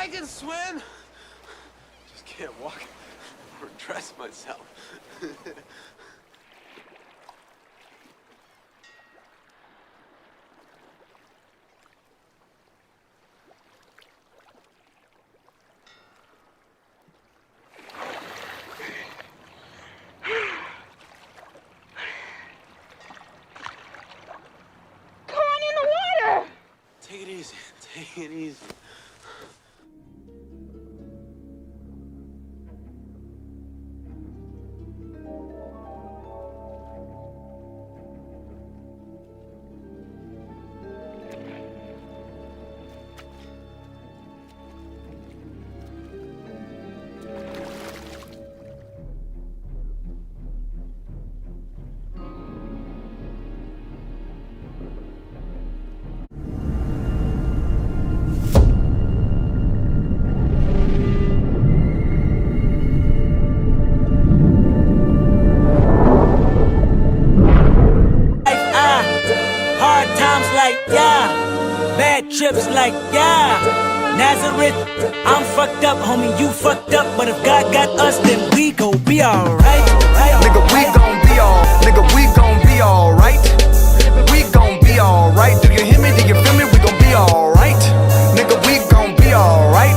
I can swim. Just can't walk or dress myself. Take it easy. Take it easy. Trips like, yeah, Nazareth, I'm fucked up, homie, you fucked up. But if God got us, then we gon' be alright. Nigga, we gon' be alright. We gon' be alright. Do you hear me? Do you feel me? We gon' be alright. Nigga, we gon' be alright.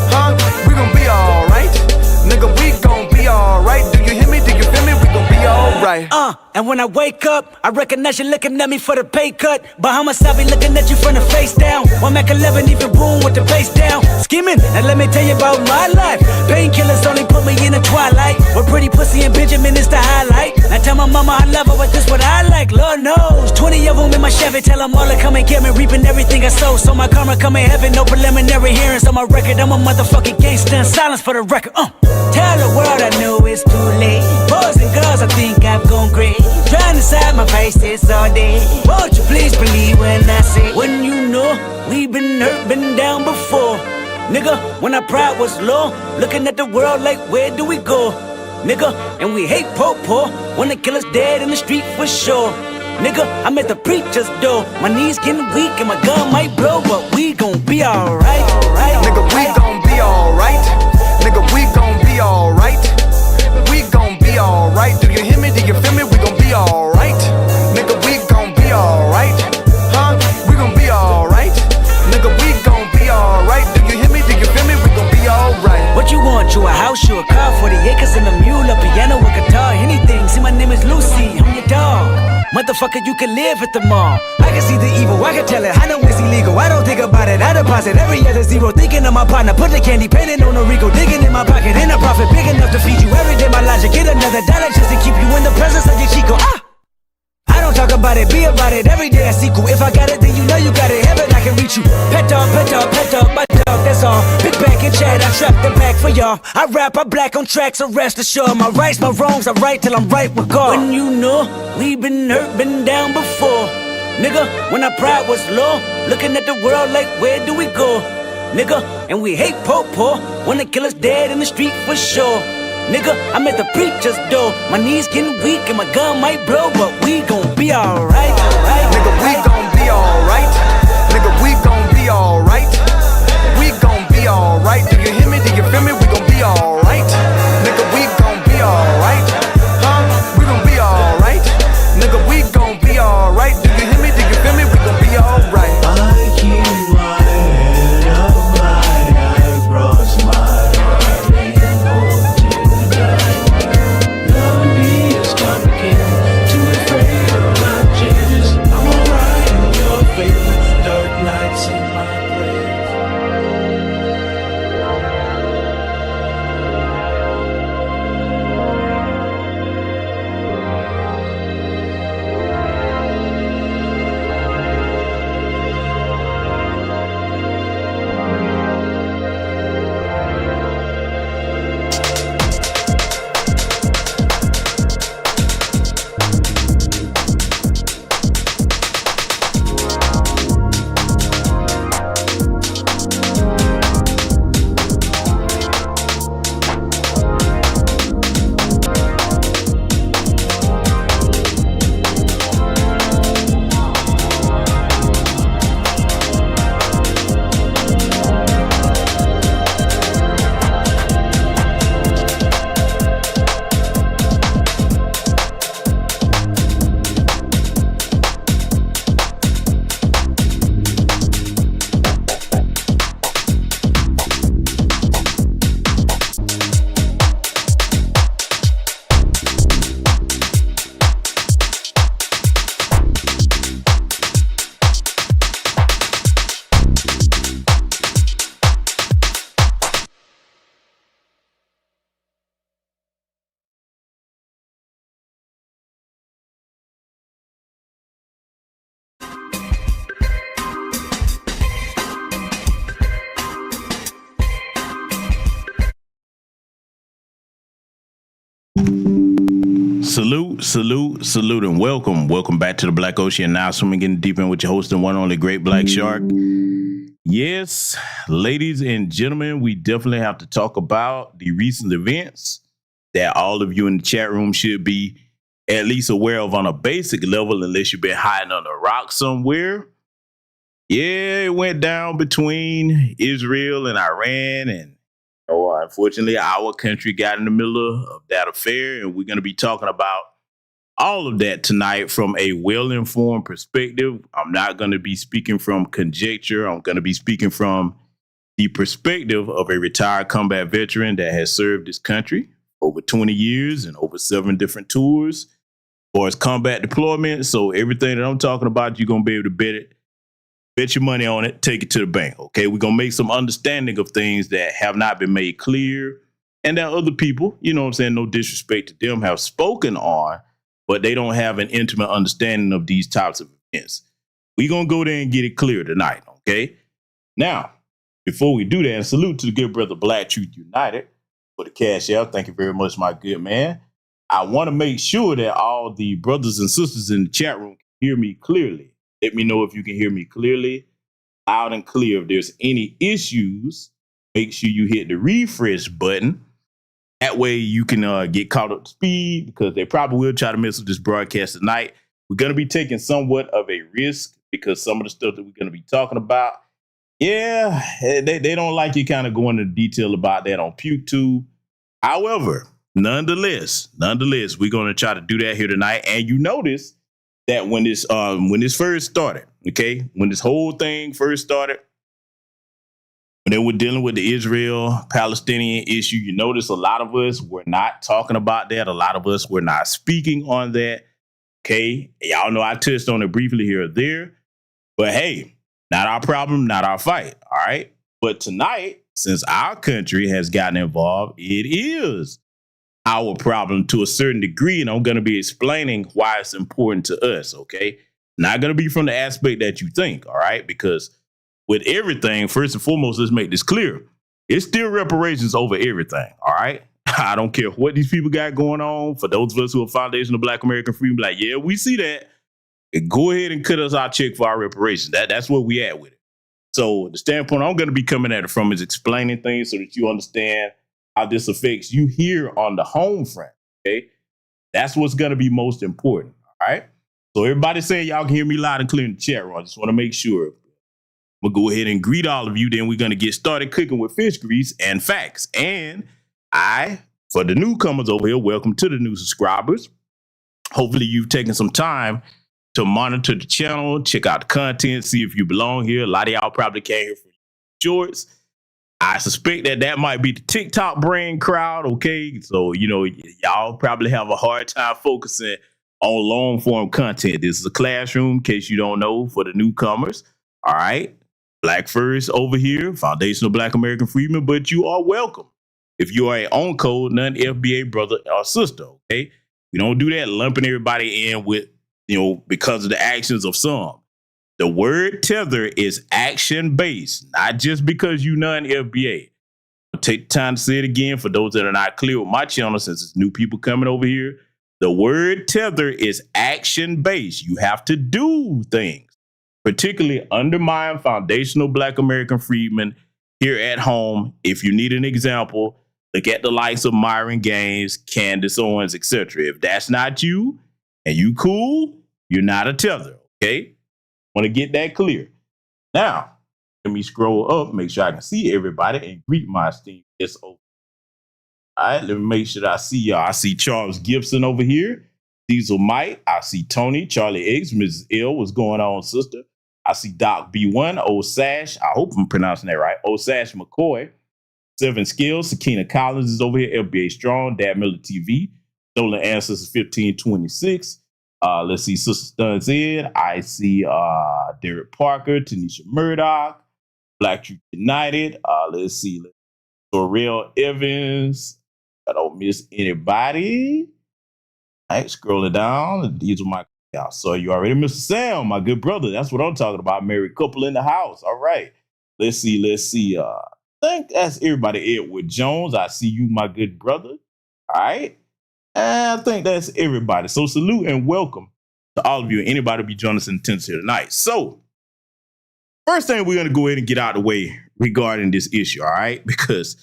Huh? We gon' be alright. Nigga, we gon' be alright. Do you hear me? Do you feel me? We gon' be alright. And when I wake up, I recognize you looking at me for the pay cut. Bahamas, I be looking at you from the face down. 1 Mac 11, even boom with the bass down. Scheming, and let me tell you about my life. Painkillers only put me in the twilight. With pretty pussy and Benjamin is the highlight. I tell my mama I love her, but this what I like, Lord knows. 20 of them in my Chevy, tell them all to come and get me. Reaping everything I sow, so my karma come in heaven. No preliminary hearings on my record. I'm a motherfucking gangster in silence for the record. Tell the world I know it's too late. Boys and girls, I think I've gone crazy. Trying to side my face this all day. Won't you please believe when I say, when you know we've been hurt, been down before. Nigga, when our pride was low, looking at the world like, where do we go? Nigga, and we hate poor, wanna kill us dead in the street for sure. Nigga, I'm at the preacher's door. My knees getting weak and my gun might blow, but we gon' be alright. Nigga, we gon' be alright. Nigga, we gon' be alright. We gon' be alright. Do you hear me? Do you feel me? We gon' be alright. Nigga, we gon' be alright. Huh? We gon' be alright. Nigga, we gon' be alright. Do you hear me? Do you feel me? We gon' be alright. What you want? You a house, you a car, 40 acres and a mule, a piano, a guitar, anything. See, my name is Lucy, I'm your dog. Motherfucker, you can live at the mall. I can see the evil, I can tell it, I know it's illegal. I don't think about it, I deposit every other zero. Thinking of my partner, put the candy, painting on a Rico. Digging in my pocket, in a profit big enough to feed you. Every day my logic, get another dollar just to keep you in the presence of your Chico. I don't talk about it, be about it, every day I see cool. If I got it, then you know you got it, heaven I can reach you. Pet dog, my dog, that's all. Big back and chat, I trap the back for y'all. I rap, I black on tracks, so rest assured. My rights, my wrongs, I right till I'm right with God. When you know, we been hurt, been down before. Nigga, when our pride was low, looking at the world like, where do we go? Nigga, and we hate poor, wanna kill us dead in the street for sure. Nigga, I'm at the preacher's door. My knees getting weak and my gun might blow, but we gon' be alright. Nigga, we gon' be alright. Nigga, we gon' be alright. We gon' be alright. Do you hear me? Do you feel me? We gon' be alright. Nigga, we gon' be alright. Huh? We gon' be alright. Nigga, we gon' be alright. Do you hear me? Do you feel me? We gon' be alright. I keep my head up high, I cross my heart and hope to die. Love me is complicated, too afraid of my changes. I'm alright in your favor, dark nights in my place. Salute, and welcome back to the Black Ocean. Now, swimming getting deep in with your host and one only Great Black Shark. Yes, ladies and gentlemen, we definitely have to talk about the recent events that all of you in the chat room should be at least aware of on a basic level, unless you've been hiding on a rock somewhere. Yeah, it went down between Israel and Iran, and unfortunately, our country got in the middle of that affair, and we're going to be talking about all of that tonight from a well-informed perspective. I'm not going to be speaking from conjecture. I'm going to be speaking from the perspective of a retired combat veteran that has served his country over 20 years and over 7 different tours for his combat deployment. So everything that I'm talking about, you're going to be able to bet your money on it, take it to the bank, okay? We're going to make some understanding of things that have not been made clear and that other people, you know what I'm saying, no disrespect to them, have spoken on, but they don't have an intimate understanding of these types of events. We're going to go there and get it clear tonight, okay? Now, before we do that, and salute to the good brother Black Truth United for the cash out. Thank you very much, my good man. I want to make sure that all the brothers and sisters in the chat room can hear me clearly. Let me know if you can hear me clearly, loud and clear. If there's any issues, make sure you hit the refresh button. That way you can get caught up to speed, because they probably will try to mess with this broadcast tonight. We're going to be taking somewhat of a risk because some of the stuff that we're going to be talking about, yeah, they don't like you kind of going into detail about that on PewTube. However, nonetheless, we're going to try to do that here tonight. And you notice that when this first started, okay, when this whole thing first started, when they were dealing with the Israel-Palestinian issue, you notice a lot of us were not talking about that. A lot of us were not speaking on that, okay? Y'all know I touched on it briefly here or there, but hey, not our problem, not our fight, all right? But tonight, since our country has gotten involved, it is our problem to a certain degree, and I'm going to be explaining why it's important to us, okay? Not going to be from the aspect that you think, all right? Because with everything, first and foremost, let's make this clear. It's still reparations over everything, all right? I don't care what these people got going on. For those of us who are Foundation of Black American Freedom, like, yeah, we see that. Go ahead and cut us our check for our reparations. That's where we at with it. So the standpoint I'm going to be coming at it from is explaining things so that you understand how this affects you here on the home front, okay? That's what's going to be most important, all right? So everybody saying y'all can hear me loud and clear in the chat room. I just want to make sure. We'll go ahead and greet all of you. Then we're going to get started cooking with fish grease and facts. And for the newcomers over here, welcome to the new subscribers. Hopefully you've taken some time to monitor the channel, check out the content, see if you belong here. A lot of y'all probably came here for shorts. I suspect that might be the TikTok brain crowd, okay? So, you know, y'all probably have a hard time focusing on long-form content. This is a classroom, in case you don't know, for the newcomers, all right? Black First over here, Foundation of Black American Freedom, but you are welcome. If you are a on code, non-FBA brother or sister, okay? We don't do that lumping everybody in with, you know, because of the actions of some. The word tether is action-based, not just because you non-FBA. I'll take the time to say it again for those that are not clear with my channel, since it's new people coming over here. The word tether is action-based. You have to do things, particularly undermine foundational Black American freedmen here at home. If you need an example, look at the likes of Myron Gaines, Candace Owens, etc. If that's not you and you cool, you're not a tether, okay? Want to get that clear. Now, let me scroll up, make sure I can see everybody and greet my esteemed guests over. All right, let me make sure that I see y'all. I see Charles Gibson over here. Diesel Mike. I see Tony, Charlie Eggs, Mrs. L. What's going on, sister? I see Doc B1, Old Sash. I hope I'm pronouncing that right. Old Sash McCoy. 7 Skills. Sakina Collins is over here. FBA Strong. Dad Miller TV. Stolen Answers 1526. Let's see, Sister Stuns Ed. I see Derek Parker, Tanisha Murdoch, Black Truth United. Let's see, Sorrell Evans. I don't miss anybody. All right, scrolling down. These are my so you already, Mr. Sam, my good brother. That's what I'm talking about. Married couple in the house. All right. Let's see. I think that's everybody. Edward Jones. I see you, my good brother. All right. I think that's everybody. So salute and welcome to all of you and anybody be joining us in attendance here tonight. So first thing we're going to go ahead and get out of the way regarding this issue, all right? Because,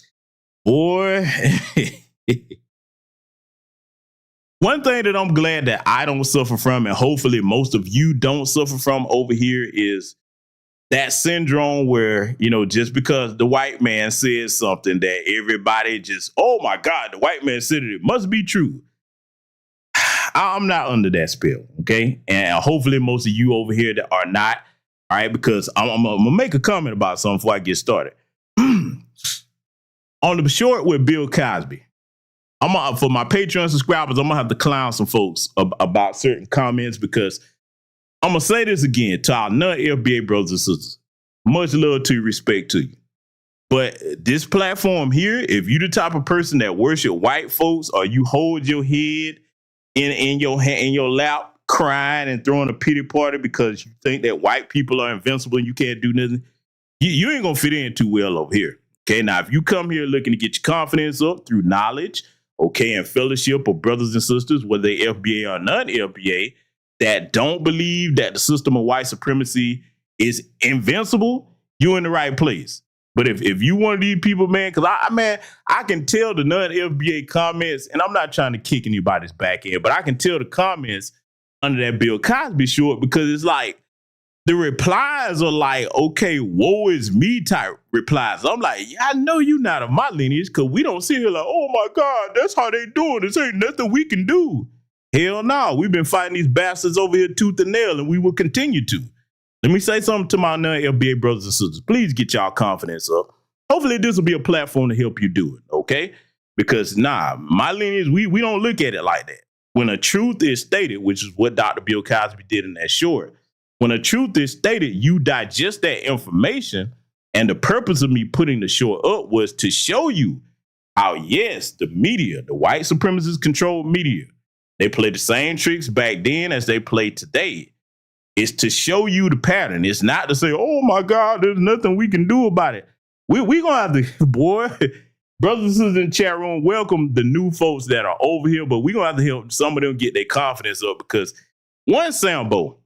boy, one thing that I'm glad that I don't suffer from, and hopefully most of you don't suffer from over here, is that syndrome where, you know, just because the white man says something that everybody just, oh my God, the white man said it, it must be true. I'm not under that spell, okay? And hopefully most of you over here that are not, all right, because I'm gonna make a comment about something before I get started. On the short with Bill Cosby, for my Patreon subscribers, I'm gonna have to clown some folks about certain comments, because I'm gonna say this again to our non-FBA brothers and sisters. Much love to you, respect to you. But this platform here, if you the type of person that worship white folks, or you hold your head in your lap crying and throwing a pity party because you think that white people are invincible and you can't do nothing, you ain't gonna fit in too well over here. Okay, now if you come here looking to get your confidence up through knowledge, okay, and fellowship of brothers and sisters, whether they FBA or non-FBA, that don't believe that the system of white supremacy is invincible, you're in the right place. But if you one of these people, man, because I can tell the non-FBA comments, and I'm not trying to kick anybody's back end, but I can tell the comments under that Bill Cosby short, because it's like the replies are like, okay, woe is me type replies. I'm like, yeah, I know you not of my lineage, because we don't sit here like, oh my God, that's how they doing. This ain't nothing we can do. Hell no, we've been fighting these bastards over here tooth and nail, and we will continue to. Let me say something to my non-FBA brothers and sisters. Please get y'all confidence up. Hopefully this will be a platform to help you do it, okay? Because my lineage, we don't look at it like that. When a truth is stated, which is what Dr. Bill Cosby did in that short, when a truth is stated, you digest that information, and the purpose of me putting the short up was to show you how, yes, the media, the white supremacist controlled media, they play the same tricks back then as they play today. It's to show you the pattern. It's not to say, oh my God, there's nothing we can do about it. We gonna have to, boy, brothers and sisters in the chat room, welcome the new folks that are over here, but we're gonna have to help some of them get their confidence up, because one Sambo,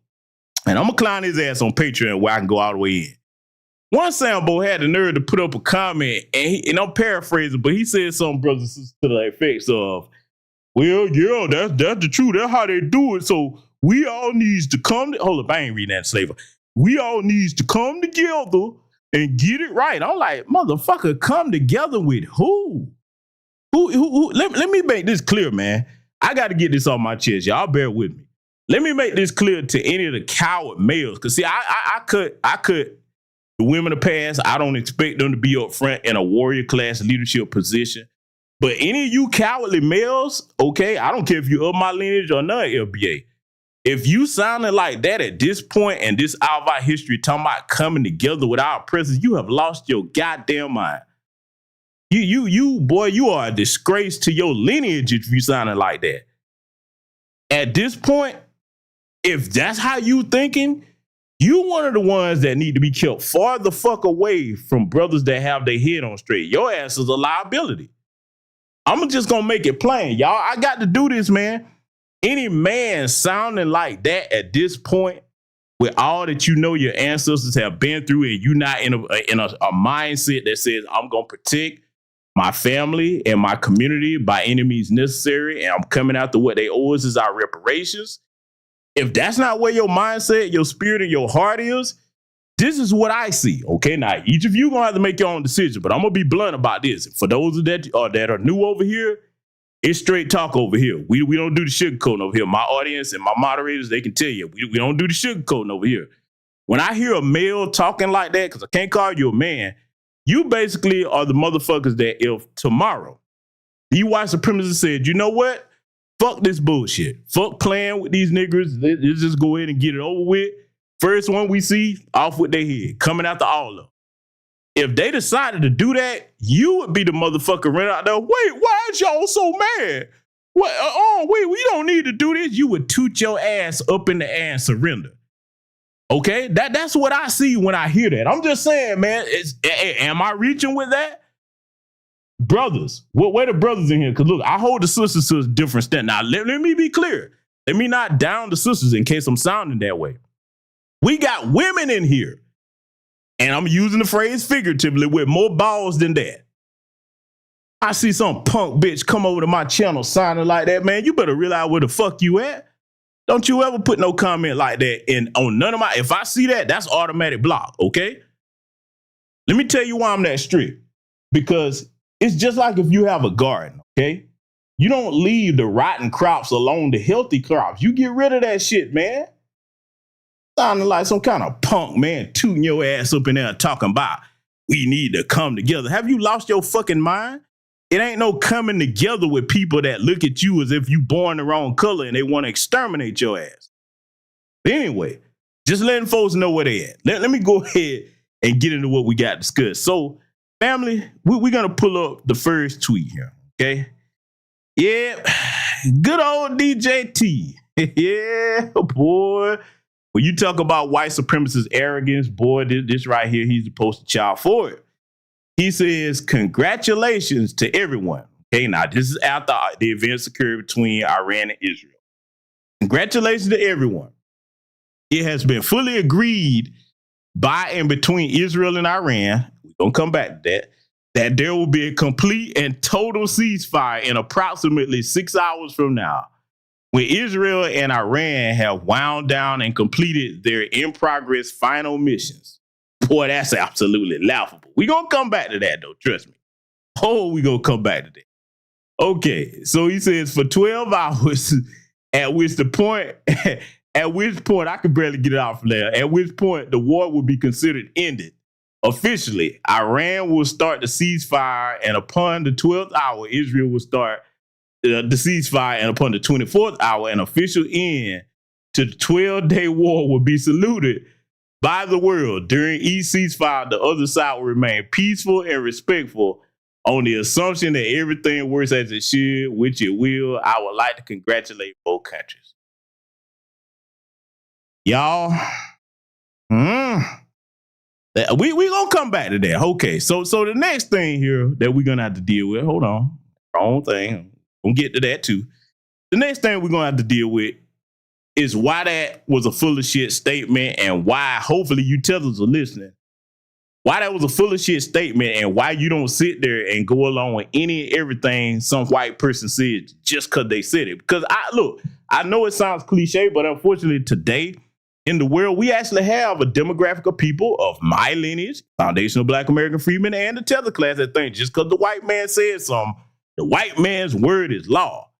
and I'm gonna clown his ass on Patreon where I can go all the way in. One Sambo had the nerve to put up a comment, and I'm paraphrasing, but he said something, brothers and sisters, to the effects of, well, yeah, that's the truth. That's how they do it. So we all needs to hold up, I ain't reading that slaver. We all needs to come together and get it right. I'm like, motherfucker, come together with who? Who? Let me make this clear, man. I got to get this off my chest. Y'all bear with me. Let me make this clear to any of the coward males. Because, see, I cut the women of past. I don't expect them to be up front in a warrior class leadership position. But any of you cowardly males, okay, I don't care if you're of my lineage or not, FBA. If you sounding like that at this point and this hour of our history talking about coming together with our presence, you have lost your goddamn mind. You, boy, you are a disgrace to your lineage if you sounding like that. At this point, if that's how you thinking, you one of the ones that need to be kept far the fuck away from brothers that have their head on straight. Your ass is a liability. I'm just gonna make it plain, y'all. I got to do this, man. Any man sounding like that at this point, with all that you know your ancestors have been through, and you not in a mindset that says, I'm gonna protect my family and my community by any means necessary, and I'm coming after what they owe us as our reparations. If that's not where your mindset, your spirit, and your heart is, this is what I see. Okay, now each of you gonna have to make your own decision, but I'm gonna be blunt about this. For those that are new over here, it's straight talk over here. We don't do the sugarcoating over here. My audience and my moderators, they can tell you, we don't do the sugarcoating over here. When I hear a male talking like that, because I can't call you a man, you basically are the motherfuckers that if tomorrow you white supremacists said, you know what? Fuck this bullshit. Fuck playing with these niggers. Let's just go ahead and get it over with. First one we see, off with their head, coming after all of them. If they decided to do that, you would be the motherfucker running out there. Wait, why is y'all so mad? What? Wait, we don't need to do this. You would toot your ass up in the air and surrender. Okay, that's what I see when I hear that. I'm just saying, man. Am I reaching with that? brothers, where the brothers in here? Because look, I hold the sisters to a different stand. Now, let me be clear. Let me not down the sisters in case I'm sounding that way. We got women in here, and I'm using the phrase figuratively, with more balls than that. I see some punk bitch come over to my channel sounding like that, man. You better realize where the fuck you at. Don't you ever put no comment like that in on none of my. If I see that, that's automatic block, okay? Let me tell you why I'm that strict. Because it's just like if you have a garden, okay? You don't leave the rotten crops alone, the healthy crops. You get rid of that shit, man. Sounding like some kind of punk, man, tooting your ass up in there talking about we need to come together. Have you lost your fucking mind? It ain't no coming together with people that look at you as if you born the wrong color and they want to exterminate your ass. But anyway, just letting folks know where they at. Let me go ahead and get into what we got discussed. So, family, we're going to pull up the first tweet here, okay? Yeah, good old DJT. Yeah, boy. When you talk about white supremacist arrogance, boy, this right here, he's the poster child for it. He says, congratulations to everyone. Okay, now this is after the events occurred between Iran and Israel. Congratulations to everyone. It has been fully agreed by and between Israel and Iran, we're going to come back to that there will be a complete and total ceasefire in approximately 6 hours from now, when Israel and Iran have wound down and completed their in-progress final missions. Boy, that's absolutely laughable. We're going to come back to that, though. Trust me. Oh, we're going to come back to that. Okay, so he says for 12 hours, at which point, I could barely get it out from there, at which point the war will be considered ended. Officially, Iran will start the ceasefire, and upon the 12th hour, Israel will start the ceasefire, and upon the 24th hour, an official end to the 12-day war will be saluted by the world. During each ceasefire, the other side will remain peaceful and respectful on the assumption that everything works as it should, which it will. I would like to congratulate both countries. Y'all, we gonna come back to that. Okay, so the next thing here that we're gonna have to deal with, hold on, wrong thing. We'll get to that too. The next thing we're gonna have to deal with is why that was a full of shit statement, and why, hopefully you tellers are listening, why that was a full of shit statement, and why you don't sit there and go along with any and everything some white person said just because they said it. Because I know it sounds cliche, but unfortunately today in the world, we actually have a demographic of people of my lineage, foundational Black American freedmen, and the tether class that think just because the white man said something, the white man's word is law.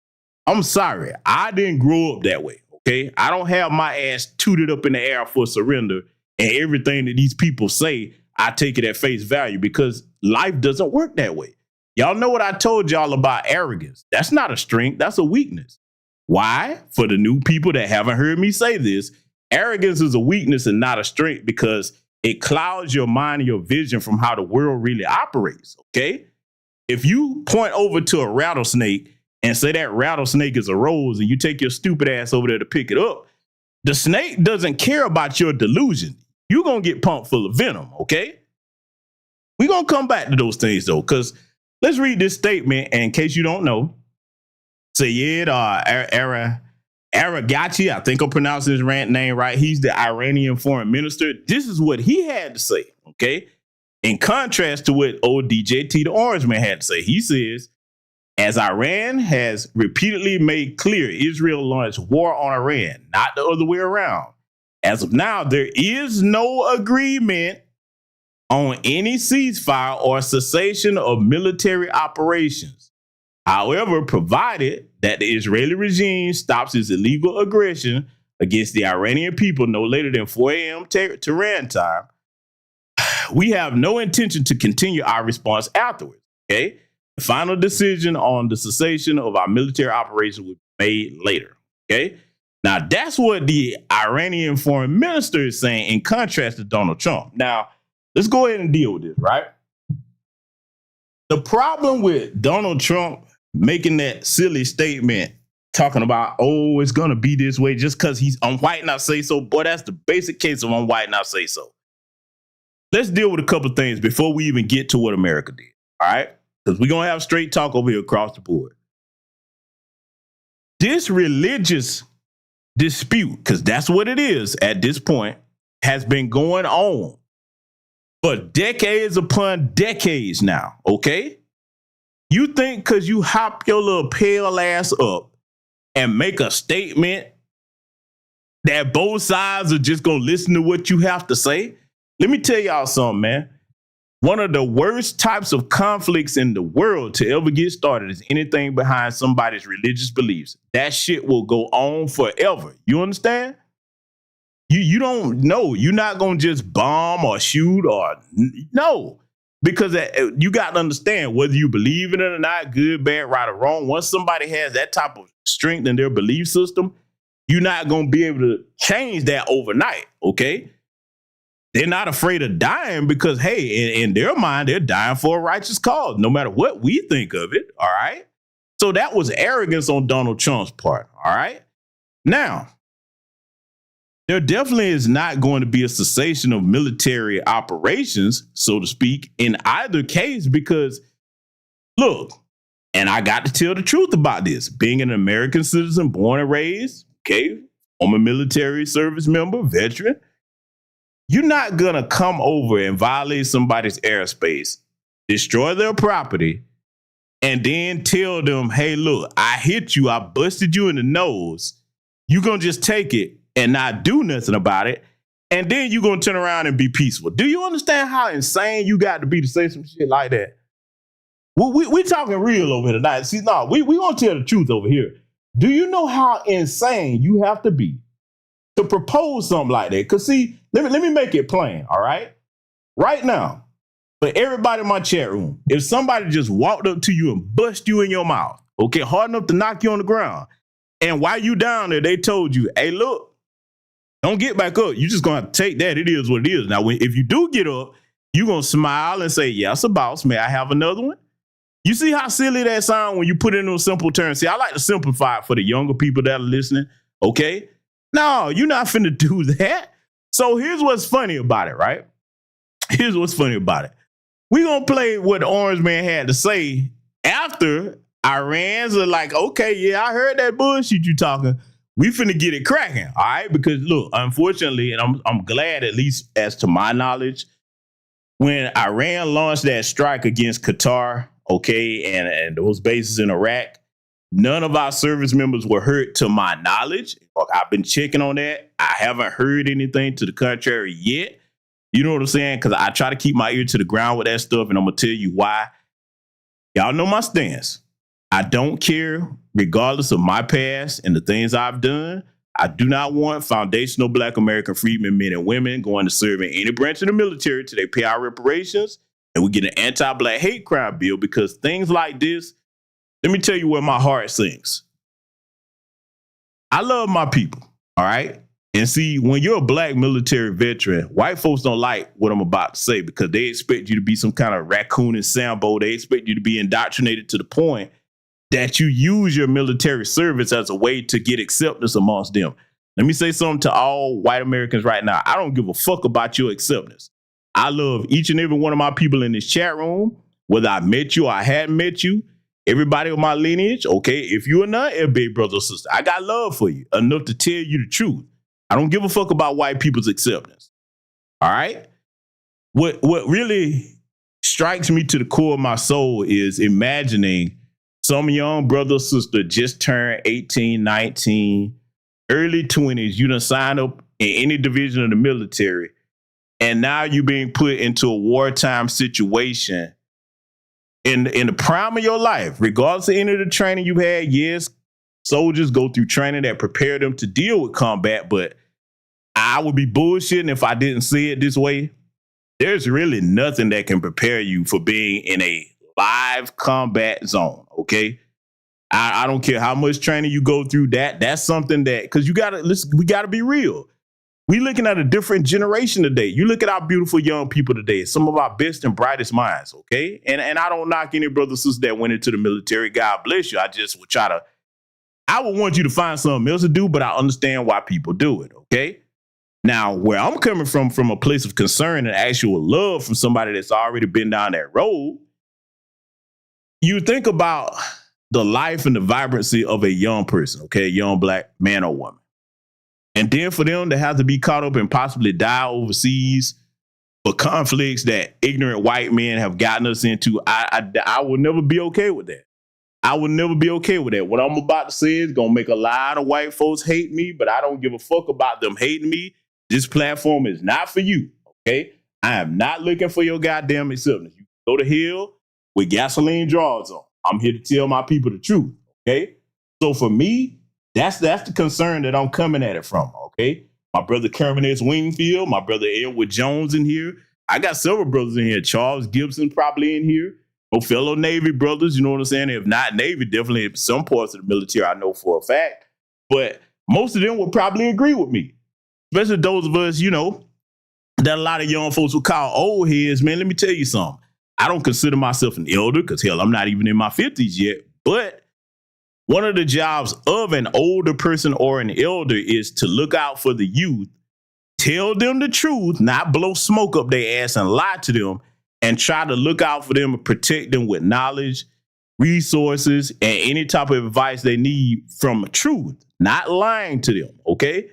I'm sorry, I didn't grow up that way. Okay, I don't have my ass tooted up in the air for surrender, and everything that these people say, I take it at face value, because life doesn't work that way. Y'all know what I told y'all about arrogance. That's not a strength, that's a weakness. Why? For the new people that haven't heard me say this, arrogance is a weakness and not a strength, because it clouds your mind and your vision from how the world really operates. Okay, if you point over to a rattlesnake and say that rattlesnake is a rose, and you take your stupid ass over there to pick it up, the snake doesn't care about your delusion. You're going to get pumped full of venom, okay? We're going to come back to those things, though, because let's read this statement, and in case you don't know, Sayed Aragachi, I think I'm pronouncing his name right, he's the Iranian foreign minister. This is what he had to say, okay? In contrast to what old DJT, the Orange Man, had to say. He says, as Iran has repeatedly made clear, Israel launched war on Iran, not the other way around. As of now, there is no agreement on any ceasefire or cessation of military operations. However, provided that the Israeli regime stops its illegal aggression against the Iranian people no later than 4 a.m. Tehran time, we have no intention to continue our response afterwards, okay? The final decision on the cessation of our military operations will be made later, okay? Now, that's what the Iranian foreign minister is saying in contrast to Donald Trump. Now, let's go ahead and deal with this, right? The problem with Donald Trump making that silly statement talking about, oh, it's going to be this way just because he's on white now say so, boy, that's the basic case of on white now say so. Let's deal with a couple things before we even get to what America did, all right? because we're going to have straight talk over here across the board. This religious dispute, because that's what it is at this point, has been going on for decades upon decades now, okay? You think because you hop your little pale ass up and make a statement that both sides are just going to listen to what you have to say? Let me tell y'all something, man. One of the worst types of conflicts in the world to ever get started is anything behind somebody's religious beliefs. That shit will go on forever. You understand? You don't know. You're not going to just bomb or shoot or no. Because you got to understand whether you believe in it or not, good, bad, right, or wrong. Once somebody has that type of strength in their belief system, you're not going to be able to change that overnight, okay? They're not afraid of dying because, hey, in their mind, they're dying for a righteous cause, no matter what we think of it, all right? So that was arrogance on Donald Trump's part, all right? Now, there definitely is not going to be a cessation of military operations, so to speak, in either case because, look, and I got to tell the truth about this, being an American citizen, born and raised, okay, I'm a military service member, veteran, you're not going to come over and violate somebody's airspace, destroy their property, and then tell them, hey, look, I hit you, I busted you in the nose. You're going to just take it and not do nothing about it. And then you're going to turn around and be peaceful. Do you understand how insane you got to be to say some shit like that? We talking real over here tonight. See, no, we want to tell the truth over here. Do you know how insane you have to be to propose something like that? Because, see, let me make it plain, all right? Right now, for everybody in my chat room, if somebody just walked up to you and bust you in your mouth, okay, hard enough to knock you on the ground, and while you down there, they told you, hey, look, don't get back up. You just going to take that. It is what it is. Now, if you do get up, you're going to smile and say, yes, boss, may I have another one? You see how silly that sound when you put it in those simple terms? See, I like to simplify it for the younger people that are listening, okay? No, you're not finna do that. So here's what's funny about it, right? Here's what's funny about it. We're going to play what the Orange Man had to say after Iran's are like, okay, yeah, I heard that bullshit you talking. We finna get it cracking, all right? Because, look, unfortunately, and I'm glad, at least as to my knowledge, when Iran launched that strike against Qatar, okay, and those bases in Iraq, none of our service members were hurt to my knowledge. I've been checking on that. I haven't heard anything to the contrary yet. You know what I'm saying? Because I try to keep my ear to the ground with that stuff, and I'm going to tell you why. Y'all know my stance. I don't care, regardless of my past and the things I've done. I do not want foundational Black American freedmen, men and women, going to serve in any branch of the military till they pay our reparations, and we get an anti-Black hate crime bill, because things like this, let me tell you where my heart sinks. I love my people, all right? And see, when you're a Black military veteran, white folks don't like what I'm about to say because they expect you to be some kind of raccoon and Sambo. They expect you to be indoctrinated to the point that you use your military service as a way to get acceptance amongst them. Let me say something to all white Americans right now. I don't give a fuck about your acceptance. I love each and every one of my people in this chat room, whether I met you or I hadn't met you, everybody of my lineage, okay? If you're not a big brother or sister, I got love for you enough to tell you the truth. I don't give a fuck about white people's acceptance, all right? What really strikes me to the core of my soul is imagining some young brother or sister just turned 18, 19, early 20s. You done signed up in any division of the military, and now you're being put into a wartime situation in the prime of your life, regardless of any of the training you've had. Yes, soldiers go through training that prepare them to deal with combat, but I would be bullshitting if I didn't see it this way. There's really nothing that can prepare you for being in a live combat zone, okay? I don't care how much training you go through. That's something that, because we gotta be real. We looking at a different generation today. You look at our beautiful young people today, some of our best and brightest minds, okay? And I don't knock any brothers and sisters that went into the military. God bless you. I just would I would want you to find something else to do, but I understand why people do it, okay? Now, where I'm coming from a place of concern and actual love from somebody that's already been down that road, you think about the life and the vibrancy of a young person, okay, a young black man or woman. And then for them to have to be caught up and possibly die overseas for conflicts that ignorant white men have gotten us into, I will never be okay with that. I will never be okay with that. What I'm about to say is going to make a lot of white folks hate me, but I don't give a fuck about them hating me. This platform is not for you, okay? I am not looking for your goddamn acceptance. You go to hell with gasoline drawers on. I'm here to tell my people the truth, okay? So for me, that's the concern that I'm coming at it from, okay? My brother Kermit S. Wingfield, my brother Edward Jones in here. I got several brothers in here. Charles Gibson probably in here. No fellow Navy brothers, you know what I'm saying? If not Navy, definitely some parts of the military I know for a fact. But most of them would probably agree with me, especially those of us, you know, that a lot of young folks would call old heads. Man, let me tell you something. I don't consider myself an elder because, hell, I'm not even in my 50s yet. But one of the jobs of an older person or an elder is to look out for the youth, tell them the truth, not blow smoke up their ass and lie to them, and try to look out for them and protect them with knowledge, resources, and any type of advice they need from truth, not lying to them, okay?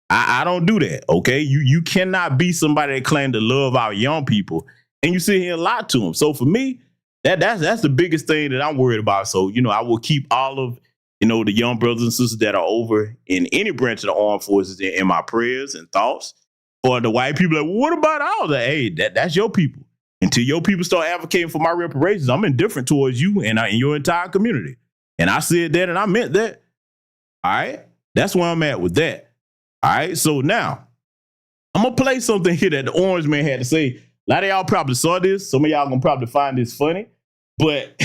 I don't do that, okay? You cannot be somebody that claim to love our young people and you sit here and lie to them. So for me, that's the biggest thing that I'm worried about. So, you know, I will keep all of, you know, the young brothers and sisters that are over in any branch of the armed forces in my prayers and thoughts. For the white people, like, well, what about all that? Hey, that's your people. Until your people start advocating for my reparations, I'm indifferent towards you and your entire community. And I said that and I meant that. All right? That's where I'm at with that. All right? So now, I'm going to play something here that the Orange Man had to say. A lot of y'all probably saw this. Some of y'all going to probably find this funny. But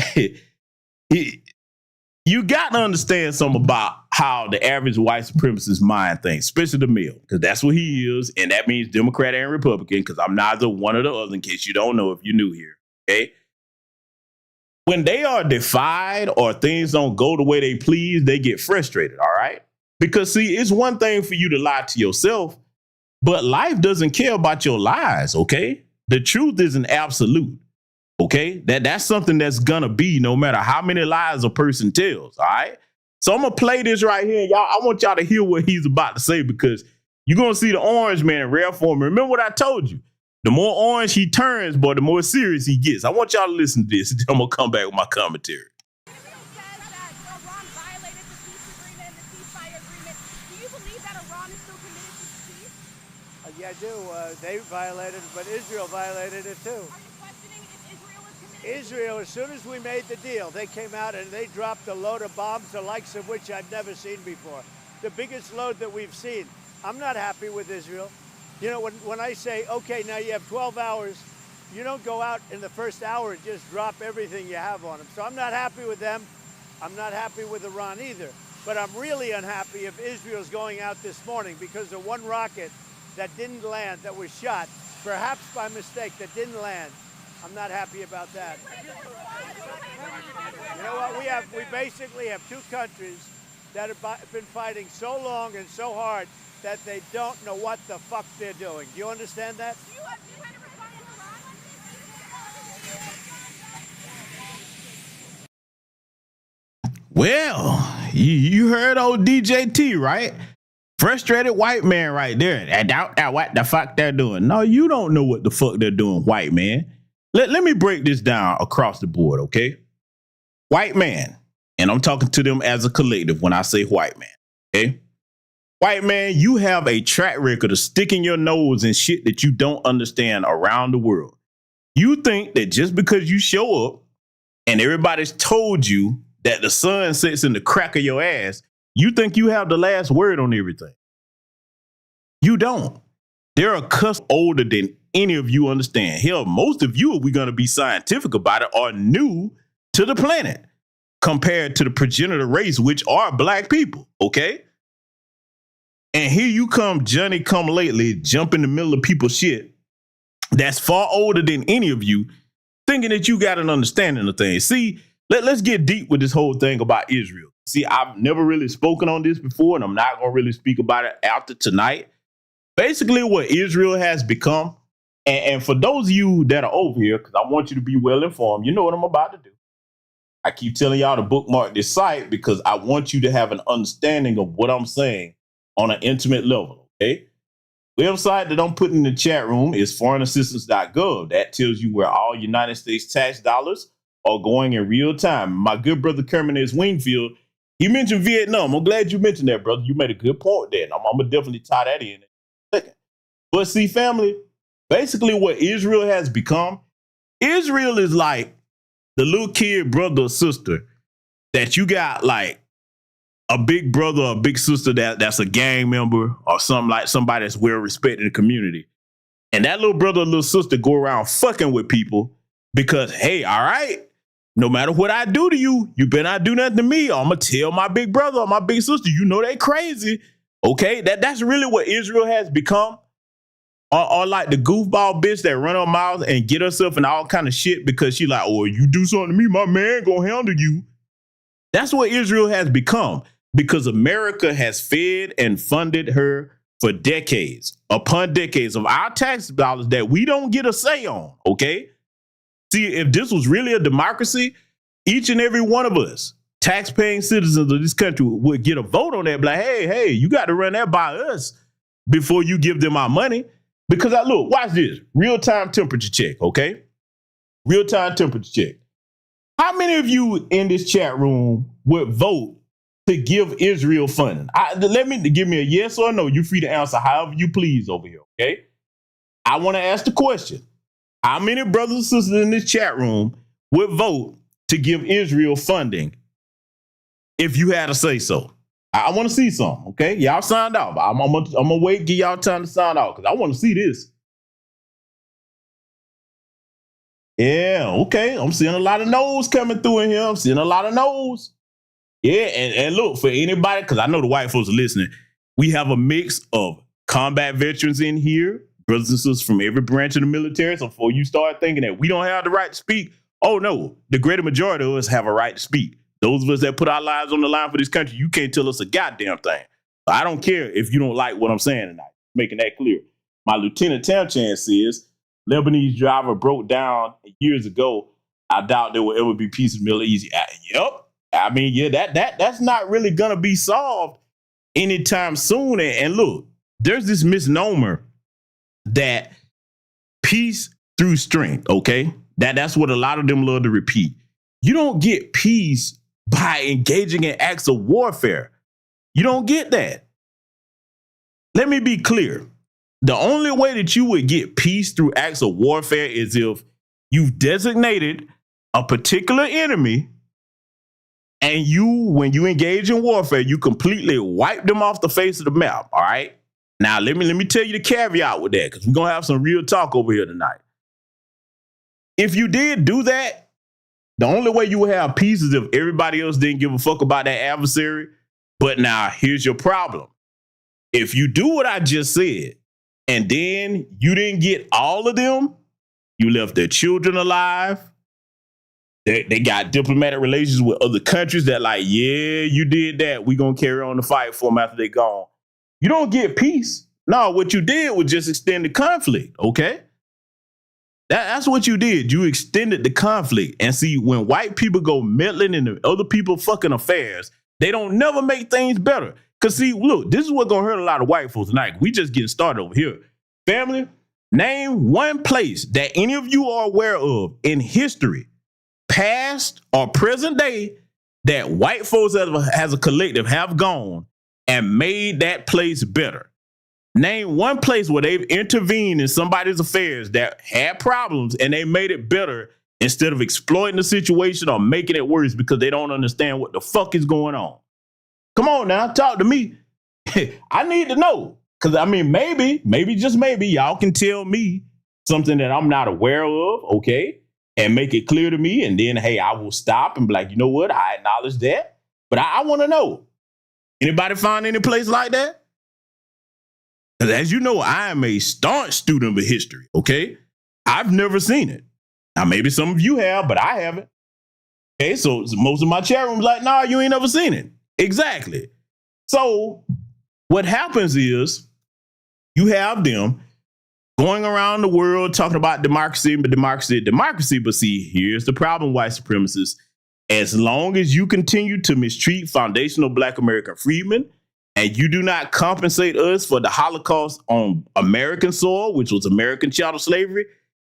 you got to understand something about how the average white supremacist mind thinks, especially the male, because that's what he is. And that means Democrat and Republican, because I'm neither one or the other, in case you don't know if you're new here. Okay. When they are defied or things don't go the way they please, they get frustrated. All right. Because, see, it's one thing for you to lie to yourself, but life doesn't care about your lies. OK, the truth is an absolute. OK, that's something that's going to be no matter how many lies a person tells. All right. So I'm going to play this right here. Y'all, I want y'all to hear what he's about to say, because you're going to see the Orange Man in rare form. Remember what I told you. The more orange he turns, boy, the more serious he gets. I want y'all to listen to this. I'm going to come back with my commentary. Yeah, I do. They violated it, but Israel violated it too. Israel, as soon as we made the deal, they came out and they dropped a load of bombs, the likes of which I've never seen before. The biggest load that we've seen. I'm not happy with Israel. You know, when I say, okay, now you have 12 hours, you don't go out in the first hour and just drop everything you have on them. So I'm not happy with them. I'm not happy with Iran either. But I'm really unhappy if Israel's going out this morning because of one rocket that didn't land, that was shot, perhaps by mistake, that didn't land. I'm not happy about that. You know what? We basically have two countries that have been fighting so long and so hard that they don't know what the fuck they're doing. Do you understand that? Well, you heard old DJT, right? Frustrated white man right there. What the fuck they're doing? No, you don't know what the fuck they're doing, white man. Let me break this down across the board, okay? White man, and I'm talking to them as a collective when I say white man, okay? White man, you have a track record of sticking your nose in shit that you don't understand around the world. You think that just because you show up and everybody's told you that the sun sets in the crack of your ass, you think you have the last word on everything. You don't. There are cusps older than any of you understand. Hell, most of you, if we're going to be scientific about it, are new to the planet compared to the progenitor race, which are black people, okay? And here you come, Johnny come lately, jump in the middle of people's shit that's far older than any of you, thinking that you got an understanding of things. See, let's get deep with this whole thing about Israel. See, I've never really spoken on this before, and I'm not going to really speak about it after tonight. Basically, what Israel has become, and for those of you that are over here, because I want you to be well informed, you know what I'm about to do. I keep telling y'all to bookmark this site because I want you to have an understanding of what I'm saying on an intimate level, okay? Website that I'm putting in the chat room is foreignassistance.gov. That tells you where all United States tax dollars are going in real time. My good brother Kermit Wingfield, he mentioned Vietnam. I'm glad you mentioned that, brother. You made a good point there. I'm going to definitely tie that in a second. But see, family, basically what Israel has become, Israel is like the little kid brother or sister that you got like a big brother or big sister that's a gang member or something, like somebody that's well respected in the community. And that little brother or little sister go around fucking with people because, hey, all right, no matter what I do to you, you better not do nothing to me. Or I'm going to tell my big brother or my big sister, you know they crazy. Okay, that's really what Israel has become. Or like the goofball bitch that run her mouth and get herself in all kind of shit because she like, oh, you do something to me, my man gonna handle you. That's what Israel has become because America has fed and funded her for decades upon decades of our tax dollars that we don't get a say on, okay? See, if this was really a democracy, each and every one of us, tax-paying citizens of this country, would get a vote on that, like, hey, you got to run that by us before you give them our money. Because look, watch this. Real-time temperature check, okay? Real-time temperature check. How many of you in this chat room would vote to give Israel funding? Give me a yes or a no. You're free to answer however you please over here, okay? I want to ask the question. How many brothers and sisters in this chat room would vote to give Israel funding if you had to say so? I want to see some, okay? Y'all signed off. I'm gonna wait, give y'all time to sign off because I want to see this. Yeah, okay. I'm seeing a lot of no's coming through in here. I'm seeing a lot of no's. Yeah, and look, for anybody, because I know the white folks are listening, we have a mix of combat veterans in here, brothers and sisters from every branch of the military. So before you start thinking that we don't have the right to speak, oh no, the greater majority of us have a right to speak. Those of us that put our lives on the line for this country, you can't tell us a goddamn thing. I don't care if you don't like what I'm saying tonight. Making that clear. My Lieutenant Tamchan says, Lebanese driver broke down years ago. I doubt there will ever be peace in the Middle East. Yep. I mean, yeah, that's not really going to be solved anytime soon. And look, there's this misnomer that peace through strength, okay? That's what a lot of them love to repeat. You don't get peace by engaging in acts of warfare. You don't get that. Let me be clear. The only way that you would get peace through acts of warfare is if you've designated a particular enemy and when you engage in warfare, you completely wipe them off the face of the map, all right? Now, let me tell you the caveat with that because we're going to have some real talk over here tonight. If you did do that, the only way you would have peace is if everybody else didn't give a fuck about that adversary. But now, here's your problem. If you do what I just said, and then you didn't get all of them, you left their children alive, they got diplomatic relations with other countries that like, yeah, you did that. We're going to carry on the fight for them after they're gone. You don't get peace. No, what you did was just extend the conflict, okay? That's what you did. You extended the conflict. And see, when white people go meddling in other people's fucking affairs, they don't never make things better. Because see, look, this is what's going to hurt a lot of white folks tonight. We just getting started over here. Family, name one place that any of you are aware of in history, past or present day, that white folks as a collective have gone and made that place better. Name one place where they've intervened in somebody's affairs that had problems and they made it better instead of exploiting the situation or making it worse because they don't understand what the fuck is going on. Come on now, talk to me. I need to know. Because, I mean, maybe, just maybe, y'all can tell me something that I'm not aware of, okay? And make it clear to me. And then, hey, I will stop and be like, you know what? I acknowledge that. But I want to know. Anybody find any place like that? Because as you know, I am a staunch student of history, okay? I've never seen it. Now, maybe some of you have, but I haven't. Okay, so most of my chat rooms like, nah, you ain't never seen it. Exactly. So what happens is you have them going around the world talking about democracy. But see, here's the problem, white supremacists. as long as you continue to mistreat foundational Black American freedmen and you do not compensate us for the Holocaust on American soil, which was American chattel slavery,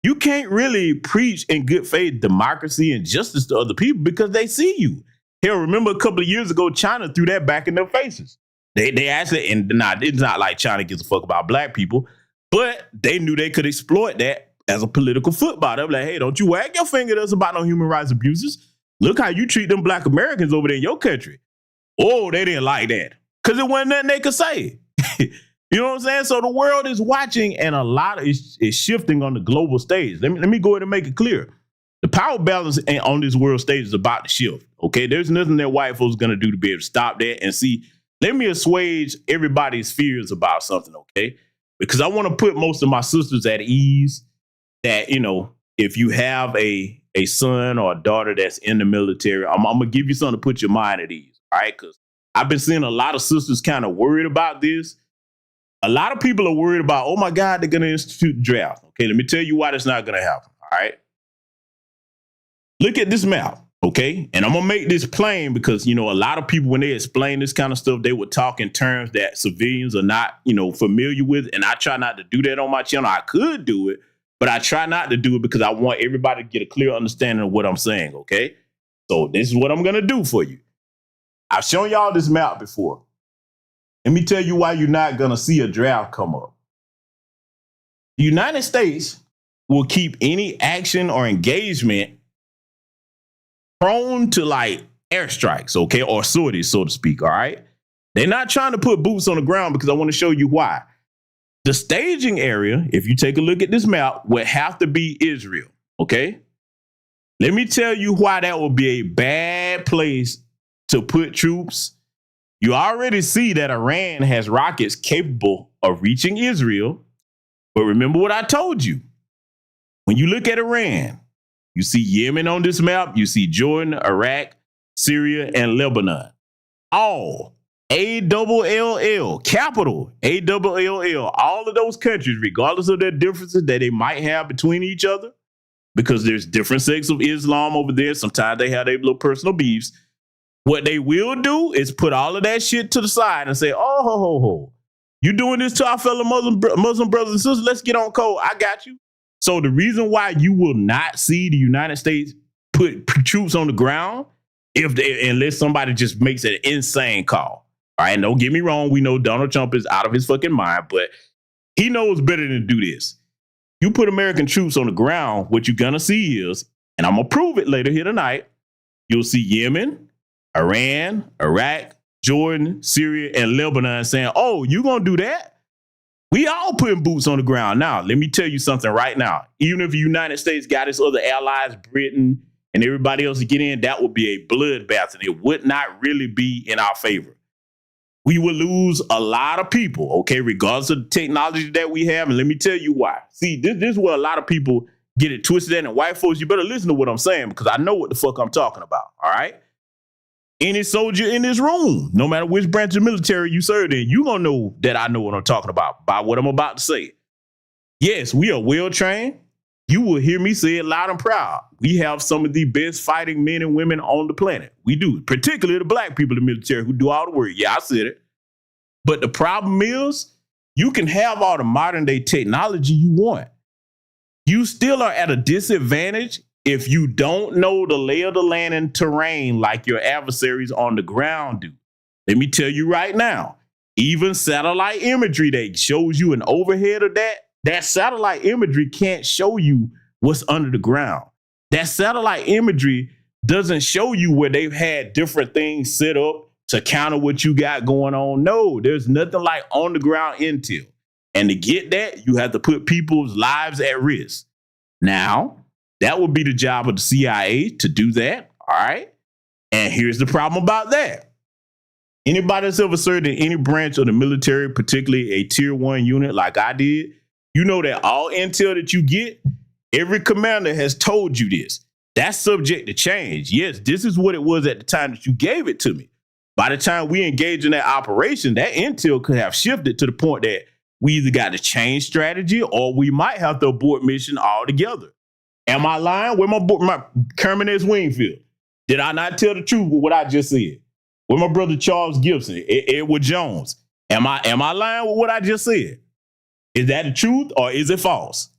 you can't really preach in good faith democracy and justice to other people because they see you. Hell, remember a couple of years ago, China threw that back in their faces. They actually, and it's not like China gives a fuck about Black people, but they knew they could exploit that as a political football. They're like, hey, don't you wag your finger at us about no human rights abuses. Look how you treat them Black Americans over there in your country. Oh, they didn't like that because it wasn't nothing they could say. You know what I'm saying? So the world is watching, and a lot is shifting on the global stage. Let me go ahead and make it clear. The power balance on this world stage is about to shift. Okay, there's nothing that white folks going to do to be able to stop that. And see, let me assuage everybody's fears about something, okay? Because I want to put most of my sisters at ease that, you know, if you have a son or a daughter that's in the military, I'm going to give you something to put your mind at ease, all right? Because I've been seeing a lot of sisters kind of worried about this. A lot of people are worried about, oh my God, they're going to institute draft. Okay, let me tell you why that's not going to happen, all right? Look at this map, okay? And I'm going to make this plain because, you know, a lot of people, when they explain this kind of stuff, they would talk in terms that civilians are not, you know, familiar with. And I try not to do that on my channel. I could do it, but I try not to do it because I want everybody to get a clear understanding of what I'm saying, okay? So this is what I'm going to do for you. I've shown y'all this map before. Let me tell you why you're not going to see a draft come up. The United States will keep any action or engagement prone to like airstrikes, okay, or sorties, so to speak, all right? They're not trying to put boots on the ground because I want to show you why. The staging area, if you take a look at this map, would have to be Israel, okay? Let me tell you why that would be a bad place to put troops. You already see that Iran has rockets capable of reaching Israel, but remember what I told you. When you look at Iran, you see Yemen on this map. You see Jordan, Iraq, Syria, and Lebanon. All ALL, capital ALL, all of those countries, regardless of their differences that they might have between each other, because there's different sects of Islam over there. Sometimes they have their little personal beefs. What they will do is put all of that shit to the side and say, oh, ho. You doing this to our fellow Muslim brothers and sisters? Let's get on code. I got you. So the reason why you will not see the United States put troops on the ground unless somebody just makes an insane call. All right, don't get me wrong. We know Donald Trump is out of his fucking mind, but he knows better than to do this. You put American troops on the ground, what you're going to see is, and I'm going to prove it later here tonight, you'll see Yemen, Iran, Iraq, Jordan, Syria, and Lebanon saying, oh, you going to do that? We all putting boots on the ground. Now, let me tell you something right now. Even if the United States got its other allies, Britain, and everybody else to get in, that would be a bloodbath, and it would not really be in our favor. We would lose a lot of people, okay, regardless of the technology that we have. And let me tell you why. See, this is where a lot of people get it twisted. And white folks, you better listen to what I'm saying because I know what the fuck I'm talking about, all right? Any soldier in this room, no matter which branch of the military you served in, you're going to know that I know what I'm talking about by what I'm about to say. Yes, we are well trained. You will hear me say it loud and proud. We have some of the best fighting men and women on the planet. We do, particularly the Black people in the military who do all the work. Yeah, I said it. But the problem is you can have all the modern day technology you want. You still are at a disadvantage if you don't know the lay of the land and terrain like your adversaries on the ground do. Let me tell you right now, even satellite imagery that shows you an overhead of that satellite imagery can't show you what's under the ground. That satellite imagery doesn't show you where they've had different things set up to counter what you got going on. No, there's nothing like on the ground intel. And to get that, you have to put people's lives at risk. Now, that would be the job of the CIA to do that, all right? And here's the problem about that. Anybody that's ever served in any branch of the military, particularly a tier 1 unit like I did, you know that all intel that you get, every commander has told you this. That's subject to change. Yes, this is what it was at the time that you gave it to me. By the time we engage in that operation, that intel could have shifted to the point that we either got to change strategy or we might have to abort mission altogether. Am I lying? Where my Kermit S. Wingfield? Did I not tell the truth with what I just said? With my brother Charles Gibson, Edward Jones. Am I lying with what I just said? Is that the truth or is it false?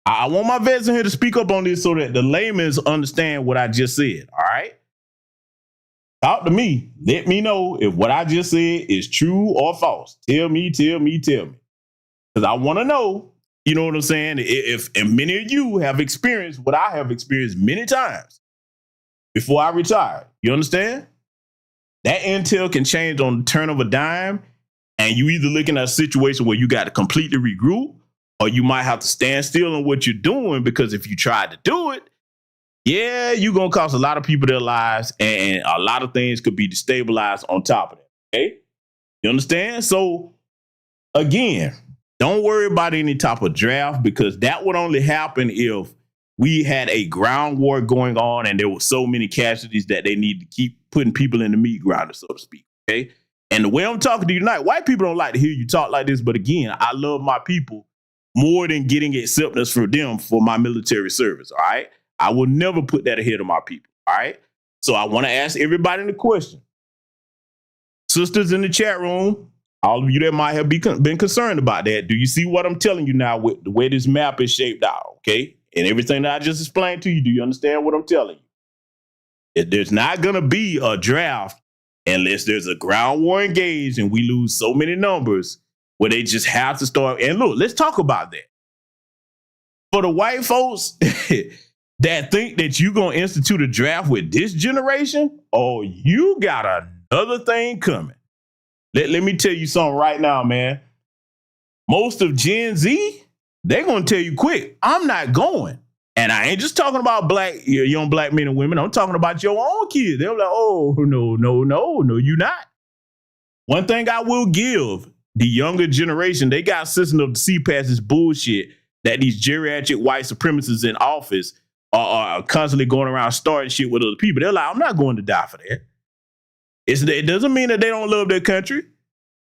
I want my vets in here to speak up on this so that the laymen understand what I just said. All right. Talk to me. Let me know if what I just said is true or false. Tell me. Because I want to know, you know what I'm saying? If many of you have experienced what I have experienced many times before I retired. You understand? That intel can change on the turn of a dime, and you either looking at a situation where you got to completely regroup, or you might have to stand still on what you're doing, because if you tried to do it, yeah, you're going to cost a lot of people their lives, and a lot of things could be destabilized on top of that. Okay? You understand? So, again, don't worry about any type of draft, because that would only happen if we had a ground war going on and there were so many casualties that they need to keep putting people in the meat grinder, so to speak. Okay? And the way I'm talking to you tonight, white people don't like to hear you talk like this, but again, I love my people more than getting acceptance for them for my military service. All right? I will never put that ahead of my people. All right? So I want to ask everybody the question. Sisters in the chat room, all of you that might have been concerned about that, do you see what I'm telling you now with the way this map is shaped out? Okay? And everything that I just explained to you, do you understand what I'm telling you? There's not going to be a draft unless there's a ground war engaged and we lose so many numbers where they just have to start. And look, let's talk about that. For the white folks that think that you're going to institute a draft with this generation, oh, you got another thing coming. Let me tell you something right now, man. Most of Gen Z, they're going to tell you quick, I'm not going. And I ain't just talking about young black men and women. I'm talking about your own kids. They're like, oh, no, you're not. One thing I will give the younger generation, they got a system of the see past this bullshit that these geriatric white supremacists in office are constantly going around starting shit with other people. They're like, I'm not going to die for that. It doesn't mean that they don't love their country.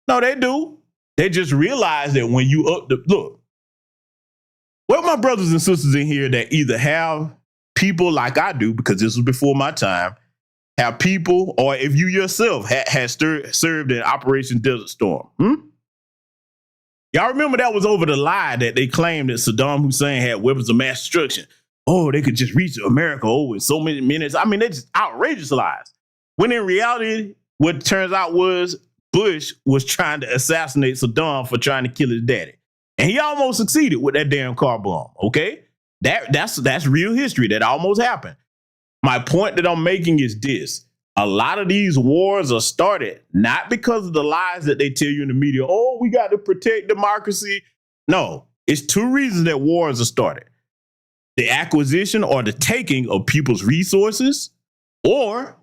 No, they do. They just realize that when you look, well, my brothers and sisters in here that either have people like I do, because this was before my time, have people, or if you yourself has served in Operation Desert Storm. Y'all remember that was over the lie that they claimed that Saddam Hussein had weapons of mass destruction. Oh, they could just reach America in so many minutes. I mean, they're just outrageous lies. When in reality, what it turns out was Bush was trying to assassinate Saddam for trying to kill his daddy. And he almost succeeded with that damn car bomb, okay? That's real history. That almost happened. My point that I'm making is this. A lot of these wars are started not because of the lies that they tell you in the media. Oh, we got to protect democracy. No, it's two reasons that wars are started. The acquisition or the taking of people's resources, or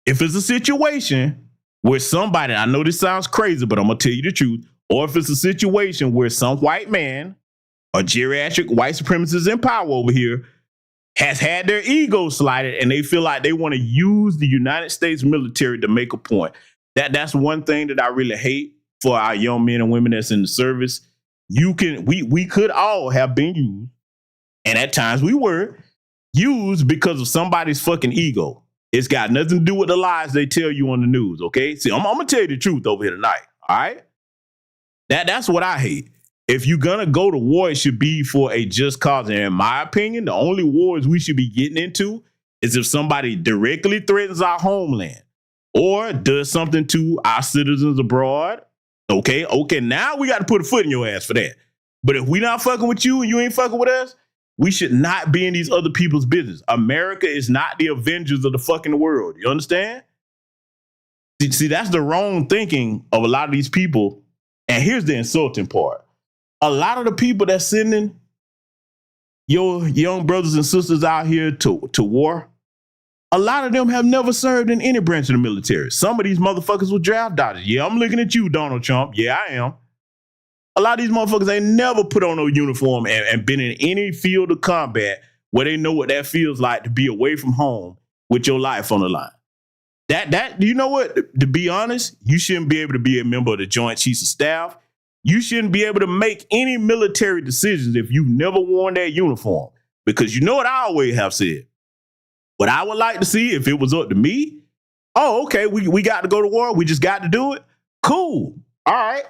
if it's a situation where somebody, I know this sounds crazy, but I'm going to tell you the truth, or if it's a situation where some white man or geriatric white supremacists in power over here has had their ego slighted and they feel like they want to use the United States military to make a point. That's one thing that I really hate for our young men and women that's in the service. We could all have been used, and at times we were used because of somebody's fucking ego. It's got nothing to do with the lies they tell you on the news, okay? See, I'm gonna tell you the truth over here tonight, all right? That's what I hate. If you're gonna go to war, it should be for a just cause. And in my opinion, the only wars we should be getting into is if somebody directly threatens our homeland or does something to our citizens abroad. Okay, now we got to put a foot in your ass for that. But if we not fucking with you and you ain't fucking with us, we should not be in these other people's business. America is not the Avengers of the fucking world. You understand? See, that's the wrong thinking of a lot of these people. And here's the insulting part. A lot of the people that's sending your young brothers and sisters out here to war, a lot of them have never served in any branch of the military. Some of these motherfuckers were draft dodgers. Yeah, I'm looking at you, Donald Trump. Yeah, I am. A lot of these motherfuckers ain't never put on no uniform and been in any field of combat where they know what that feels like to be away from home with your life on the line. That you know what? To be honest, you shouldn't be able to be a member of the Joint Chiefs of Staff. You shouldn't be able to make any military decisions if you've never worn that uniform. Because you know what I always have said. What I would like to see if it was up to me, oh, okay, we got to go to war. We just got to do it. Cool. All right.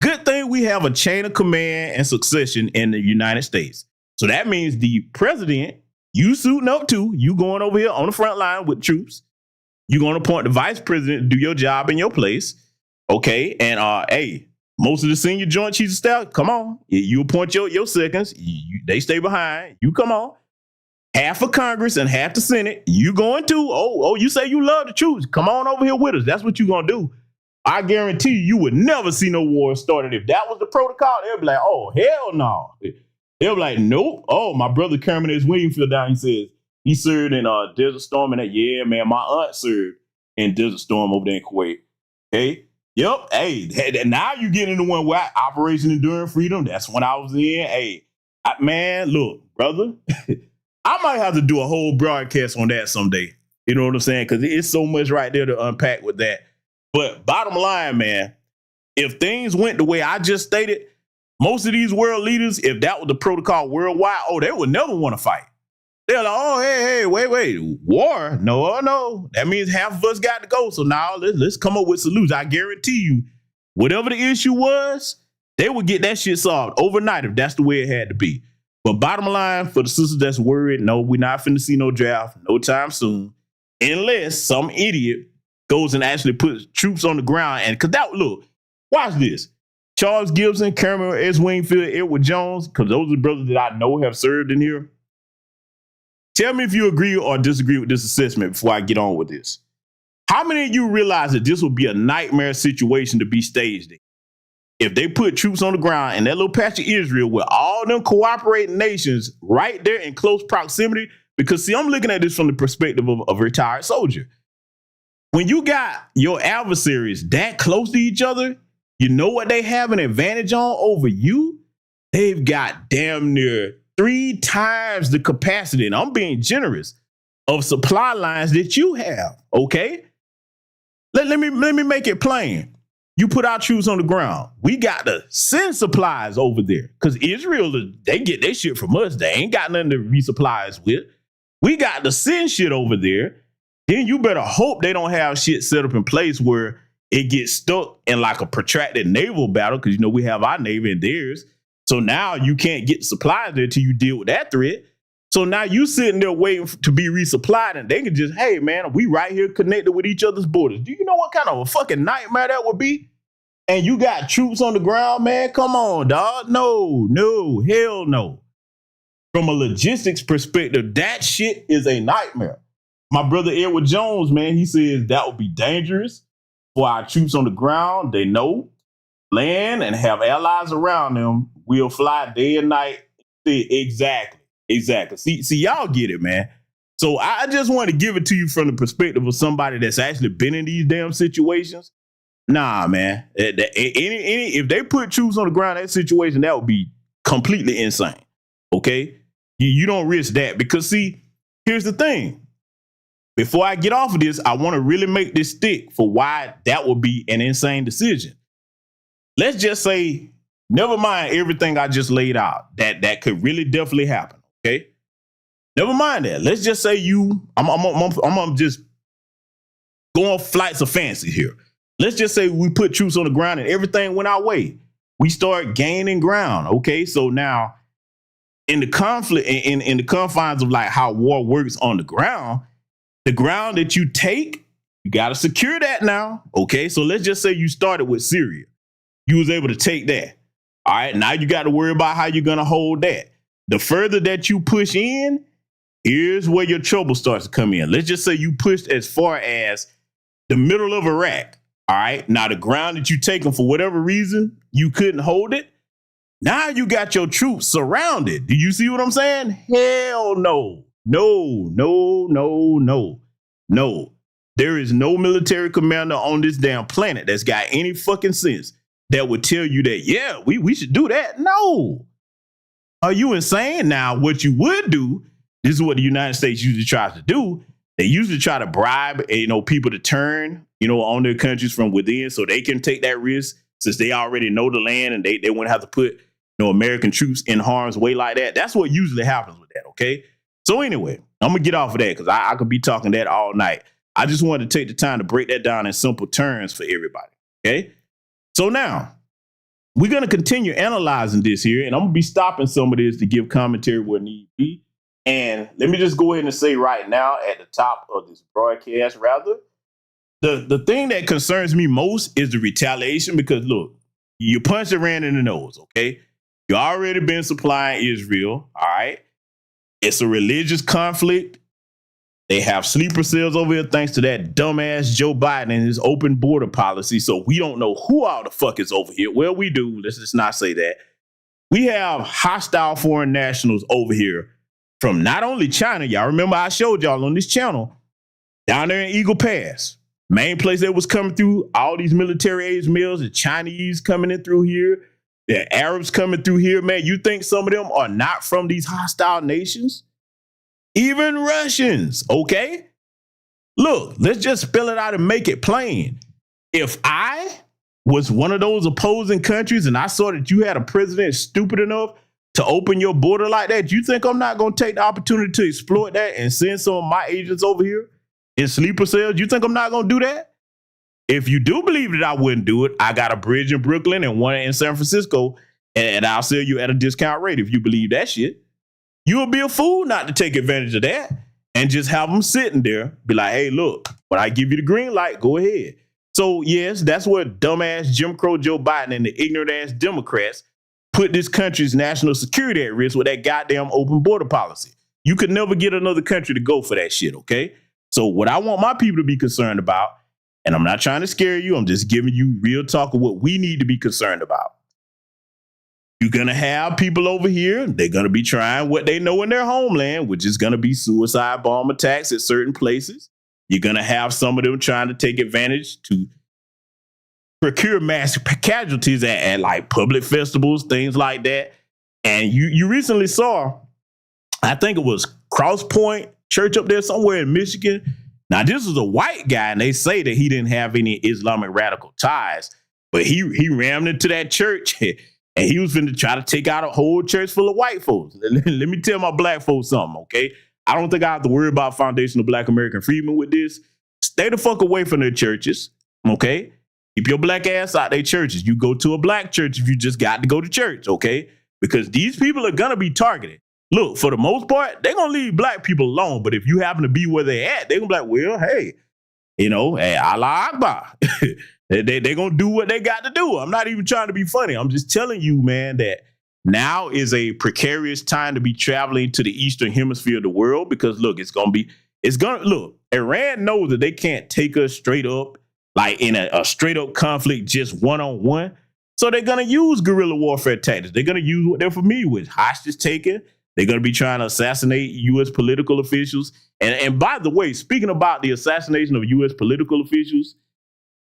Good thing we have a chain of command and succession in the United States. So that means the president, you suiting up too, you going over here on the front line with troops. You're going to appoint the vice president to do your job in your place. Okay. And hey, most of the senior joint chiefs of staff, come on. You appoint your seconds. They stay behind. You come on. Half of Congress and half the Senate. You going to? Oh, you say you love the troops. Come on over here with us. That's what you going to do. I guarantee you would never see no war started. If that was the protocol, they'd be like, oh, hell no. They'll be like, nope. Oh, my brother Kermit is Wingfield down. He says he served in Desert Storm. And that, yeah, man, my aunt served in Desert Storm over there in Kuwait. Okay. Yep. Hey, now you get into one where Operation Enduring Freedom. That's when I was in. Hey, man, look, brother, I might have to do a whole broadcast on that someday. You know what I'm saying? Because it's so much right there to unpack with that. But bottom line, man, if things went the way I just stated, most of these world leaders, if that was the protocol worldwide, oh, they would never want to fight. They're like, oh, hey, wait, war? No. That means half of us got to go. So now let's come up with solutions. I guarantee you, whatever the issue was, they would get that shit solved overnight if that's the way it had to be. But bottom line, for the sisters that's worried, no, we're not finna see no draft no time soon, unless some idiot goes and actually puts troops on the ground. And because that, look, watch this. Charles Gibson, Kermit S. Wingfield, Edward Jones, because those are the brothers that I know have served in here. Tell me if you agree or disagree with this assessment before I get on with this. How many of you realize that this would be a nightmare situation to be staged in? If they put troops on the ground in that little patch of Israel with all them cooperating nations right there in close proximity, because see, I'm looking at this from the perspective of a retired soldier. When you got your adversaries that close to each other, you know what they have an advantage on over you? They've got damn near 3 times the capacity, and I'm being generous, of supply lines that you have, okay? Let me make it plain. You put our troops on the ground. We got to send supplies over there because Israel, they get their shit from us. They ain't got nothing to resupply us with. We got to send shit over there. Then you better hope they don't have shit set up in place where it gets stuck in like a protracted naval battle because, you know, we have our Navy and theirs. So now you can't get supplies there till you deal with that threat. So now you sitting there waiting to be resupplied and they can just, hey, man, we right here connected with each other's borders. Do you know what kind of a fucking nightmare that would be? And you got troops on the ground, man. Come on, dog. No, hell no. From a logistics perspective, that shit is a nightmare. My brother Edward Jones, man, he says that would be dangerous for our troops on the ground. They know land and have allies around them. We'll fly day and night. Exactly. See, y'all get it, man. So I just want to give it to you from the perspective of somebody that's actually been in these damn situations. Nah, man. If they put troops on the ground in that situation, that would be completely insane. Okay? You don't risk that because, see, here's the thing. Before I get off of this, I want to really make this stick for why that would be an insane decision. Let's just say, never mind everything I just laid out, that could really definitely happen. Okay? Never mind that. Let's just say I'm just going flights of fancy here. Let's just say we put troops on the ground and everything went our way. We start gaining ground. Okay, so now in the conflict, in the confines of like how war works on the ground that you take, you got to secure that now. Okay, so let's just say you started with Syria. You was able to take that. All right, now you got to worry about how you're going to hold that. The further that you push in, here's where your trouble starts to come in. Let's just say you pushed as far as the middle of Iraq. All right. Now, the ground that you taken for whatever reason, you couldn't hold it. Now you got your troops surrounded. Do you see what I'm saying? Hell no. No. There is no military commander on this damn planet that's got any fucking sense that would tell you that, yeah, we should do that. No. Are you insane? Now, what you would do, this is what the United States usually tries to do. They usually try to bribe, people to turn, on their countries from within so they can take that risk since they already know the land and they wouldn't have to put American troops in harm's way like that. That's what usually happens with that, okay? So anyway, I'm going to get off of that because I could be talking that all night. I just wanted to take the time to break that down in simple terms for everybody, okay? So now, we're going to continue analyzing this here, and I'm going to be stopping some of this to give commentary where need be. And let me just go ahead and say right now at the top of this broadcast, rather, the thing that concerns me most is the retaliation because, look, you punched Iran in the nose, okay? You already been supplying Israel, all right? It's a religious conflict. They have sleeper cells over here thanks to that dumbass Joe Biden and his open border policy. So we don't know who all the fuck is over here. Well, we do. Let's just not say that. We have hostile foreign nationals over here from not only China. Y'all remember I showed y'all on this channel down there in Eagle Pass. Main place that was coming through, all these military age males, the Chinese coming in through here, the Arabs coming through here. Man, you think some of them are not from these hostile nations? Even Russians, okay? Look, let's just spell it out and make it plain. If I was one of those opposing countries and I saw that you had a president stupid enough to open your border like that, you think I'm not going to take the opportunity to exploit that and send some of my agents over here in sleeper cells? You think I'm not going to do that? If you do believe that I wouldn't do it, I got a bridge in Brooklyn and one in San Francisco, and I'll sell you at a discount rate if you believe that shit. You would be a fool not to take advantage of that and just have them sitting there, be like, hey, look, when I give you the green light, go ahead. So, yes, that's what dumbass Jim Crow Joe Biden and the ignorant-ass Democrats put this country's national security at risk with that goddamn open border policy. You could never get another country to go for that shit, okay? So what I want my people to be concerned about, and I'm not trying to scare you, I'm just giving you real talk of what we need to be concerned about. You're going to have people over here, they're going to be trying what they know in their homeland, which is going to be suicide bomb attacks at certain places. You're going to have some of them trying to take advantage to procure mass casualties at like public festivals, things like that. And you recently saw, I think it was Cross Point Church up there somewhere in Michigan. Now, this was a white guy, and they say that he didn't have any Islamic radical ties, but he rammed into that church. And he was going to try to take out a whole church full of white folks. Let me tell my black folks something, okay? I don't think I have to worry about foundational Black American freedom with this. Stay the fuck away from their churches, okay? Keep your black ass out their churches. You go to a black church if you just got to go to church, okay? Because these people are going to be targeted. Look, for the most part, they're going to leave black people alone. But if you happen to be where they're at, they're going to be like, well, hey, hey, Allah Akbar. They're going to do what they got to do. I'm not even trying to be funny. I'm just telling you, man, that now is a precarious time to be traveling to the Eastern Hemisphere of the world because, look, look, Iran knows that they can't take us straight up, like in a straight up conflict, just one-on-one. So they're going to use guerrilla warfare tactics. They're going to use what they're familiar with, hostage taking. They're going to be trying to assassinate U.S. political officials. And by the way, speaking about the assassination of U.S. political officials,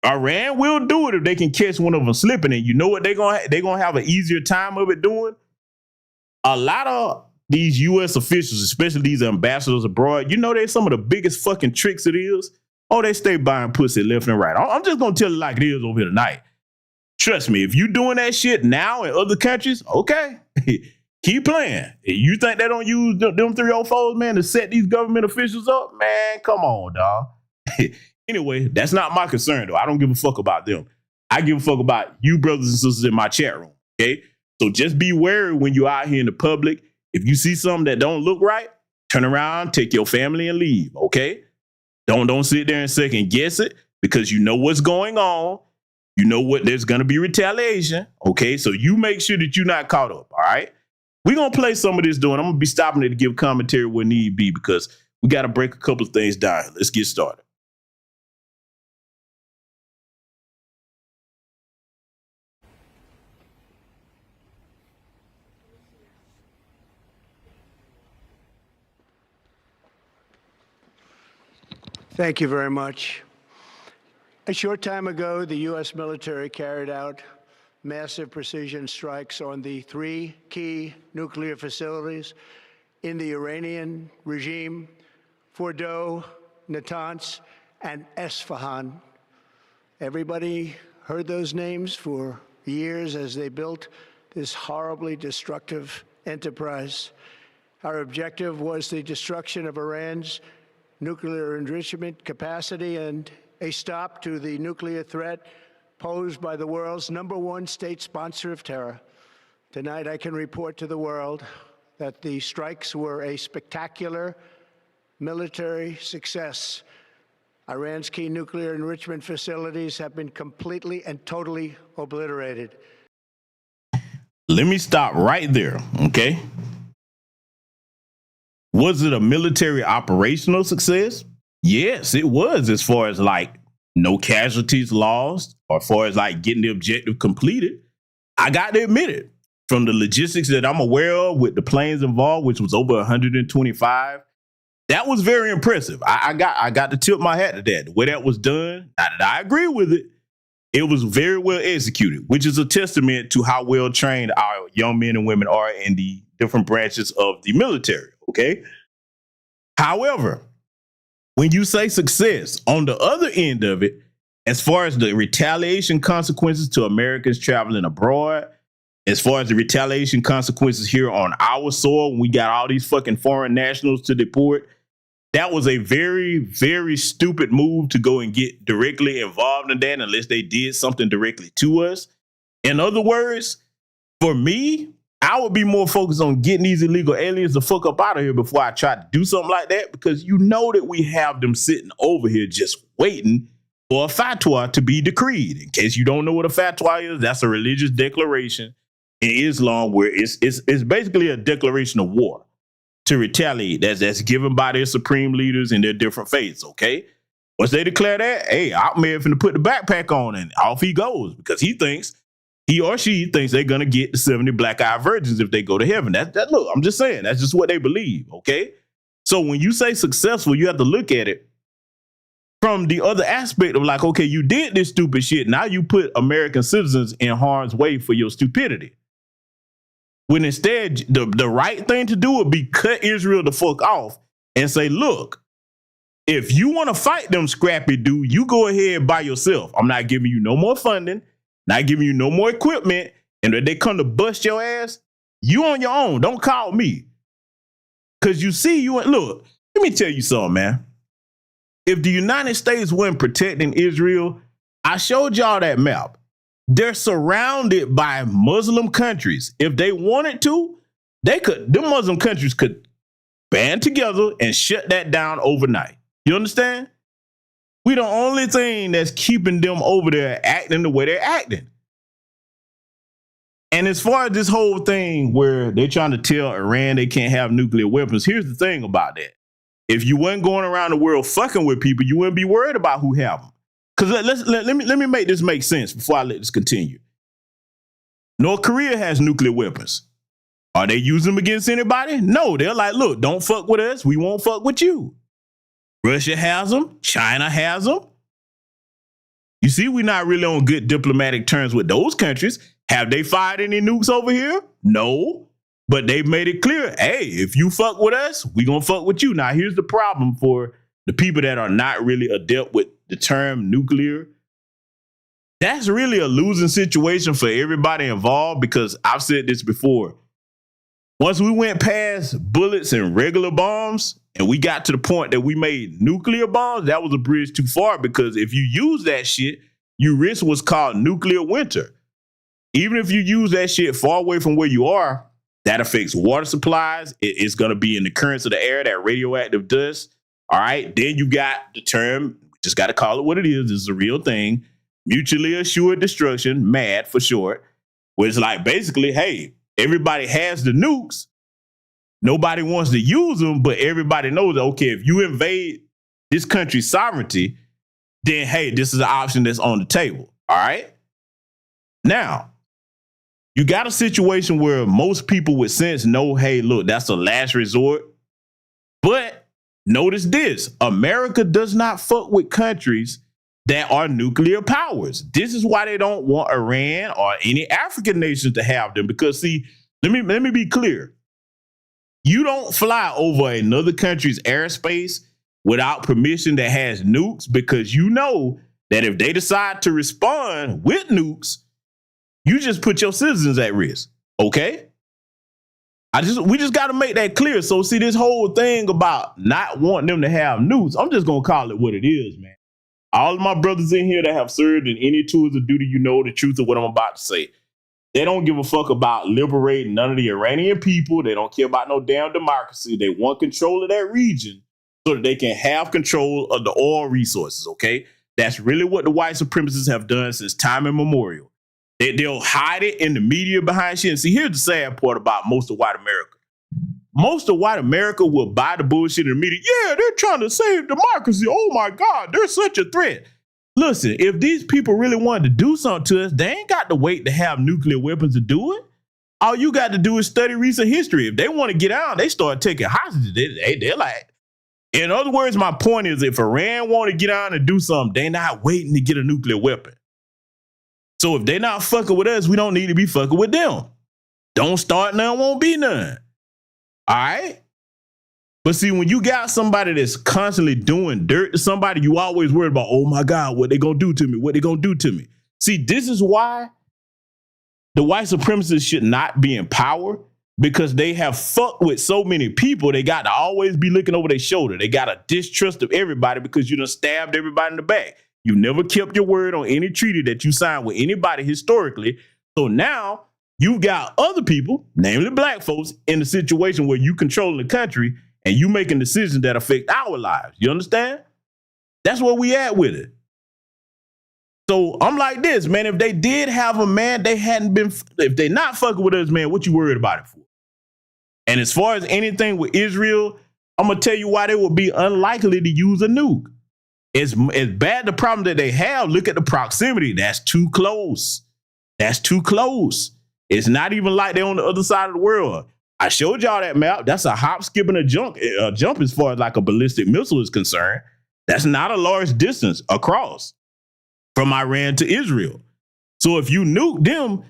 Iran will do it if they can catch one of them slipping. And you know what they're gonna have an easier time of it doing? A lot of these U.S. officials, especially these ambassadors abroad, you know they're some of the biggest fucking tricks it is. Oh, they stay buying pussy left and right. I'm just gonna tell it like it is over here tonight. Trust me, if you doing that shit now in other countries, okay, keep playing. You think they don't use them 304s, man, to set these government officials up? Man, come on, dog. Anyway, that's not my concern, though. I don't give a fuck about them. I give a fuck about you brothers and sisters in my chat room, okay? So just be wary when you're out here in the public. If you see something that don't look right, turn around, take your family and leave, okay? Don't sit there and second guess it because you know what's going on. You know what there's going to be retaliation, okay? So you make sure that you're not caught up, all right? We're going to play some of this, I'm going to be stopping it to give commentary where need be because we got to break a couple of things down. Let's get started. Thank you very much. A short time ago, the U.S. military carried out massive precision strikes on the 3 key nuclear facilities in the Iranian regime, Fordow, Natanz, and Esfahan. Everybody heard those names for years as they built this horribly destructive enterprise. Our objective was the destruction of Iran's nuclear enrichment capacity and a stop to the nuclear threat posed by the world's #1 state sponsor of terror. Tonight, I can report to the world that the strikes were a spectacular military success. Iran's key nuclear enrichment facilities have been completely and totally obliterated. Let me stop right there, okay? Was it a military operational success? Yes, it was, as far as like no casualties lost, or as far as like getting the objective completed. I got to admit it. From the logistics that I'm aware of with the planes involved, which was over 125, that was very impressive. I got to tip my hat to that. The way that was done, I agree with it. It was very well executed, which is a testament to how well trained our young men and women are in the different branches of the military, okay? However, when you say success, on the other end of it, as far as the retaliation consequences to Americans traveling abroad, as far as the retaliation consequences here on our soil, when we got all these fucking foreign nationals to deport, that was a very, very stupid move to go and get directly involved in that unless they did something directly to us. In other words, for me, I would be more focused on getting these illegal aliens the fuck up out of here before I try to do something like that, because you know that we have them sitting over here just waiting for a fatwa to be decreed. In case you don't know what a fatwa is, that's a religious declaration in Islam where it's basically a declaration of war to retaliate. That's given by their supreme leaders in their different faiths, okay? Once they declare that, hey, Ahmed finna put the backpack on and off he goes, because he or she thinks they're gonna get the 70 black-eyed virgins if they go to heaven. Look, I'm just saying, that's just what they believe, okay? So when you say successful, you have to look at it from the other aspect of like, okay, you did this stupid shit. Now you put American citizens in harm's way for your stupidity. When instead, the right thing to do would be cut Israel the fuck off and say, look, if you want to fight them scrappy dude, you go ahead by yourself. I'm not giving you no more funding, not giving you no more equipment. And if they come to bust your ass, you on your own. Don't call me. Because you see, look, let me tell you something, man. If the United States wasn't protecting Israel, I showed y'all that map. They're surrounded by Muslim countries. If they wanted to, them Muslim countries could band together and shut that down overnight. You understand? We the only thing that's keeping them over there acting the way they're acting. And as far as this whole thing where they're trying to tell Iran they can't have nuclear weapons, here's the thing about that. If you weren't going around the world fucking with people, you wouldn't be worried about who have them. Because let me make this make sense before I let this continue. North Korea has nuclear weapons. Are they using them against anybody? No, they're like, look, don't fuck with us. We won't fuck with you. Russia has them. China has them. You see, we're not really on good diplomatic terms with those countries. Have they fired any nukes over here? No. But they've made it clear, hey, if you fuck with us, we gonna fuck with you. Now, here's the problem for the people that are not really adept with the term nuclear. That's really a losing situation for everybody involved, because I've said this before. Once we went past bullets and regular bombs and we got to the point that we made nuclear bombs, that was a bridge too far, because if you use that shit, you risk what's called nuclear winter. Even if you use that shit far away from where you are, that affects water supplies. It's going to be in the currents of the air, that radioactive dust. All right. Then you got the term, just got to call it what it is. This is a real thing. Mutually assured destruction, MAD for short, where it's like basically, hey, everybody has the nukes. Nobody wants to use them, but everybody knows that, okay, if you invade this country's sovereignty, then, hey, this is an option that's on the table. All right. Now, you got a situation where most people with sense know, hey, look, that's a last resort. But notice this, America does not fuck with countries that are nuclear powers. This is why they don't want Iran or any African nations to have them. Because, see, let me be clear. You don't fly over another country's airspace without permission that has nukes, because you know that if they decide to respond with nukes, you just put your citizens at risk. Okay? We just got to make that clear. So see, this whole thing about not wanting them to have nukes, I'm just gonna call it what it is, man. All of my brothers in here that have served in any tours of duty, you know the truth of what I'm about to say. They don't give a fuck about liberating none of the Iranian people. They don't care about no damn democracy. They want control of that region so that they can have control of the oil resources, okay? That's really what the white supremacists have done since time immemorial. They'll hide it in the media behind shit. And see, here's the sad part about most of white America. Most of white America will buy the bullshit in the media. Yeah, they're trying to save democracy. Oh my God, they're such a threat. Listen, if these people really wanted to do something to us, they ain't got to wait to have nuclear weapons to do it. All you got to do is study recent history. If they want to get out, they start taking hostages. They're like, in other words, my point is if Iran want to get out and do something, they're not waiting to get a nuclear weapon. So if they're not fucking with us, we don't need to be fucking with them. Don't start none, won't be none. All right? But see, when you got somebody that's constantly doing dirt to somebody, you always worried about, oh my God, what they gonna do to me? What they gonna do to me? See, this is why the white supremacists should not be in power, because they have fucked with so many people. They got to always be looking over their shoulder. They got a distrust of everybody because you done stabbed everybody in the back. You never kept your word on any treaty that you signed with anybody historically. So now you've got other people, namely black folks, in a situation where you controlling the country and you making decisions that affect our lives. You understand? That's where we at with it. So I'm like this, man, if they did have a man, they hadn't been, if they not fucking with us, man, what you worried about it for? And as far as anything with Israel, I'm going to tell you why they would be unlikely to use a nuke. It's bad the problem that they have. Look at the proximity. That's too close. That's too close. It's not even like they're on the other side of the world. I showed y'all that map. That's a hop, skip, and a jump as far as like a ballistic missile is concerned. That's not a large distance across from Iran to Israel. So if you nuke them,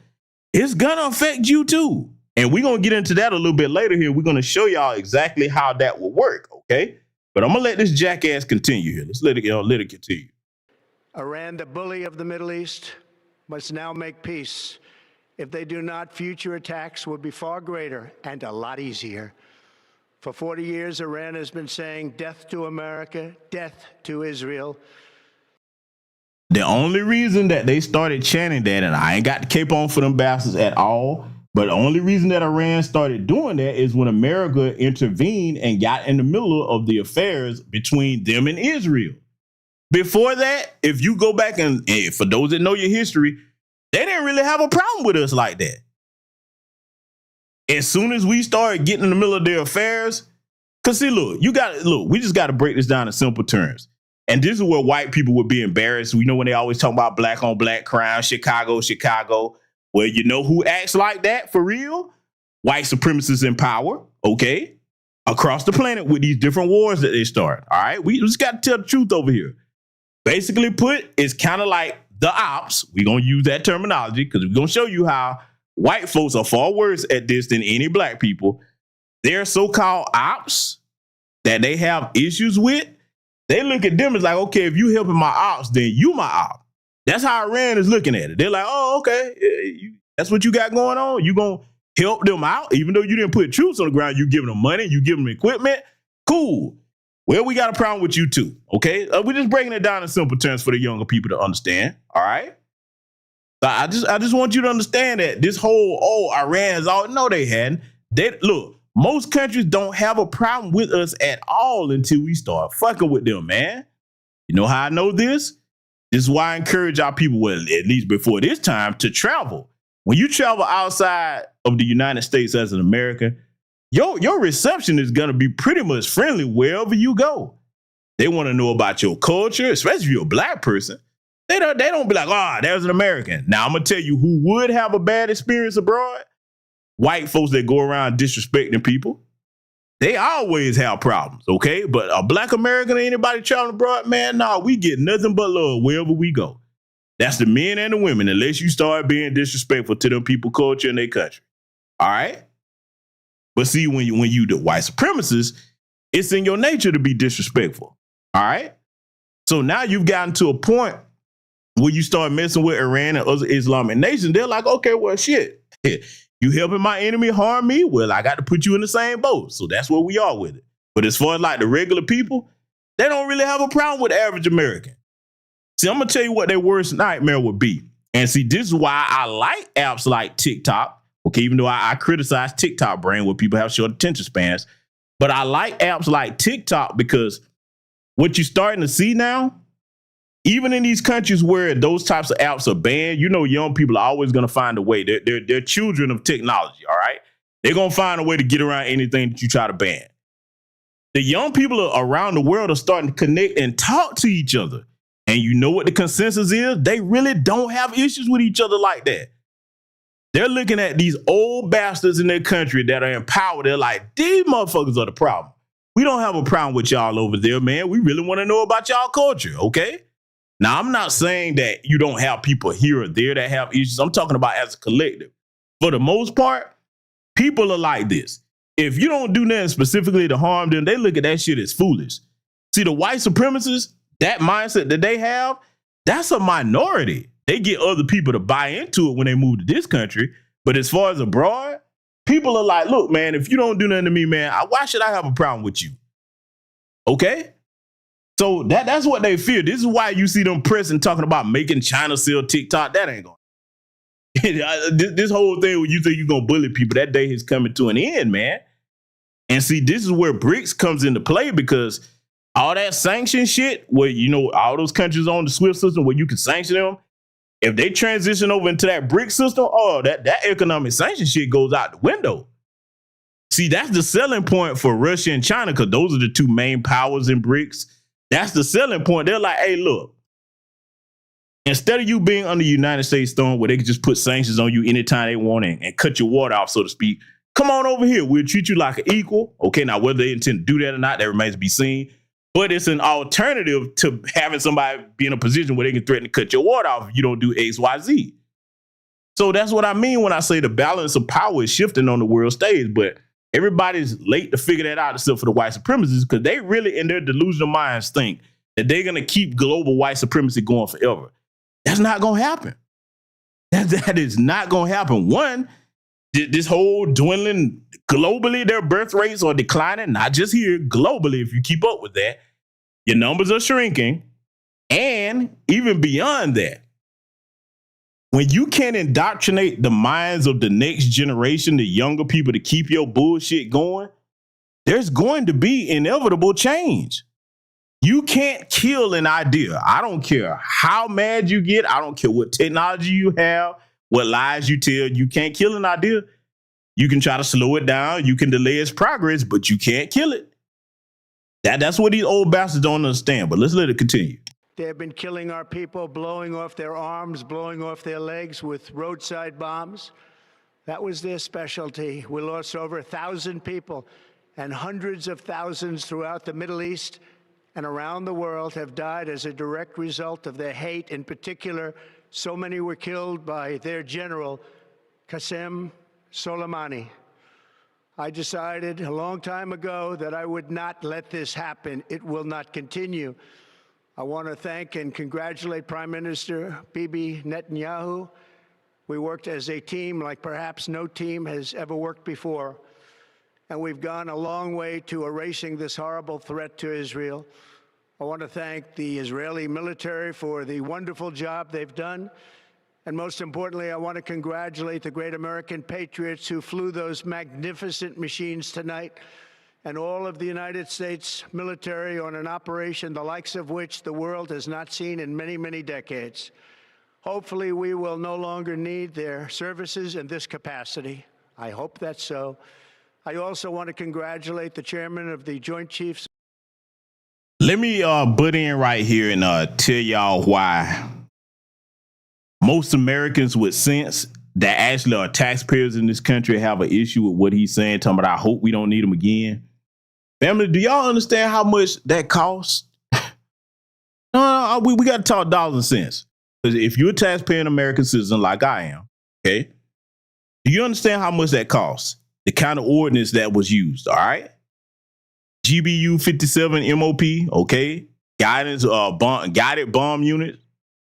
it's going to affect you too. And we're going to get into that a little bit later here. We're going to show y'all exactly how that will work, okay? But I'm going to let this jackass continue here. Let's let it continue. Iran, the bully of the Middle East, must now make peace. If they do not, future attacks will be far greater and a lot easier. For 40 years, Iran has been saying death to America, death to Israel. The only reason that they started chanting that, and I ain't got the cape on for them bastards at all, but the only reason that Iran started doing that is when America intervened and got in the middle of the affairs between them and Israel. Before that, if you go back and for those that know your history, they didn't really have a problem with us like that. As soon as we started getting in the middle of their affairs, because see, we just got to break this down in simple terms. And this is where white people would be embarrassed. We know when they always talk about black on black crime, Chicago. Well, you know who acts like that for real? White supremacists in power, okay? Across the planet with these different wars that they start, all right? We just got to tell the truth over here. Basically put, it's kind of like the ops. We're going to use that terminology because we're going to show you how white folks are far worse at this than any black people. Their so-called ops that they have issues with, they look at them as like, okay, if you helping my ops, then you my op. That's how Iran is looking at it. They're like, oh, okay, that's what you got going on. You going to help them out, even though you didn't put troops on the ground. You giving them money, you giving them equipment. Cool. Well, we got a problem with you too, okay? We're just breaking it down in simple terms for the younger people to understand, all right? So I just want you to understand that this whole, Iran's all, no, they hadn't. Look, most countries don't have a problem with us at all until we start fucking with them, man. You know how I know this? This is why I encourage our people, well, at least before this time, to travel. When you travel outside of the United States as an American, your reception is going to be pretty much friendly wherever you go. They want to know about your culture, especially if you're a black person. They don't be like, there's an American. Now, I'm going to tell you who would have a bad experience abroad. White folks that go around disrespecting people. They always have problems, okay? But a black American or anybody traveling abroad, man, we get nothing but love wherever we go. That's the men and the women, unless you start being disrespectful to them people, culture, and their country. All right? But see, when you the white supremacists, it's in your nature to be disrespectful. All right? So now you've gotten to a point where you start messing with Iran and other Islamic nations. They're like, okay, well, shit. You helping my enemy harm me? Well, I got to put you in the same boat. So that's where we are with it. But as far as like the regular people, they don't really have a problem with the average American. See, I'm going to tell you what their worst nightmare would be. And see, this is why I like apps like TikTok. Okay, even though I criticize TikTok brain where people have short attention spans. But I like apps like TikTok because what you're starting to see now, even in these countries where those types of apps are banned, you know, young people are always going to find a way. They're children of technology, all right? They're going to find a way to get around anything that you try to ban. The young people around the world are starting to connect and talk to each other. And you know what the consensus is? They really don't have issues with each other like that. They're looking at these old bastards in their country that are in power. They're like, these motherfuckers are the problem. We don't have a problem with y'all over there, man. We really want to know about y'all culture, okay? Now, I'm not saying that you don't have people here or there that have issues. I'm talking about as a collective. For the most part, people are like this. If you don't do nothing specifically to harm them, they look at that shit as foolish. See, the white supremacists, that mindset that they have, that's a minority. They get other people to buy into it when they move to this country. But as far as abroad, people are like, look, man, if you don't do nothing to me, man, why should I have a problem with you? Okay? So that's what they fear. This is why you see them pressing, talking about making China sell TikTok. That ain't going. This whole thing where you think you're going to bully people, that day is coming to an end, man. And see, this is where BRICS comes into play because all that sanction shit where, you know, all those countries on the SWIFT system where you can sanction them, if they transition over into that BRICS system, oh, that economic sanction shit goes out the window. See, that's the selling point for Russia and China because those are the two main powers in BRICS. That's the selling point. They're like, hey, look, instead of you being under the United States thumb where they can just put sanctions on you anytime they want and cut your water off, so to speak, come on over here. We'll treat you like an equal. Okay, now whether they intend to do that or not, that remains to be seen. But it's an alternative to having somebody be in a position where they can threaten to cut your water off if you don't do X, Y, Z. So that's what I mean when I say the balance of power is shifting on the world stage. But everybody's late to figure that out except for the white supremacists because they really, in their delusional minds, think that they're going to keep global white supremacy going forever. That's not going to happen. That is not going to happen. One, this whole dwindling globally, their birth rates are declining, not just here, globally. If you keep up with that, your numbers are shrinking. And even beyond that, when you can't indoctrinate the minds of the next generation, the younger people, to keep your bullshit going, there's going to be inevitable change. You can't kill an idea. I don't care how mad you get. I don't care what technology you have, what lies you tell. You can't kill an idea. You can try to slow it down. You can delay its progress, but you can't kill it. That's what these old bastards don't understand. But let's let it continue. They have been killing our people, blowing off their arms, blowing off their legs with roadside bombs. That was their specialty. We lost over 1,000 people, and hundreds of thousands throughout the Middle East and around the world have died as a direct result of their hate. In particular, so many were killed by their general, Qasem Soleimani. I decided a long time ago that I would not let this happen. It will not continue. I want to thank and congratulate Prime Minister Bibi Netanyahu. We worked as a team like perhaps no team has ever worked before. And we've gone a long way to erasing this horrible threat to Israel. I want to thank the Israeli military for the wonderful job they've done. And most importantly, I want to congratulate the great American patriots who flew those magnificent machines tonight, and all of the United States military on an operation the likes of which the world has not seen in many, many decades. Hopefully, we will no longer need their services in this capacity. I hope that's so. I also want to congratulate the chairman of the Joint Chiefs. Let me butt in right here and tell y'all why most Americans with sense that actually are taxpayers in this country have an issue with what he's saying, talking about, I hope we don't need him again. Family, do y'all understand how much that costs? No, we got to talk dollars and cents. Because if you're a taxpaying American citizen like I am, okay, do you understand how much that costs? The kind of ordinance that was used, all right? GBU 57 MOP, okay? Guided bomb units,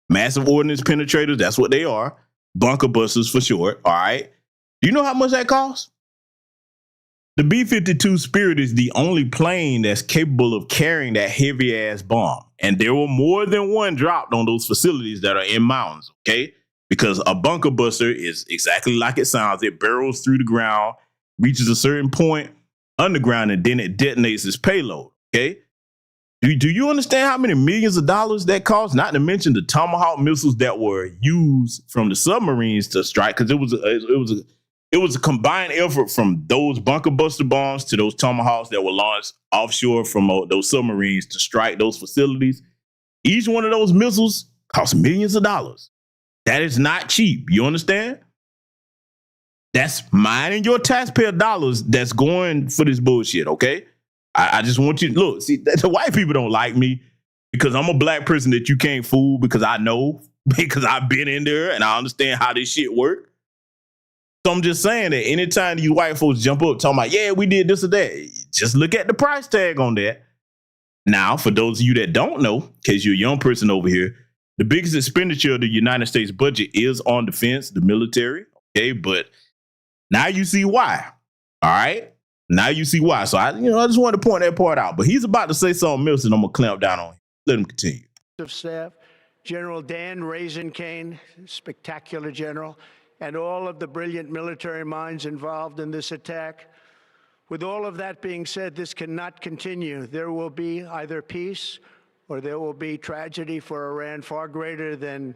massive ordnance penetrators, that's what they are. Bunker busters for short, all right? Do you know how much that costs? The B-52 Spirit is the only plane that's capable of carrying that heavy ass bomb. And there were more than one dropped on those facilities that are in mountains, okay? Because a bunker buster is exactly like it sounds. It barrels through the ground, reaches a certain point underground, and then it detonates its payload, okay? Do you understand how many millions of dollars that costs? Not to mention the Tomahawk missiles that were used from the submarines to strike, because it was a combined effort from those bunker buster bombs to those Tomahawks that were launched offshore from those submarines to strike those facilities. Each one of those missiles costs millions of dollars. That is not cheap. You understand? That's mine and your taxpayer dollars that's going for this bullshit, okay? I just want you to look. See, the white people don't like me because I'm a black person that you can't fool, because I know, because I've been in there and I understand how this shit work. So I'm just saying that anytime you white folks jump up talking about, yeah, we did this or that, just look at the price tag on that. Now, for those of you that don't know, in case you're a young person over here, the biggest expenditure of the United States budget is on defense, the military. Okay, but now you see why. All right, now you see why. So I just wanted to point that part out. But he's about to say something else, and I'm gonna clamp down on him. Let him continue. Of Staff, General Dan Raisin Kane, spectacular general, and all of the brilliant military minds involved in this attack. With all of that being said, this cannot continue. There will be either peace or there will be tragedy for Iran far greater than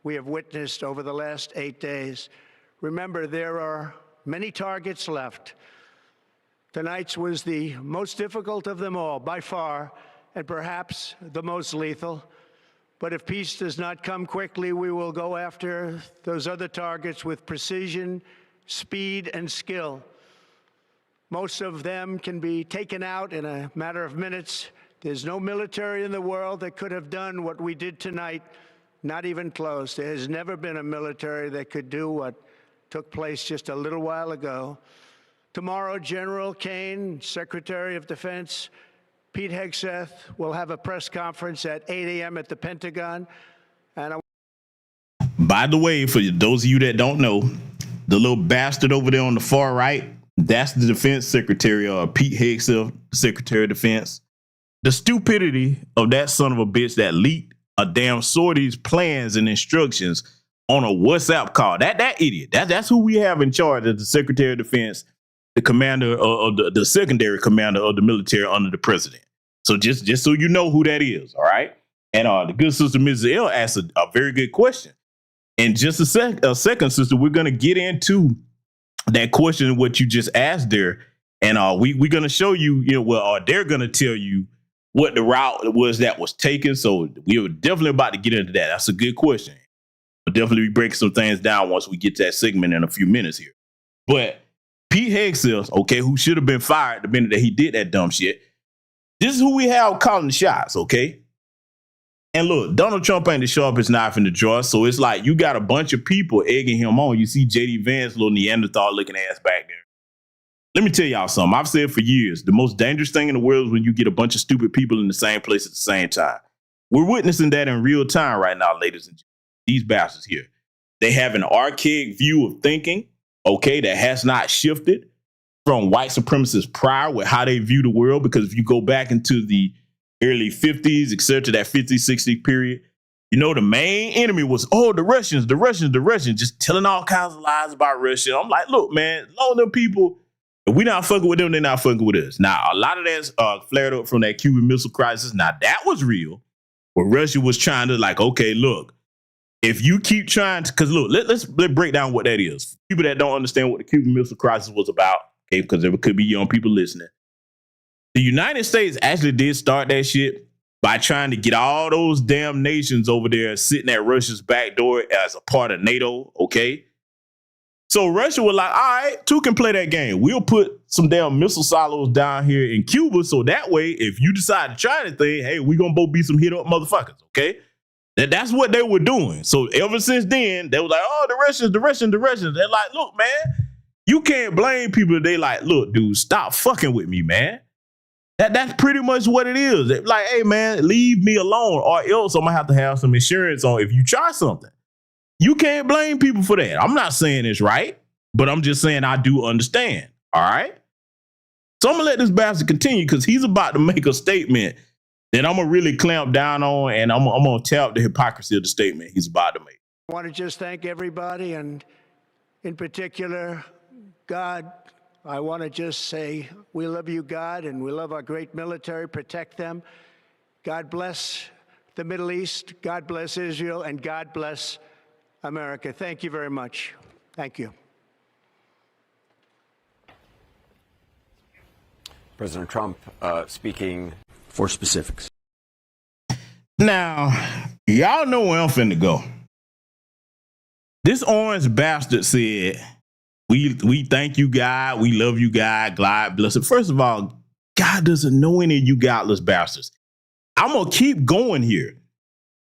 we have witnessed over the last 8 days. Remember, there are many targets left. Tonight's was the most difficult of them all, by far, and perhaps the most lethal. But if peace does not come quickly, we will go after those other targets with precision, speed, and skill. Most of them can be taken out in a matter of minutes. There's no military in the world that could have done what we did tonight, not even close. There has never been a military that could do what took place just a little while ago. Tomorrow, General Kane, Secretary of Defense, Pete Hegseth will have a press conference at 8 a.m. at the Pentagon. And by the way, for those of you that don't know, the little bastard over there on the far right, that's the Defense Secretary, Pete Hegseth, Secretary of Defense. The stupidity of that son of a bitch that leaked a damn sortie's plans and instructions on a WhatsApp call. That idiot. That's who we have in charge as the Secretary of Defense, the commander of the secondary commander of the military under the president. So just so you know who that is, all right? And the good sister Mrs. L asked a very good question. In just a second, sister, we're gonna get into that question, what you just asked there, and we're gonna show you, they're gonna tell you what the route was that was taken. So we were definitely about to get into that. That's a good question. We'll definitely be breaking some things down once we get to that segment in a few minutes here. But Pete Hegseth, okay, who should have been fired the minute that he did that dumb shit. This is who we have calling the shots, okay? And look, Donald Trump ain't the sharpest knife in the drawer, so it's like you got a bunch of people egging him on. You see J.D. Vance, little Neanderthal looking ass back there. Let me tell y'all something. I've said for years, the most dangerous thing in the world is when you get a bunch of stupid people in the same place at the same time. We're witnessing that in real time right now, ladies and gentlemen. These bastards here. They have an archaic view of thinking, okay, that has not shifted from white supremacists prior with how they view the world. Because if you go back into the early 50s, etc., that 50s, 60s period, the main enemy was, the Russians, just telling all kinds of lies about Russia. I'm like, look, man, long them people, if we not fucking with them, they're not fucking with us. Now, a lot of that's flared up from that Cuban Missile Crisis. Now, that was real. Where Russia was trying to okay, look, if you keep trying to, because look, let's break down what that is. People that don't understand what the Cuban Missile Crisis was about, okay, because there could be young people listening. The United States actually did start that shit by trying to get all those damn nations over there sitting at Russia's back door as a part of NATO, okay? So Russia was like, all right, two can play that game. We'll put some damn missile silos down here in Cuba, so that way, if you decide to try anything, hey, we gonna both be some hit up motherfuckers, okay? That's what they were doing. So ever since then, they were like, the Russians. They're like, look, man, you can't blame people. They like, look, dude, stop fucking with me, man. That's pretty much what it is. They're like, hey, man, leave me alone, or else I'm gonna have some insurance on if you try something. You can't blame people for that. I'm not saying it's right. But I'm just saying I do understand. All right. So I'm gonna let this bastard continue because he's about to make a statement that I'm gonna really clamp down on, and I'm gonna tap the hypocrisy of the statement he's about to make. I want to just thank everybody, and in particular, God. I want to just say we love you, God, and we love our great military. Protect them. God bless the Middle East. God bless Israel, and God bless America. Thank you very much. Thank you. President Trump speaking for specifics. Now, y'all know where I'm finna go. This orange bastard said, we thank you, God. We love you, God. God bless it. First of all, God doesn't know any of you godless bastards. I'm going to keep going here.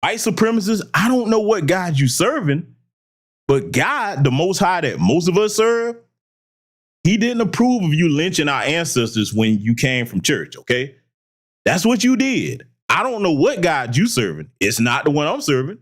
White supremacists, I don't know what God you serving, but God, the Most High that most of us serve, he didn't approve of you lynching our ancestors when you came from church, okay? That's what you did. I don't know what God you serving. It's not the one I'm serving.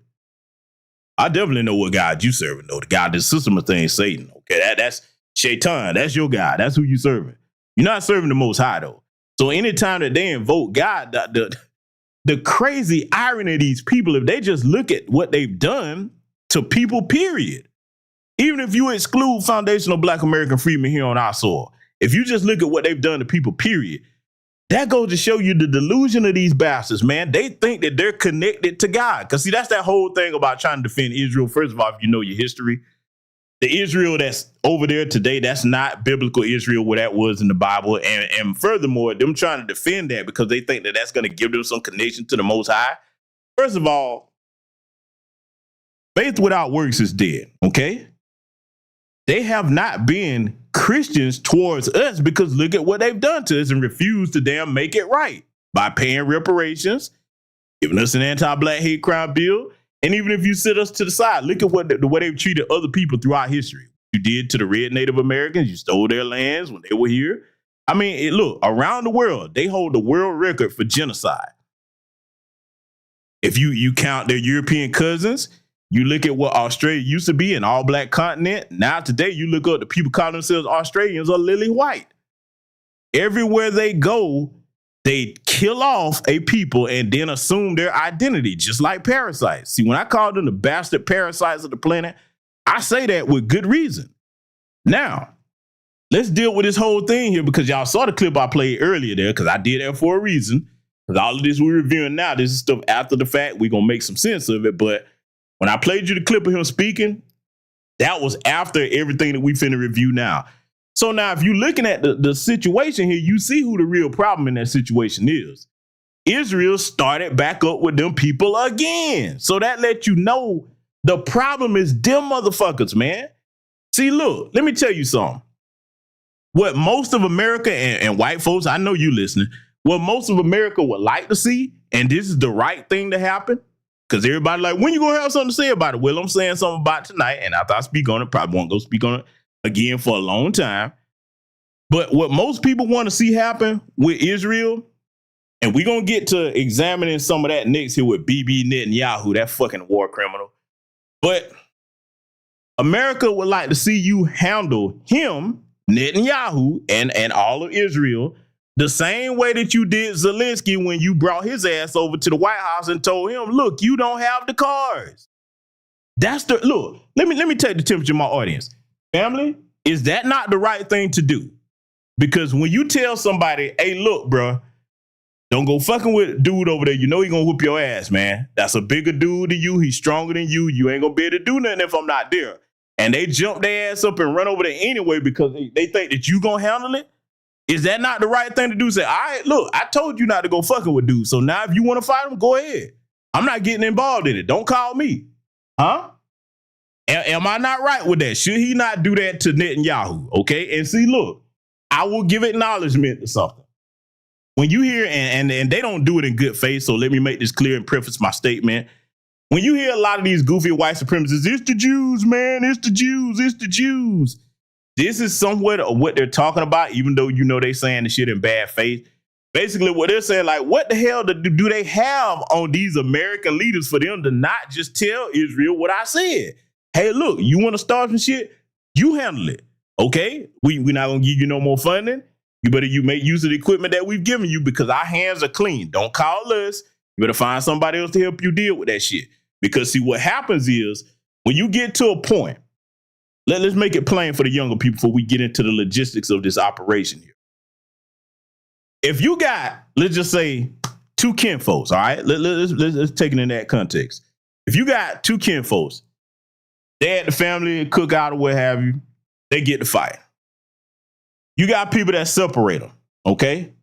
I definitely know what God you serving, though. The God, the system of things, Satan, okay? That's Shaitan. That's your God. That's who you serving. You're not serving the Most High, though. So anytime that they invoke God, the crazy irony of these people, if they just look at what they've done to people, period. Even if you exclude foundational Black American freedmen here on our soil, if you just look at what they've done to people, period, that goes to show you the delusion of these bastards, man. They think that they're connected to God. Because, see, that's that whole thing about trying to defend Israel. First of all, if you know your history, the Israel that's over there today, that's not biblical Israel where that was in the Bible. And furthermore, them trying to defend that because they think that that's going to give them some connection to the Most High. First of all, faith without works is dead, okay? They have not been Christians towards us because look at what they've done to us and refused to damn make it right by paying reparations, giving us an anti-Black hate crime bill. And even if you sit us to the side, look at what the way they've treated other people throughout history. You did to the red Native Americans. You stole their lands when they were here. I mean, look, around the world, they hold the world record for genocide. If you count their European cousins, you look at what Australia used to be, an all-Black continent. Now today, you look up the people calling themselves Australians are lily white. Everywhere they go, they kill off a people and then assume their identity, just like parasites. See, when I call them the bastard parasites of the planet, I say that with good reason. Now, let's deal with this whole thing here because y'all saw the clip I played earlier there because I did that for a reason. Because all of this we're reviewing now, this is stuff after the fact. We're going to make some sense of it, but when I played you the clip of him speaking, that was after everything that we finna review now. So now if you're looking at the situation here, you see who the real problem in that situation is. Israel started back up with them people again. So that lets you know the problem is them motherfuckers, man. See, look, let me tell you something. What most of America and white folks, I know you listening, what most of America would like to see, and this is the right thing to happen, because everybody like, when you going to have something to say about it? Well, I'm saying something about it tonight, and after I speak on it, probably won't go speak on it again for a long time. But what most people want to see happen with Israel, and we're going to get to examining some of that next here with Bibi Netanyahu, that fucking war criminal. But America would like to see you handle him, Netanyahu, and all of Israel the same way that you did Zelensky when you brought his ass over to the White House and told him, look, you don't have the cards. That's the look. Let me take the temperature of my audience. Family, is that not the right thing to do? Because when you tell somebody, hey, look, bro, don't go fucking with dude over there. You know he gonna whoop your ass, man. That's a bigger dude than you. He's stronger than you. You ain't gonna be able to do nothing if I'm not there. And they jump their ass up and run over there anyway because they think that you gonna handle it. Is that not the right thing to do? Say, all right, look, I told you not to go fucking with dudes. So now if you want to fight him, go ahead. I'm not getting involved in it. Don't call me. Huh? Am I not right with that? Should he not do that to Netanyahu? Okay. And see, look, I will give acknowledgement to something. When you hear, and they don't do it in good faith, so let me make this clear and preface my statement. When you hear a lot of these goofy white supremacists, it's the Jews, man, it's the Jews, it's the Jews. This is somewhat of what they're talking about, even though you know they saying the shit in bad faith. Basically, what they're saying, like, what the hell do they have on these American leaders for them to not just tell Israel what I said? Hey, look, you want to start some shit? You handle it. Okay? We're not gonna give you no more funding. You better make use of the equipment that we've given you because our hands are clean. Don't call us. You better find somebody else to help you deal with that shit. Because see, what happens is when you get to a point, let's make it plain for the younger people before we get into the logistics of this operation here. If you got, let's just say, two kinfolks, all right? Let's take it in that context. If you got two kinfolks, they at the family cookout or what have you, they get to fight. You got people that separate them, okay?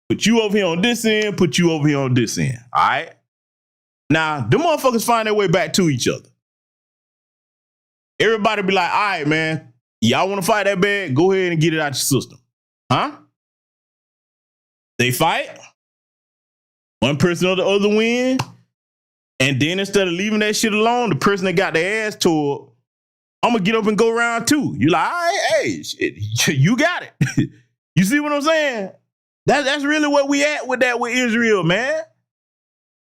Put you over here on this end, put you over here on this end, all right? Now, them motherfuckers find their way back to each other. Everybody be like, all right, man, y'all want to fight that bad? Go ahead and get it out your system. Huh? They fight. One person or the other win. And then instead of leaving that shit alone, the person that got their ass tore, I'm going to get up and go around too. You like, all right, hey, shit, you got it. You see what I'm saying? That's really what we at with that with Israel, man.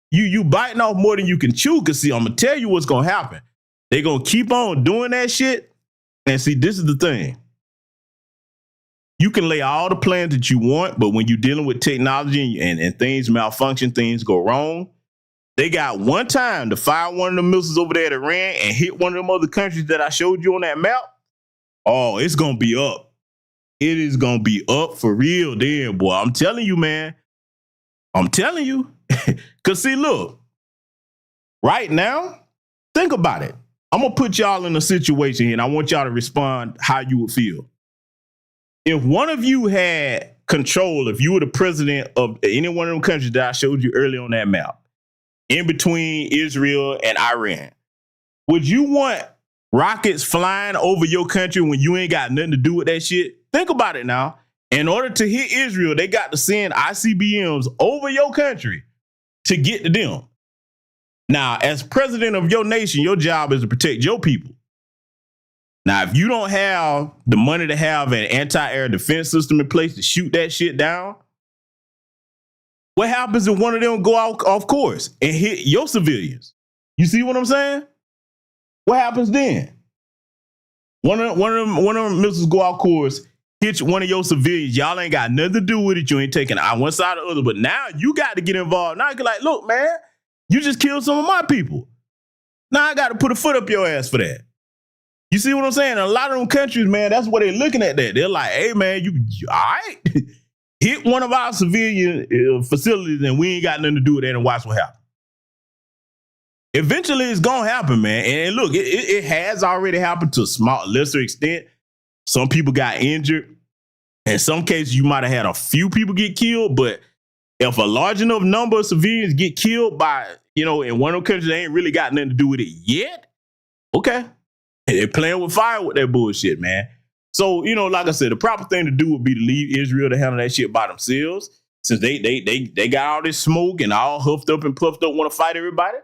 You biting off more than you can chew. Because see, I'm going to tell you what's going to happen. They're going to keep on doing that shit. And see, this is the thing. You can lay all the plans that you want, but when you're dealing with technology and things malfunction, things go wrong, they got one time to fire one of the missiles over there at Iran and hit one of them other countries that I showed you on that map. Oh, it's going to be up. It is going to be up for real then, boy. I'm telling you, man. I'm telling you. Because see, look, right now, think about it. I'm going to put y'all in a situation here, and I want y'all to respond how you would feel. If one of you had control, if you were the president of any one of them countries that I showed you earlier on that map, in between Israel and Iran, would you want rockets flying over your country when you ain't got nothing to do with that shit? Think about it now. In order to hit Israel, they got to send ICBMs over your country to get to them. Now, as president of your nation, your job is to protect your people. Now, if you don't have the money to have an anti-air defense system in place to shoot that shit down, what happens if one of them go off course and hit your civilians? You see what I'm saying? What happens then? One of them missiles go off course, hit one of your civilians. Y'all ain't got nothing to do with it. You ain't taking out one side or the other. But now you got to get involved. Now you're like, look, man, you just killed some of my people. Now I got to put a foot up your ass for that. You see what I'm saying? A lot of them countries, man, that's what they're looking at that. They're like, hey, man, you all right? Hit one of our civilian facilities and we ain't got nothing to do with that and watch what happens. Eventually, it's going to happen, man. And look, it has already happened to a lesser extent. Some people got injured. In some cases, you might have had a few people get killed. But if a large enough number of civilians get killed by, in one of the countries, they ain't really got nothing to do with it yet. Okay. They're playing with fire with that bullshit, man. So, like I said, the proper thing to do would be to leave Israel to handle that shit by themselves. Since they got all this smoke and all huffed up and puffed up, want to fight everybody.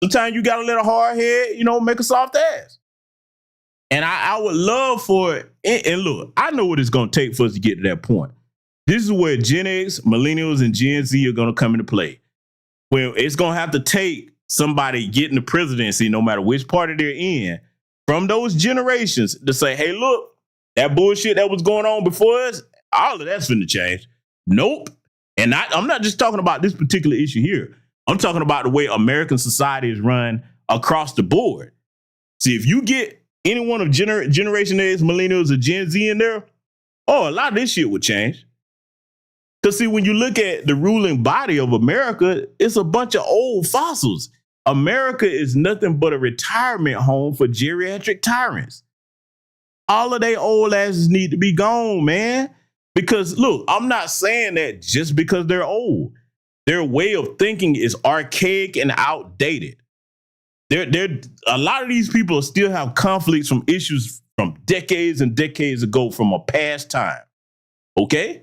Sometimes you got to let a hard head, make a soft ass. And I would love for it. And look, I know what it's going to take for us to get to that point. This is where Gen X, millennials, and Gen Z are going to come into play. Well, it's going to have to take somebody getting the presidency, no matter which party they're in, from those generations to say, hey, look, that bullshit that was going on before us, all of that's finna change. Nope. And I'm not just talking about this particular issue here. I'm talking about the way American society is run across the board. See, if you get any one of Generation X, millennials, or Gen Z in there, a lot of this shit would change. Because see, when you look at the ruling body of America, it's a bunch of old fossils. America is nothing but a retirement home for geriatric tyrants. All of they old asses need to be gone, man. Because look, I'm not saying that just because they're old. Their way of thinking is archaic and outdated. A lot of these people still have conflicts from issues from decades and decades ago from a past time. Okay?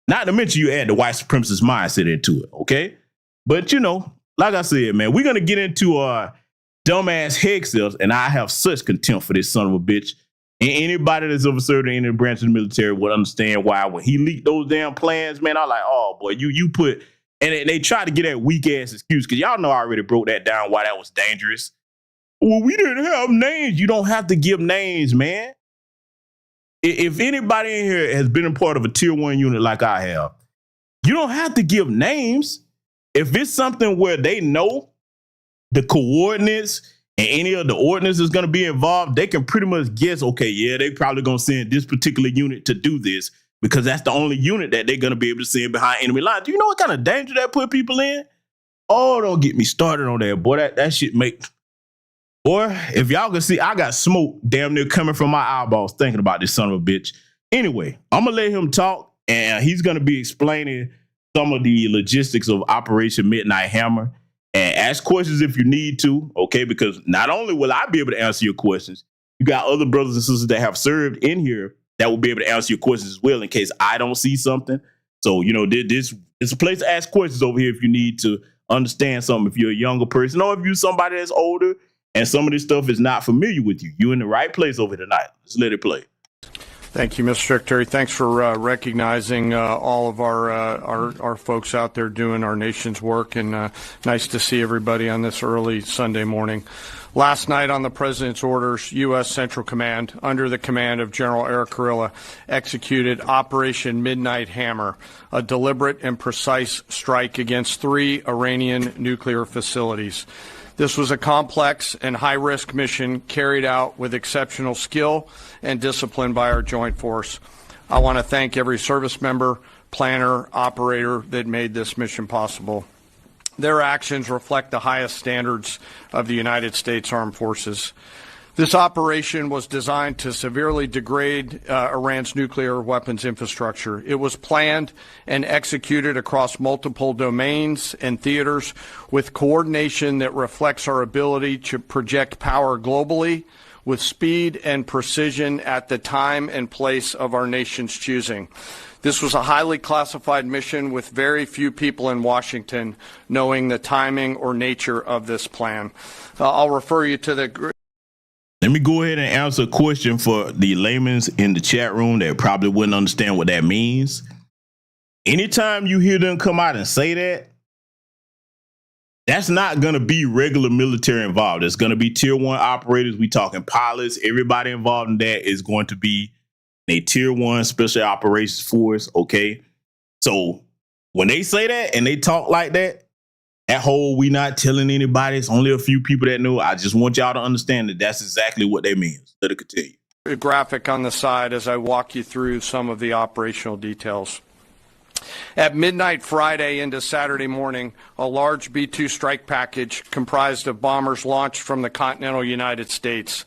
Not to mention you add the white supremacist mindset into it. Okay? But like I said, man, we're going to get into our dumbass head cells, and I have such contempt for this son of a bitch. And anybody that's ever served in any branch of the military would understand why when he leaked those damn plans, man, I'm like, oh, boy, you put... And they try to get that weak-ass excuse, because y'all know I already broke that down, why that was dangerous. Well, we didn't have names. You don't have to give names, man. If anybody in here has been a part of a tier 1 unit like I have, you don't have to give names. If it's something where they know the coordinates and any of the ordnance is going to be involved, they can pretty much guess, okay, yeah, they probably going to send this particular unit to do this because that's the only unit that they're going to be able to send behind enemy lines. Do you know what kind of danger that put people in? Oh, don't get me started on that, boy. That shit make... Boy, if y'all can see, I got smoke damn near coming from my eyeballs thinking about this son of a bitch. Anyway, I'm going to let him talk, and he's going to be explaining some of the logistics of Operation Midnight Hammer. And ask questions if you need to, okay? Because not only will I be able to answer your questions, you got other brothers and sisters that have served in here that will be able to answer your questions as well in case I don't see something. So, you know, this is a place to ask questions over here if you need to understand something. If you're a younger person or if you're somebody that's older and some of this stuff is not familiar with you, you're in the right place over tonight. Let's let it play. Thank you, Mr. Secretary. Thanks for recognizing all of our folks out there doing our nation's work, and nice to see everybody on this early Sunday morning. Last night, on the President's orders, U.S. Central Command, under the command of General Eric Kurilla, executed Operation Midnight Hammer, a deliberate and precise strike against 3 Iranian nuclear facilities. This was a complex and high-risk mission carried out with exceptional skill and discipline by our joint force. I want to thank every service member, planner, operator that made this mission possible. Their actions reflect the highest standards of the United States Armed Forces. This operation was designed to severely degrade Iran's nuclear weapons infrastructure. It was planned and executed across multiple domains and theaters with coordination that reflects our ability to project power globally with speed and precision at the time and place of our nation's choosing. This was a highly classified mission with very few people in Washington knowing the timing or nature of this plan. I'll refer you to the... Let me go ahead and answer a question for the laymen in the chat room that probably wouldn't understand what that means. Anytime you hear them come out and say that, that's not going to be regular military involved. It's going to be tier 1 operators. We talking pilots. Everybody involved in that is going to be a tier 1 special operations force. Okay. So when they say that and they talk like that, that whole we not telling anybody, it's only a few people that know. I just want y'all to understand that that's exactly what they mean. Let it continue. A graphic on the side as I walk you through some of the operational details. At midnight Friday into Saturday morning, a large B-2 strike package comprised of bombers launched from the continental United States.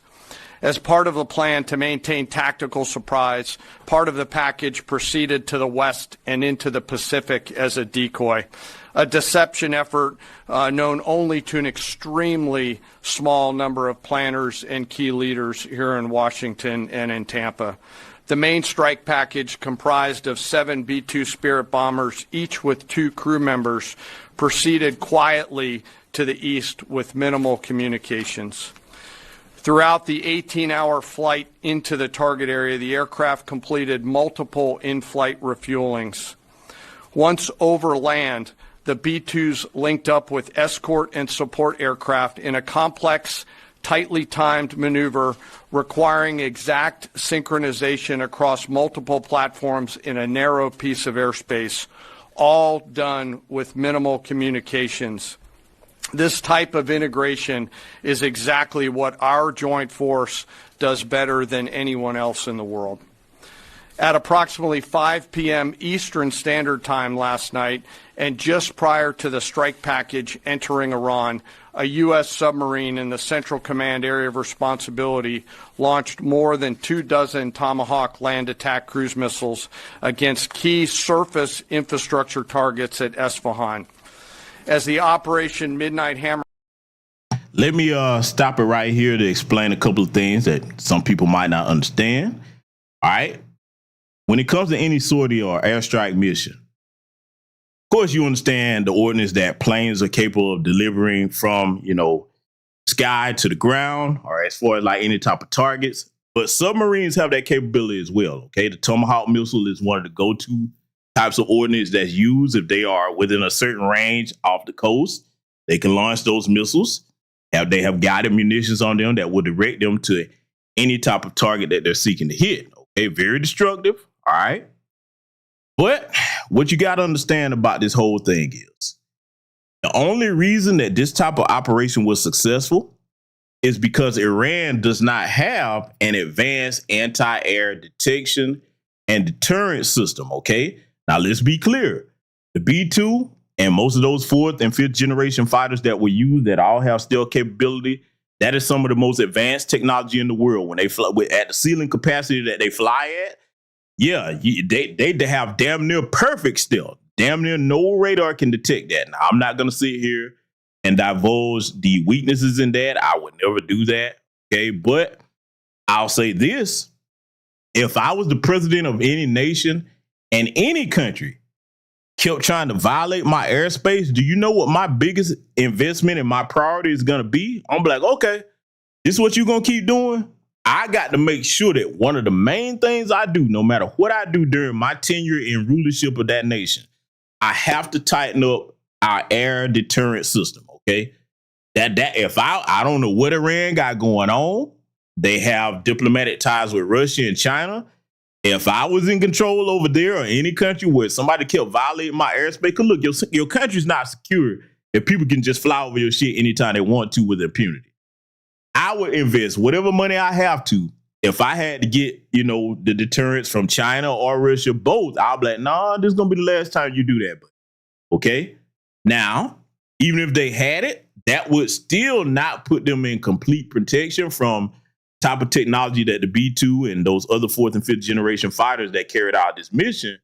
As part of the plan to maintain tactical surprise, part of the package proceeded to the west and into the Pacific as a decoy, a deception effort known only to an extremely small number of planners and key leaders here in Washington and in Tampa. The main strike package, comprised of 7 B-2 Spirit bombers, each with 2 crew members, proceeded quietly to the east with minimal communications. Throughout the 18-hour flight into the target area, the aircraft completed multiple in-flight refuelings. Once over land, the B-2s linked up with escort and support aircraft in a complex, tightly timed maneuver requiring exact synchronization across multiple platforms in a narrow piece of airspace, all done with minimal communications. This type of integration is exactly what our joint force does better than anyone else in the world. At approximately 5 p.m. Eastern Standard Time last night, and just prior to the strike package entering Iran, a U.S. submarine in the Central Command Area of Responsibility launched more than 24 Tomahawk land attack cruise missiles against key surface infrastructure targets at Esfahan. As the Operation Midnight Hammer... Let me stop it right here to explain a couple of things that some people might not understand. All right. When it comes to any sortie or airstrike mission, of course, you understand the ordinance that planes are capable of delivering from, sky to the ground, or as far as like any type of targets. But submarines have that capability as well. Okay. The Tomahawk missile is one of the go-to types of ordnance that's used if they are within a certain range off the coast. They can launch those missiles. They have guided munitions on them that will direct them to any type of target that they're seeking to hit. Okay, very destructive. All right. But what you got to understand about this whole thing is the only reason that this type of operation was successful is because Iran does not have an advanced anti-air detection and deterrent system. Okay. Now let's be clear. The B-2 and most of those fourth and fifth generation fighters that were used that all have stealth capability, that is some of the most advanced technology in the world. When they fly at the ceiling capacity that they fly at, yeah, they have damn near perfect stealth. Damn near no radar can detect that. Now, I'm not going to sit here and divulge the weaknesses in that. I would never do that. Okay, but I'll say this. If I was the president of any nation and any country kept trying to violate my airspace, do you know what my biggest investment and my priority is going to be? I'm like, okay, this is what you're going to keep doing? I got to make sure that one of the main things I do, no matter what I do during my tenure in rulership of that nation, I have to tighten up our air deterrent system, okay? That if I don't know what Iran got going on, they have diplomatic ties with Russia and China. If I was in control over there or any country where somebody kept violating my airspace, because look, your country's not secure if people can just fly over your shit anytime they want to with impunity. I would invest whatever money I have to. If I had to get, the deterrence from China or Russia, both, I'll be like, nah, this is going to be the last time you do that. But okay. Now, even if they had it, that would still not put them in complete protection from type of technology that the B-2 and those other fourth and fifth generation fighters that carried out this mission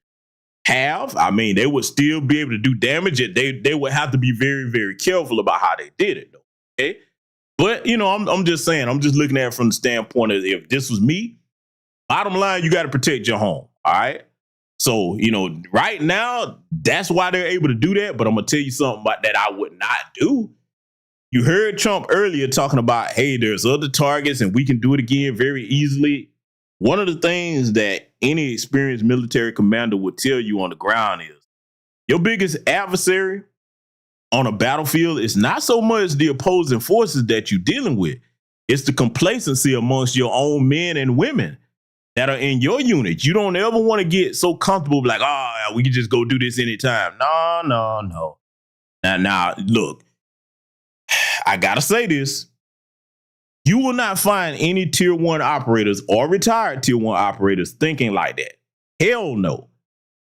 have. I mean, they would still be able to do damage. They would have to be very, very careful about how they did it, though. Okay. But, I'm just saying, I'm just looking at it from the standpoint of if this was me, bottom line, you got to protect your home. All right. So, right now, that's why they're able to do that. But I'm going to tell you something about that I would not do. You heard Trump earlier talking about, hey, there's other targets and we can do it again very easily. One of the things that any experienced military commander would tell you on the ground is your biggest adversary on a battlefield is not so much the opposing forces that you're dealing with. It's the complacency amongst your own men and women that are in your unit. You don't ever want to get so comfortable like, we can just go do this anytime. No. Now, look, I got to say this. You will not find any tier 1 operators or retired tier 1 operators thinking like that. Hell no.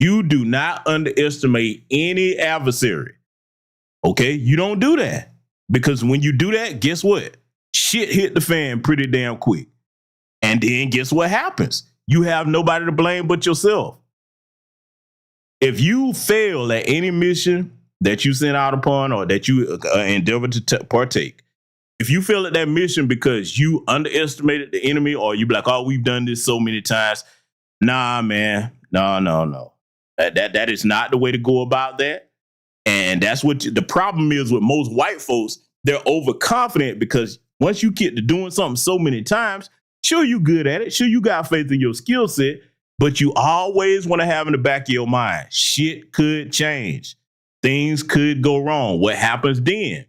You do not underestimate any adversary. Okay, you don't do that, because when you do that, guess what? Shit hit the fan pretty damn quick. And then guess what happens? You have nobody to blame but yourself. If you fail at any mission that you sent out upon or that you endeavor to partake, if you fail at that mission because you underestimated the enemy or you be like, we've done this so many times. Nah, man. No. That is not the way to go about that. And that's what the problem is with most white folks. They're overconfident because once you get to doing something so many times, sure, you good at it. Sure, you got faith in your skill set, but you always want to have in the back of your mind, shit could change. Things could go wrong. What happens then?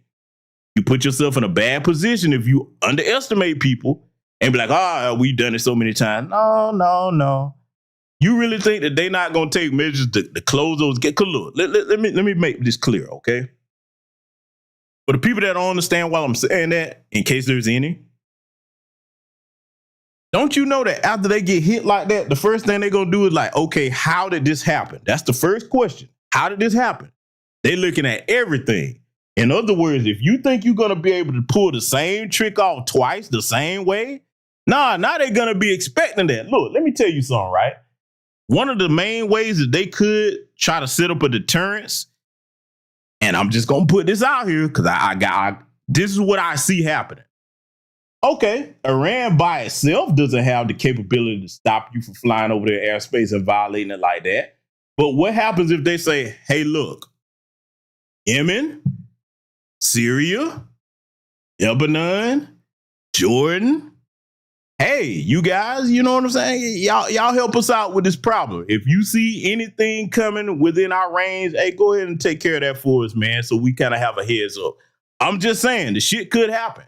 You put yourself in a bad position if you underestimate people and be like, we've done it so many times. No. You really think that they're not going to take measures to close those gates? Look, let me make this clear, okay? For the people that don't understand why I'm saying that, in case there's any, don't you know that after they get hit like that, the first thing they're going to do is like, okay, how did this happen? That's the first question. How did this happen? They're looking at everything. In other words, if you think you're going to be able to pull the same trick off twice the same way, now they're going to be expecting that. Look, let me tell you something, right? One of the main ways that they could try to set up a deterrence, and I'm just going to put this out here because this is what I see happening. Okay, Iran by itself doesn't have the capability to stop you from flying over their airspace and violating it like that. But what happens if they say, hey, look, Yemen, Syria, Lebanon, Jordan, hey, you guys, you know what I'm saying? Y'all help us out with this problem. If you see anything coming within our range, hey, go ahead and take care of that for us, man, so we kind of have a heads up. I'm just saying, the shit could happen.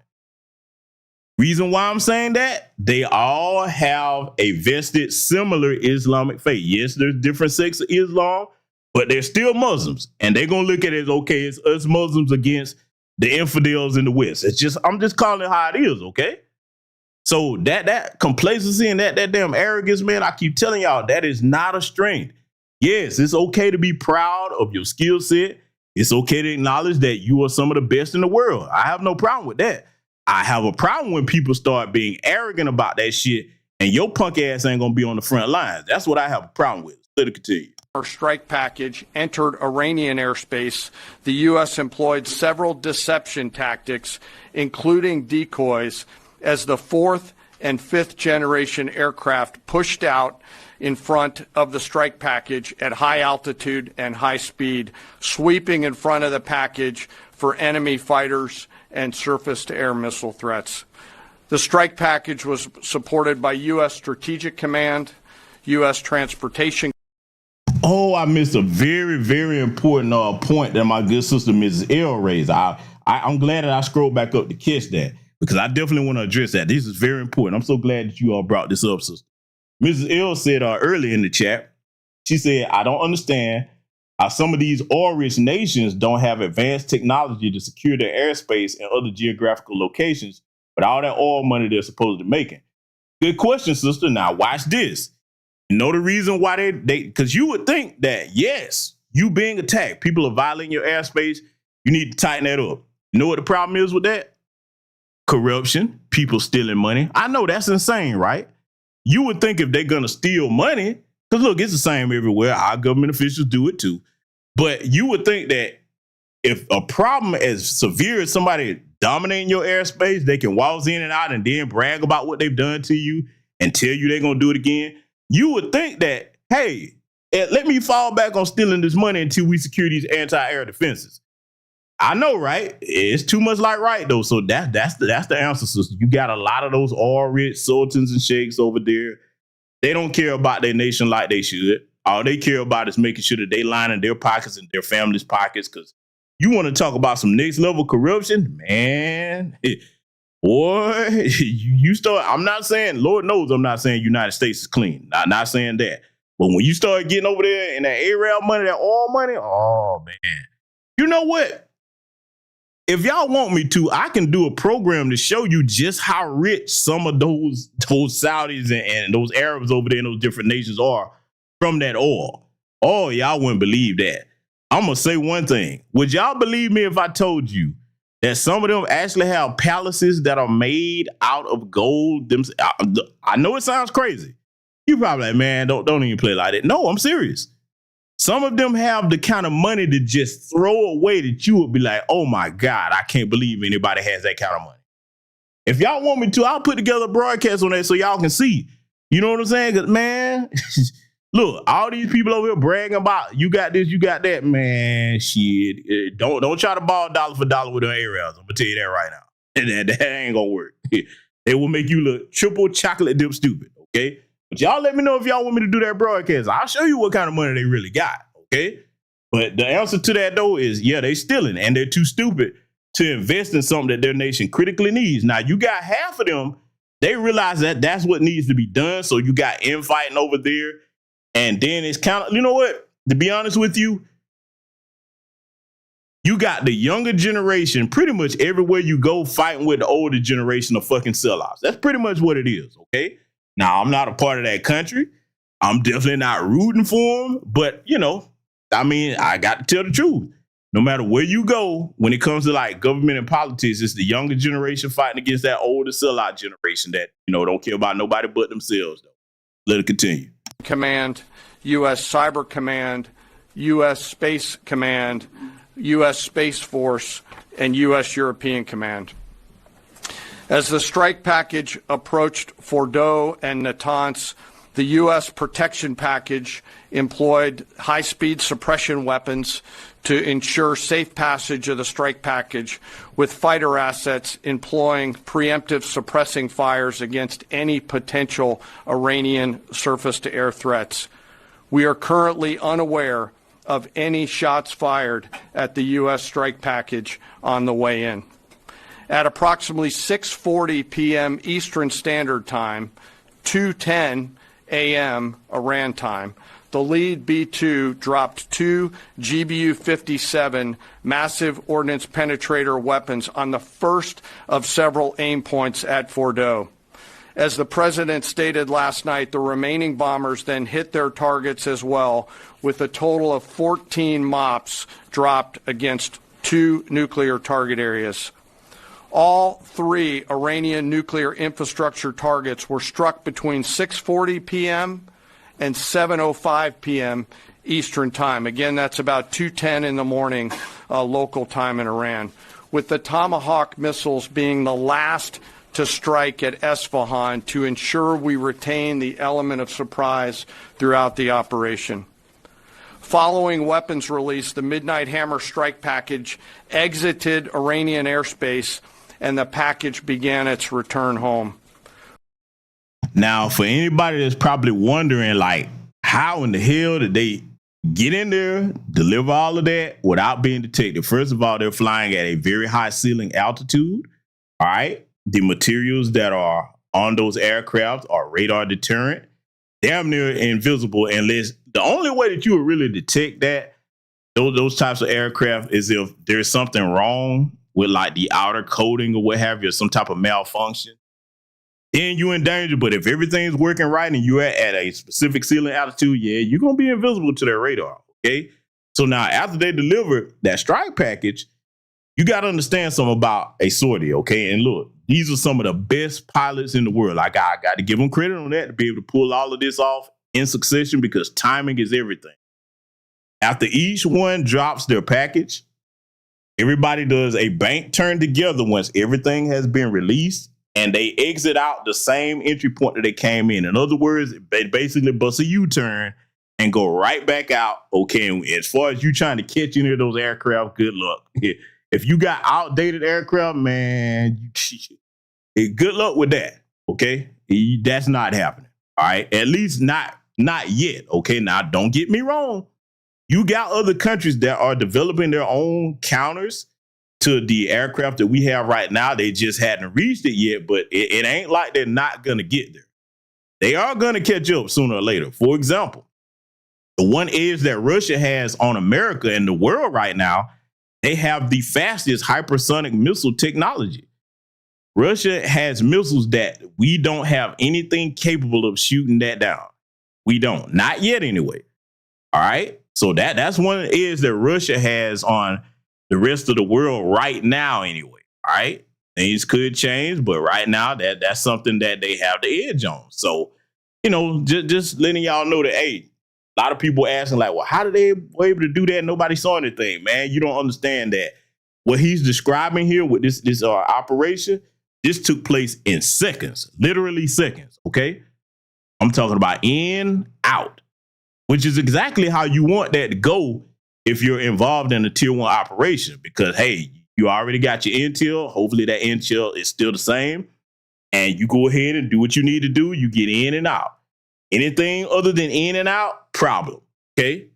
Reason why I'm saying that, they all have a vested similar Islamic faith. Yes, there's different sects of Islam, but they're still Muslims. And they're going to look at it as, okay, it's us Muslims against the infidels in the West. I'm just calling it how it is, okay? So that complacency and that damn arrogance, man, I keep telling y'all, that is not a strength. Yes, it's okay to be proud of your skill set. It's okay to acknowledge that you are some of the best in the world. I have no problem with that. I have a problem when people start being arrogant about that shit and your punk ass ain't going to be on the front lines. That's what I have a problem with. Let it continue. Our strike package entered Iranian airspace. The U.S. employed several deception tactics, including decoys, as the fourth and fifth generation aircraft pushed out in front of the strike package at high altitude and high speed, sweeping in front of the package for enemy fighters and surface-to-air missile threats. The strike package was supported by U.S. Strategic Command, U.S. Transportation. Oh, I missed a very, very important point that my good sister, Mrs. L, raised. I'm glad that I scrolled back up to catch that because I definitely want to address that. This is very important. I'm so glad that you all brought this up, sister. Mrs. L said earlier in the chat, she said, I don't understand how some of these oil-rich nations don't have advanced technology to secure their airspace and other geographical locations with all that oil money they're supposedly making. Good question, sister. Now, watch this. You know the reason why they because you would think that, yes, you being attacked, people are violating your airspace, you need to tighten that up. You know what the problem is with that? Corruption, people stealing money. I know that's insane, right? You would think if they're going to steal money, because look, it's the same everywhere. Our government officials do it too. But you would think that if a problem as severe as somebody dominating your airspace, they can waltz in and out and then brag about what they've done to you and tell you they're going to do it again. You would think that, hey, let me fall back on stealing this money until we secure these anti-air defenses. I know, right? It's too much like right, though. So that's the answer, sister. You got a lot of those oil-rich sultans and sheikhs over there. They don't care about their nation like they should. All they care about is making sure that they line in their pockets and their families' pockets. Because you want to talk about some next-level corruption, man. Boy, you start, I'm not saying, Lord knows I'm not saying United States is clean. Not saying that. But when you start getting over there in that Arab money, that oil money, oh, man. You know what? If y'all want me to, I can do a program to show you just how rich some of those Saudis and those Arabs over there in those different nations are from that oil. Oh, y'all wouldn't believe that. I'm going to say one thing. Would y'all believe me if I told you that some of them actually have palaces that are made out of gold? I know it sounds crazy. You probably like, man, don't even play like that. No, I'm serious. Some of them have the kind of money to just throw away that you would be like, oh my God, I can't believe anybody has that kind of money. If y'all want me to, I'll put together a broadcast on that so y'all can see. You know what I'm saying? Because, man, look, all these people over here bragging about you got this, you got that, man, shit. Don't try to ball dollar for dollar with them Arabs. I'm going to tell you that right now. That ain't going to work. They will make you look triple chocolate dip stupid, okay? But y'all let me know if y'all want me to do that broadcast. I'll show you what kind of money they really got, okay? But the answer to that, though, is, yeah, they stealing, and they're too stupid to invest in something that their nation critically needs. Now, you got half of them, they realize that that's what needs to be done, so you got infighting over there, and then it's kind of, you know what? To be honest with you, you got the younger generation pretty much everywhere you go fighting with the older generation of fucking sellouts. That's pretty much what it is, okay? Now, I'm not a part of that country. I'm definitely not rooting for them. But, you know, I mean, I got to tell the truth. No matter where you go, when it comes to like government and politics, it's the younger generation fighting against that older sellout generation that, you know, don't care about nobody but themselves, though. Let it continue. Command, U.S. Cyber Command, U.S. Space Command, U.S. Space Force, and U.S. European Command. As the strike package approached Fordo and Natanz, the U.S. protection package employed high-speed suppression weapons to ensure safe passage of the strike package, with fighter assets employing preemptive suppressing fires against any potential Iranian surface-to-air threats. We are currently unaware of any shots fired at the U.S. strike package on the way in. At approximately 6:40 p.m. Eastern Standard Time, 2:10 a.m. Iran time, the lead B-2 dropped 2 GBU-57 massive ordnance penetrator weapons on the first of several aim points at Fordow. As the president stated last night, the remaining bombers then hit their targets as well, with a total of 14 MOPs dropped against 2 nuclear target areas. All 3 Iranian nuclear infrastructure targets were struck between 6:40 p.m. and 7:05 p.m. Eastern Time. Again, that's about 2:10 in the morning local time in Iran, with the Tomahawk missiles being the last to strike at Esfahan to ensure we retain the element of surprise throughout the operation. Following weapons release, the Midnight Hammer strike package exited Iranian airspace and the package began its return home. Now, for anybody that's probably wondering, like, how in the hell did they get in there, deliver all of that without being detected? First of all, they're flying at a very high ceiling altitude. All right. The materials that are on those aircraft are radar deterrent, damn near invisible, unless the only way that you would really detect that, those types of aircraft, is if there's something wrong with like the outer coating or what have you, some type of malfunction. Then you're in danger. But if everything's working right and you're at a specific ceiling altitude, yeah, you're going to be invisible to their radar. Okay. So now after they deliver that strike package, you got to understand something about a sortie. Okay. And look, these are some of the best pilots in the world. I got to give them credit on that, to be able to pull all of this off in succession, because timing is everything. After each one drops their package, everybody does a bank turn together once everything has been released, and they exit out the same entry point that they came in. In other words, they basically bust a U-turn and go right back out. Okay, and as far as you trying to catch any of those aircraft, good luck. If you got outdated aircraft, man, good luck with that. Okay, that's not happening. All right, at least not yet. Okay, now don't get me wrong. You got other countries that are developing their own counters to the aircraft that we have right now. They just hadn't reached it yet, but it ain't like they're not going to get there. They are going to catch up sooner or later. For example, the one edge that Russia has on America and the world right now, they have the fastest hypersonic missile technology. Russia has missiles that we don't have anything capable of shooting that down. We don't. Not yet anyway. All right. So that's one edge that Russia has on the rest of the world right now anyway. All right. Things could change, but right now that's something that they have the edge on. So, just letting y'all know that, hey, a lot of people asking like, well, how did they were able to do that? Nobody saw anything, man. You don't understand that what he's describing here with this operation, this took place in seconds, literally seconds. OK, I'm talking about in, out, which is exactly how you want that to go if you're involved in a tier 1 operation, because, hey, you already got your intel. Hopefully that intel is still the same. And you go ahead and do what you need to do. You get in and out. Anything other than in and out, problem. Okay.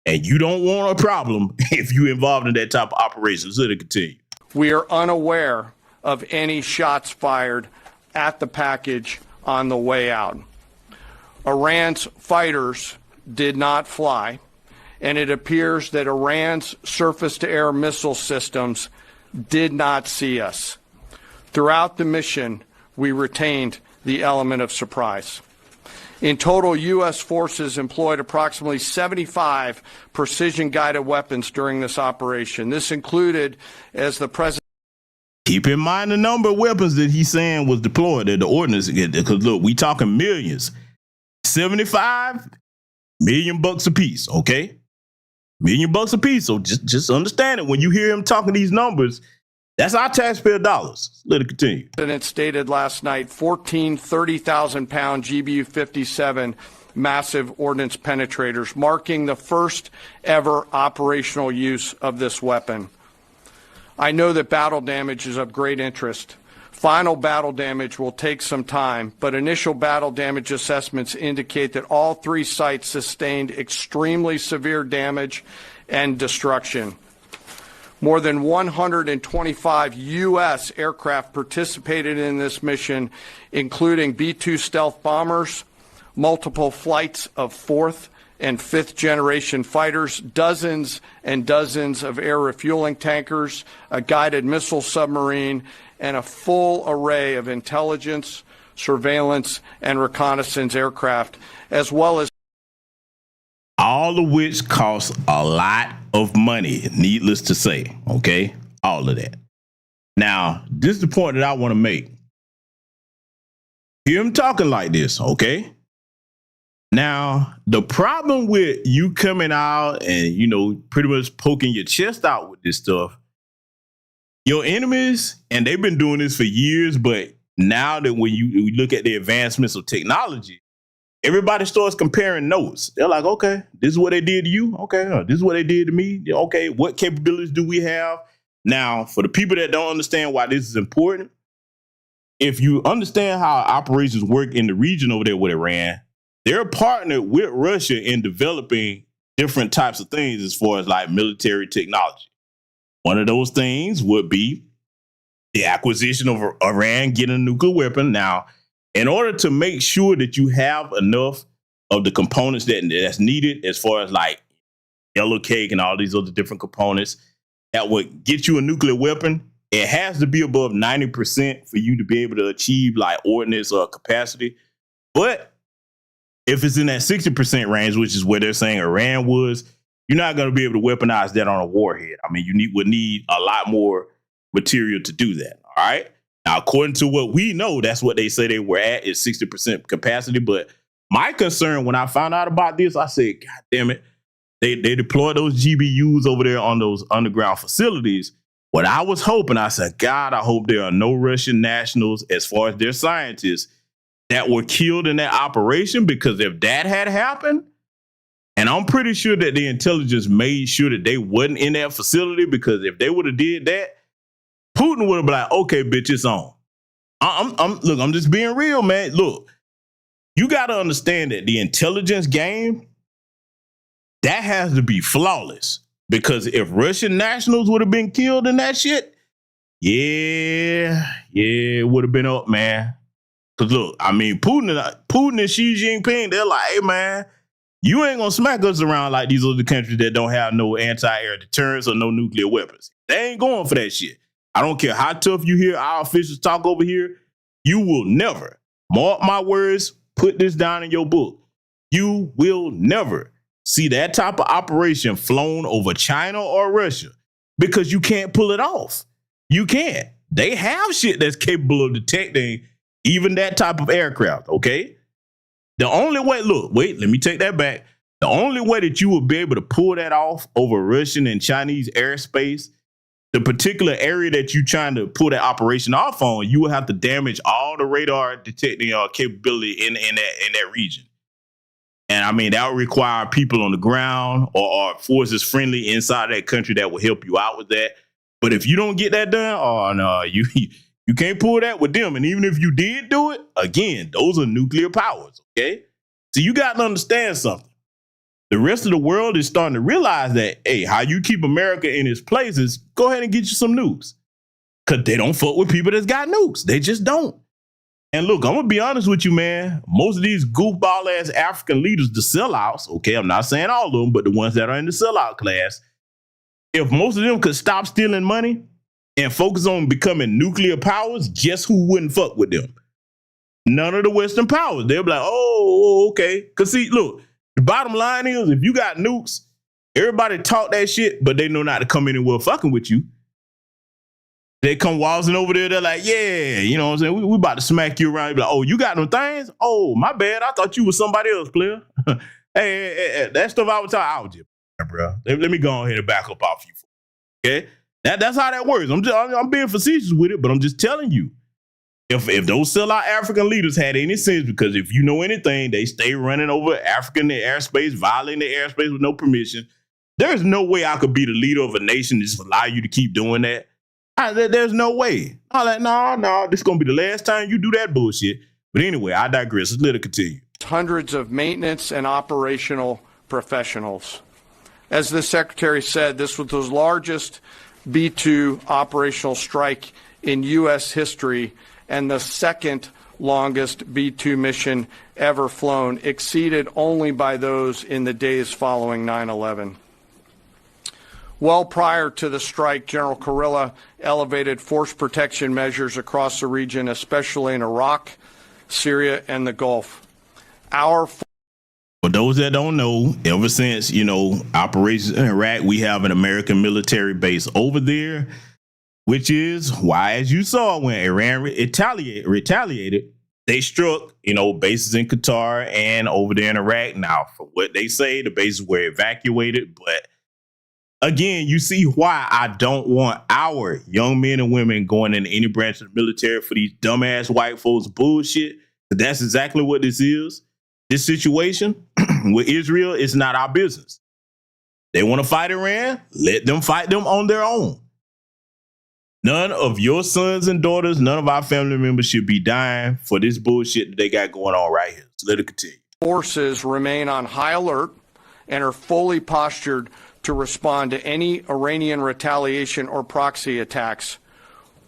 And you don't want a problem if you're involved in that type of operation. So to continue. We are unaware of any shots fired at the package on the way out. Iran's fighters did not fly, and it appears that Iran's surface-to-air missile systems did not see us. Throughout the mission, we retained the element of surprise. In total, U.S. forces employed approximately 75 precision-guided weapons during this operation. This included, as the president... Keep in mind the number of weapons that he's saying was deployed at the ordnance, because look, we talking millions. 75 million bucks a piece, okay? $1 million a piece. So just understand it. When you hear him talking these numbers, that's our taxpayer dollars. Let it continue. The president stated last night 14 30,000-pound GBU-57 massive ordnance penetrators, marking the first ever operational use of this weapon. I know that battle damage is of great interest. Final battle damage will take some time, but initial battle damage assessments indicate that all 3 sites sustained extremely severe damage and destruction. More than 125 U.S. aircraft participated in this mission, including B-2 stealth bombers, multiple flights of fourth and fifth generation fighters, dozens and dozens of air refueling tankers, a guided missile submarine, and a full array of intelligence, surveillance, and reconnaissance aircraft, as well as all of which costs a lot of money, needless to say, okay? All of that. Now, this is the point that I want to make. Hear him talking like this, okay? Now, the problem with you coming out and, you know, pretty much poking your chest out with this stuff, your enemies, and they've been doing this for years, but now that when you look at the advancements of technology, everybody starts comparing notes. They're like, okay, this is what they did to you. Okay, this is what they did to me. Okay, what capabilities do we have? Now, for the people that don't understand why this is important, if you understand how operations work in the region over there with Iran, they're partnered with Russia in developing different types of things as far as like military technology. One of those things would be the acquisition of Iran getting a nuclear weapon. Now, in order to make sure that you have enough of the components that's needed as far as like yellow cake and all these other different components that would get you a nuclear weapon, it has to be above 90% for you to be able to achieve like ordnance or capacity. But if it's in that 60% range, which is where they're saying Iran was, you're not going to be able to weaponize that on a warhead. I mean, would need a lot more material to do that. All right. Now, according to what we know, that's what they say they were at is 60% capacity. But my concern when I found out about this, I said, God damn it, they deploy those GBUs over there on those underground facilities. What I was hoping, I said, God, I hope there are no Russian nationals as far as their scientists that were killed in that operation, because if that had happened, and I'm pretty sure that the intelligence made sure that they wasn't in that facility, because if they would have did that, Putin would have been like, okay, bitch, it's on. Look, I'm just being real, man. Look, you got to understand that the intelligence game, that has to be flawless, because if Russian nationals would have been killed in that shit, yeah, it would have been up, man. Because look, I mean, Putin and Xi Jinping, they're like, hey, man, you ain't going to smack us around like these other countries that don't have no anti-air deterrence or no nuclear weapons. They ain't going for that shit. I don't care how tough you hear our officials talk over here. You will never, mark my words, put this down in your book. You will never see that type of operation flown over China or Russia, because you can't pull it off. You can't. They have shit that's capable of detecting even that type of aircraft, okay? The only way, look, wait, let me take that back. The only way that you will be able to pull that off over Russian and Chinese airspace, the particular area that you're trying to pull that operation off on, you will have to damage all the radar detecting capability in that region. And I mean, that would require people on the ground or forces friendly inside that country that will help you out with that. But if you don't get that done, oh no, you can't pull that with them. And even if you did do it, again, those are nuclear powers, okay? So you got to understand something. The rest of the world is starting to realize that, hey, how you keep America in its place is go ahead and get you some nukes. Because they don't fuck with people that's got nukes. They just don't. And look, I'm going to be honest with you, man. Most of these goofball-ass African leaders, the sellouts, okay, I'm not saying all of them, but the ones that are in the sellout class, if most of them could stop stealing money and focus on becoming nuclear powers, guess who wouldn't fuck with them? None of the Western powers. They'll be like, oh, okay. Because see, look, the bottom line is, if you got nukes, everybody talk that shit, but they know not to come anywhere fucking with you. They come waltzing over there. They're like, yeah, you know what I'm saying? We about to smack you around. Be like, oh, you got them things? Oh, my bad. I thought you was somebody else, player. hey, that stuff I was talking, I was just, bro. Let me go ahead and back up off you. Okay? That's how that works. I'm being facetious with it, but I'm just telling you. If those sellout African leaders had any sense, because if you know anything, they stay running over African airspace, violating the airspace with no permission. There's no way I could be the leader of a nation and just allow you to keep doing that. There's no way. I'm like, no, this is going to be the last time you do that bullshit. But anyway, I digress. Let's let it continue. Hundreds of maintenance and operational professionals. As the Secretary said, this was the largest B-2 operational strike in U.S. history and the second longest B-2 mission ever flown, exceeded only by those in the days following 9/11. Well prior to the strike, General Kurilla elevated force protection measures across the region, especially in Iraq, Syria, and the Gulf. For those that don't know, ever since, operations in Iraq, we have an American military base over there, which is why, as you saw, when Iran retaliated, they struck, bases in Qatar and over there in Iraq. Now, for what they say, the bases were evacuated. But again, you see why I don't want our young men and women going into any branch of the military for these dumbass white folks bullshit. That's exactly what this is. This situation with Israel is not our business. They want to fight Iran, let them fight them on their own. None of your sons and daughters, none of our family members should be dying for this bullshit that they got going on right here. So let it continue. Forces remain on high alert and are fully postured to respond to any Iranian retaliation or proxy attacks,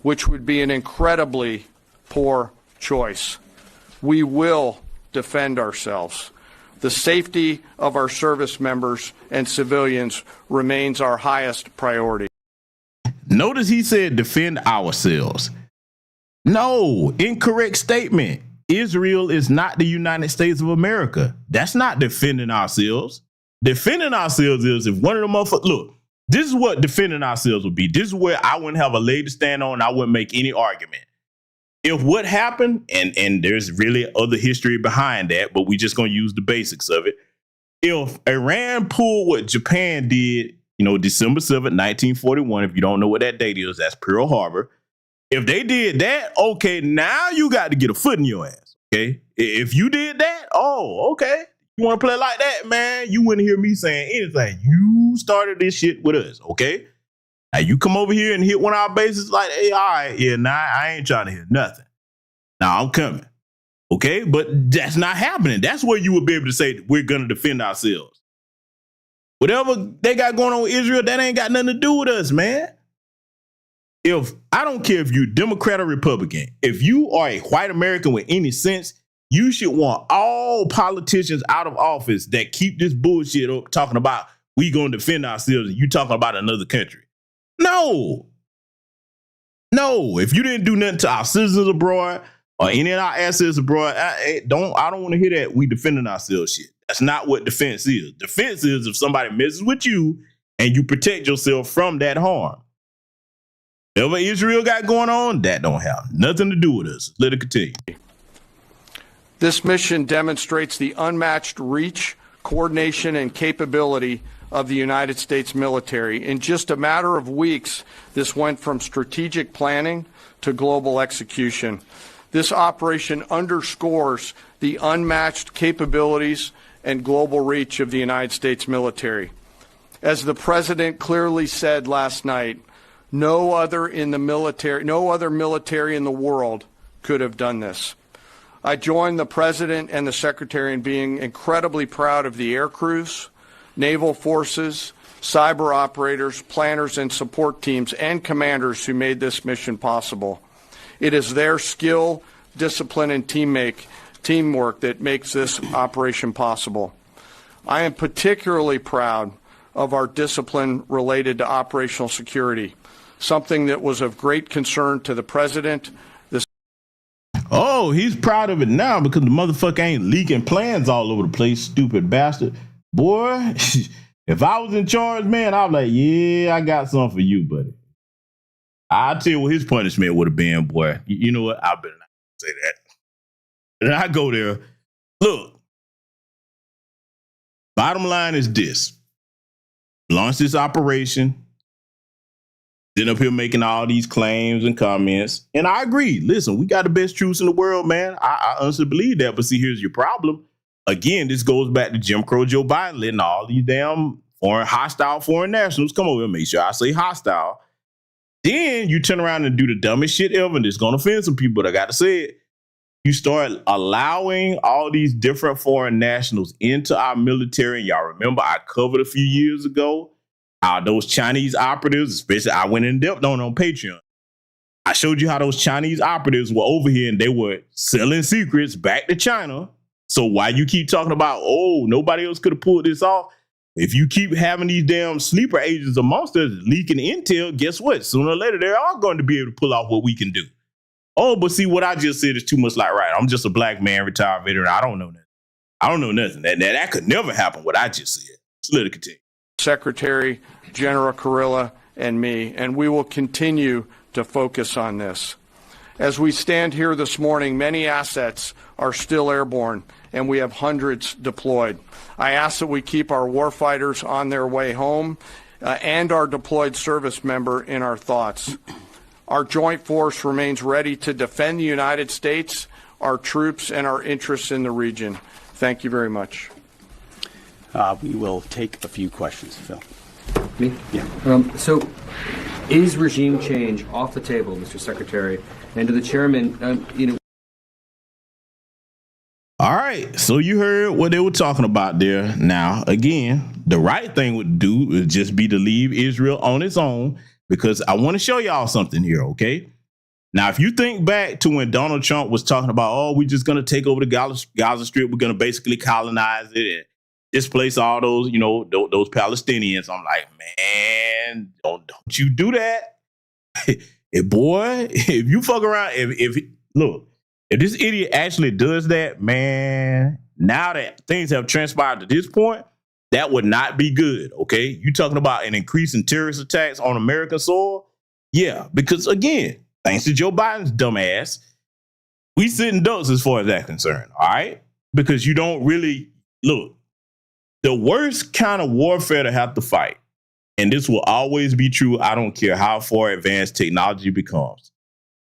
which would be an incredibly poor choice. We will defend ourselves. The safety of our service members and civilians remains our highest priority. Notice he said defend ourselves. No, incorrect statement. Israel is not the United States of America. That's not defending ourselves. Defending ourselves is if one of the motherfuckers, look, this is what defending ourselves would be. This is where I wouldn't have a leg to stand on. I wouldn't make any argument. If what happened, and there's really other history behind that, but we just going to use the basics of it. If Iran pulled what Japan did, December 7th, 1941, if you don't know what that date is, that's Pearl Harbor. If they did that, okay, now you got to get a foot in your ass, okay? If you did that, oh, okay. You want to play like that, man, you wouldn't hear me saying anything. You started this shit with us, okay? Now you come over here and hit one of our bases like, hey, all right, yeah, nah, I ain't trying to hear nothing. Now I'm coming, okay? But that's not happening. That's where you would be able to say we're going to defend ourselves. Whatever they got going on with Israel, that ain't got nothing to do with us, man. I don't care if you're Democrat or Republican, if you are a white American with any sense, you should want all politicians out of office that keep this bullshit up talking about we going to defend ourselves and you talking about another country. No, if you didn't do nothing to our citizens abroad or any of our assets abroad, I don't want to hear that we defending ourselves shit. That's not what defense is. Defense is if somebody messes with you and you protect yourself from that harm. Whatever Israel got going on, that don't have nothing to do with us. Let it continue. This mission demonstrates the unmatched reach, coordination, and capability of the United States military. In just a matter of weeks, this went from strategic planning to global execution. This operation underscores the unmatched capabilities and global reach of the United States military. As the President clearly said last night, no other military in the world could have done this. I join the President and the Secretary in being incredibly proud of the air crews, naval forces, cyber operators, planners, and support teams and commanders who made this mission possible. It is their skill, discipline, and teamwork that makes this operation possible. I am particularly proud of our discipline related to operational security, something that was of great concern to the President. Oh, he's proud of it now because the motherfucker ain't leaking plans all over the place, stupid bastard. Boy, if I was in charge, man, I'd be like, yeah, I got something for you, buddy. I'll tell you what his punishment would have been, boy. You know what? I better not say that. And I go there. Look, bottom line is this. Launch this operation. Sitting up here making all these claims and comments. And I agree. Listen, we got the best troops in the world, man. I honestly believe that. But see, here's your problem. Again, this goes back to Jim Crow Joe Biden letting all these damn hostile foreign nationals come over and make sure I say hostile. Then you turn around and do the dumbest shit ever, and it's going to offend some people, but I got to say it. You start allowing all these different foreign nationals into our military. And y'all remember I covered a few years ago How those Chinese operatives, especially I went in depth on Patreon. I showed you how those Chinese operatives were over here and they were selling secrets back to China. So why you keep talking about, oh, nobody else could have pulled this off? If you keep having these damn sleeper agents amongst us leaking intel, guess what? Sooner or later, they are going to be able to pull off what we can do. Oh, but see, what I just said is too much like, right, I'm just a black man, retired veteran. I don't know nothing. I don't know nothing. That could never happen, what I just said. Let's let it continue. Secretary General Kurilla and me, and we will continue to focus on this. As we stand here this morning, many assets are still airborne, and we have hundreds deployed. I ask that we keep our warfighters on their way home and our deployed service member in our thoughts. Our joint force remains ready to defend the United States, our troops, and our interests in the region. Thank you very much. We will take a few questions, Phil. Me? Yeah. So, is regime change off the table, Mr. Secretary? And to the chairman, All right. So you heard what they were talking about there. Now, again, the right thing would do would just be to leave Israel on its own, because I want to show y'all something here, okay? Now, if you think back to when Donald Trump was talking about, oh, we're just going to take over the Gaza Strip, we're going to basically colonize it and displace all those, those Palestinians. I'm like, man, don't you do that. If you fuck around, if this idiot actually does that, man, now that things have transpired to this point, that would not be good, okay? You talking about an increase in terrorist attacks on American soil? Yeah, because again, thanks to Joe Biden's dumb ass, we sitting ducks as far as that's concerned, all right? Because you don't really, look, the worst kind of warfare to have to fight, and this will always be true, I don't care how far advanced technology becomes,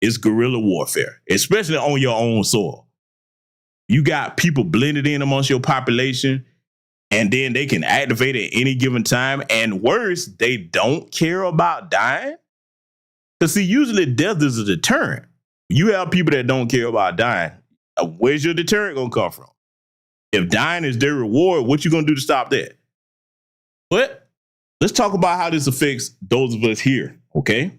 is guerrilla warfare, especially on your own soil. You got people blended in amongst your population, and then they can activate at any given time. And worse, they don't care about dying. Because see, usually death is a deterrent. You have people that don't care about dying. Where's your deterrent going to come from? If dying is their reward, what you going to do to stop that? But let's talk about how this affects those of us here, okay?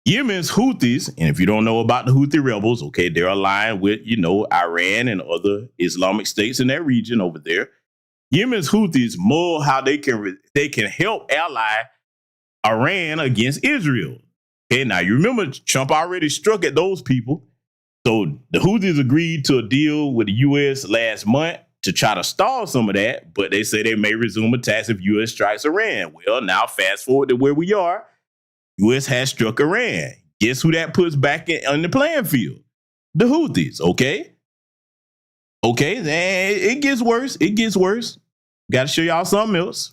Yemen's Houthis, and if you don't know about the Houthi rebels, okay, they're aligned with, Iran and other Islamic states in that region over there. Yemen's Houthis mull how they can help ally Iran against Israel. Okay, now you remember Trump already struck at those people. So the Houthis agreed to a deal with the U.S. last month to try to stall some of that, but they say they may resume attacks if U.S. strikes Iran. Well, now fast forward to where we are. U.S. has struck Iran. Guess who that puts back on the playing field? The Houthis, okay? Okay, then it gets worse. It gets worse. Got to show y'all something else.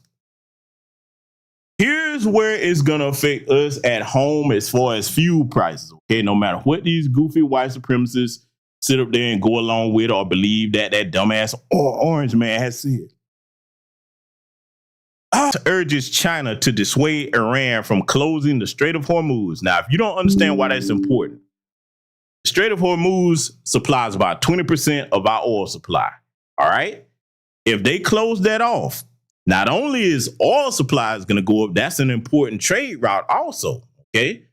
Here's where it's going to affect us at home as far as fuel prices, okay? No matter what these goofy white supremacists sit up there and go along with or believe that dumbass orange man has said. Urges China to dissuade Iran from closing the Strait of Hormuz. Now, if you don't understand why that's important, the Strait of Hormuz supplies about 20% of our oil supply, all right? If they close that off, not only is oil supply going to go up, that's an important trade route also, okay?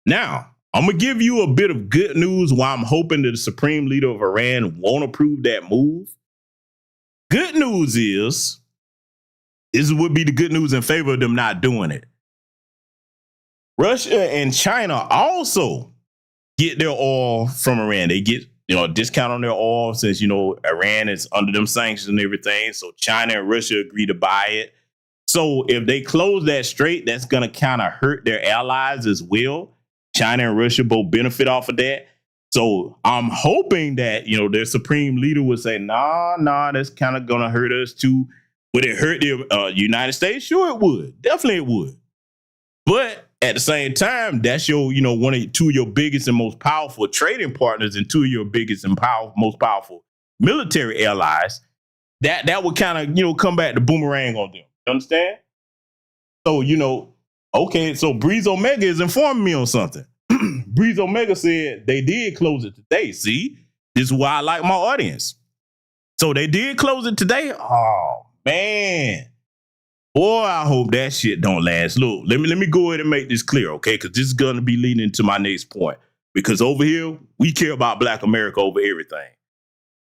Now, I'm going to give you a bit of good news why I'm hoping that the supreme leader of Iran won't approve that move. Good news is, this would be the good news in favor of them not doing it. Russia and China also get their oil from Iran. They get a discount on their oil since, Iran is under them sanctions and everything. So China and Russia agree to buy it. So if they close that strait, that's going to kind of hurt their allies as well. China and Russia both benefit off of that. So I'm hoping that, their supreme leader would say, nah, that's kind of going to hurt us too. Would it hurt the United States? Sure, it would. Definitely it would. But at the same time, that's your, two of your biggest and most powerful trading partners and two of your biggest and most powerful military allies. That would kind of, come back to boomerang on them. You understand? So, okay, so Breeze Omega is informing me on something. Breeze Omega said they did close it today. See, this is why I like my audience. So they did close it today. Oh, man. Boy, I hope that shit don't last. Look, let me go ahead and make this clear, okay? Because this is gonna be leading into my next point. Because over here, we care about Black America over everything.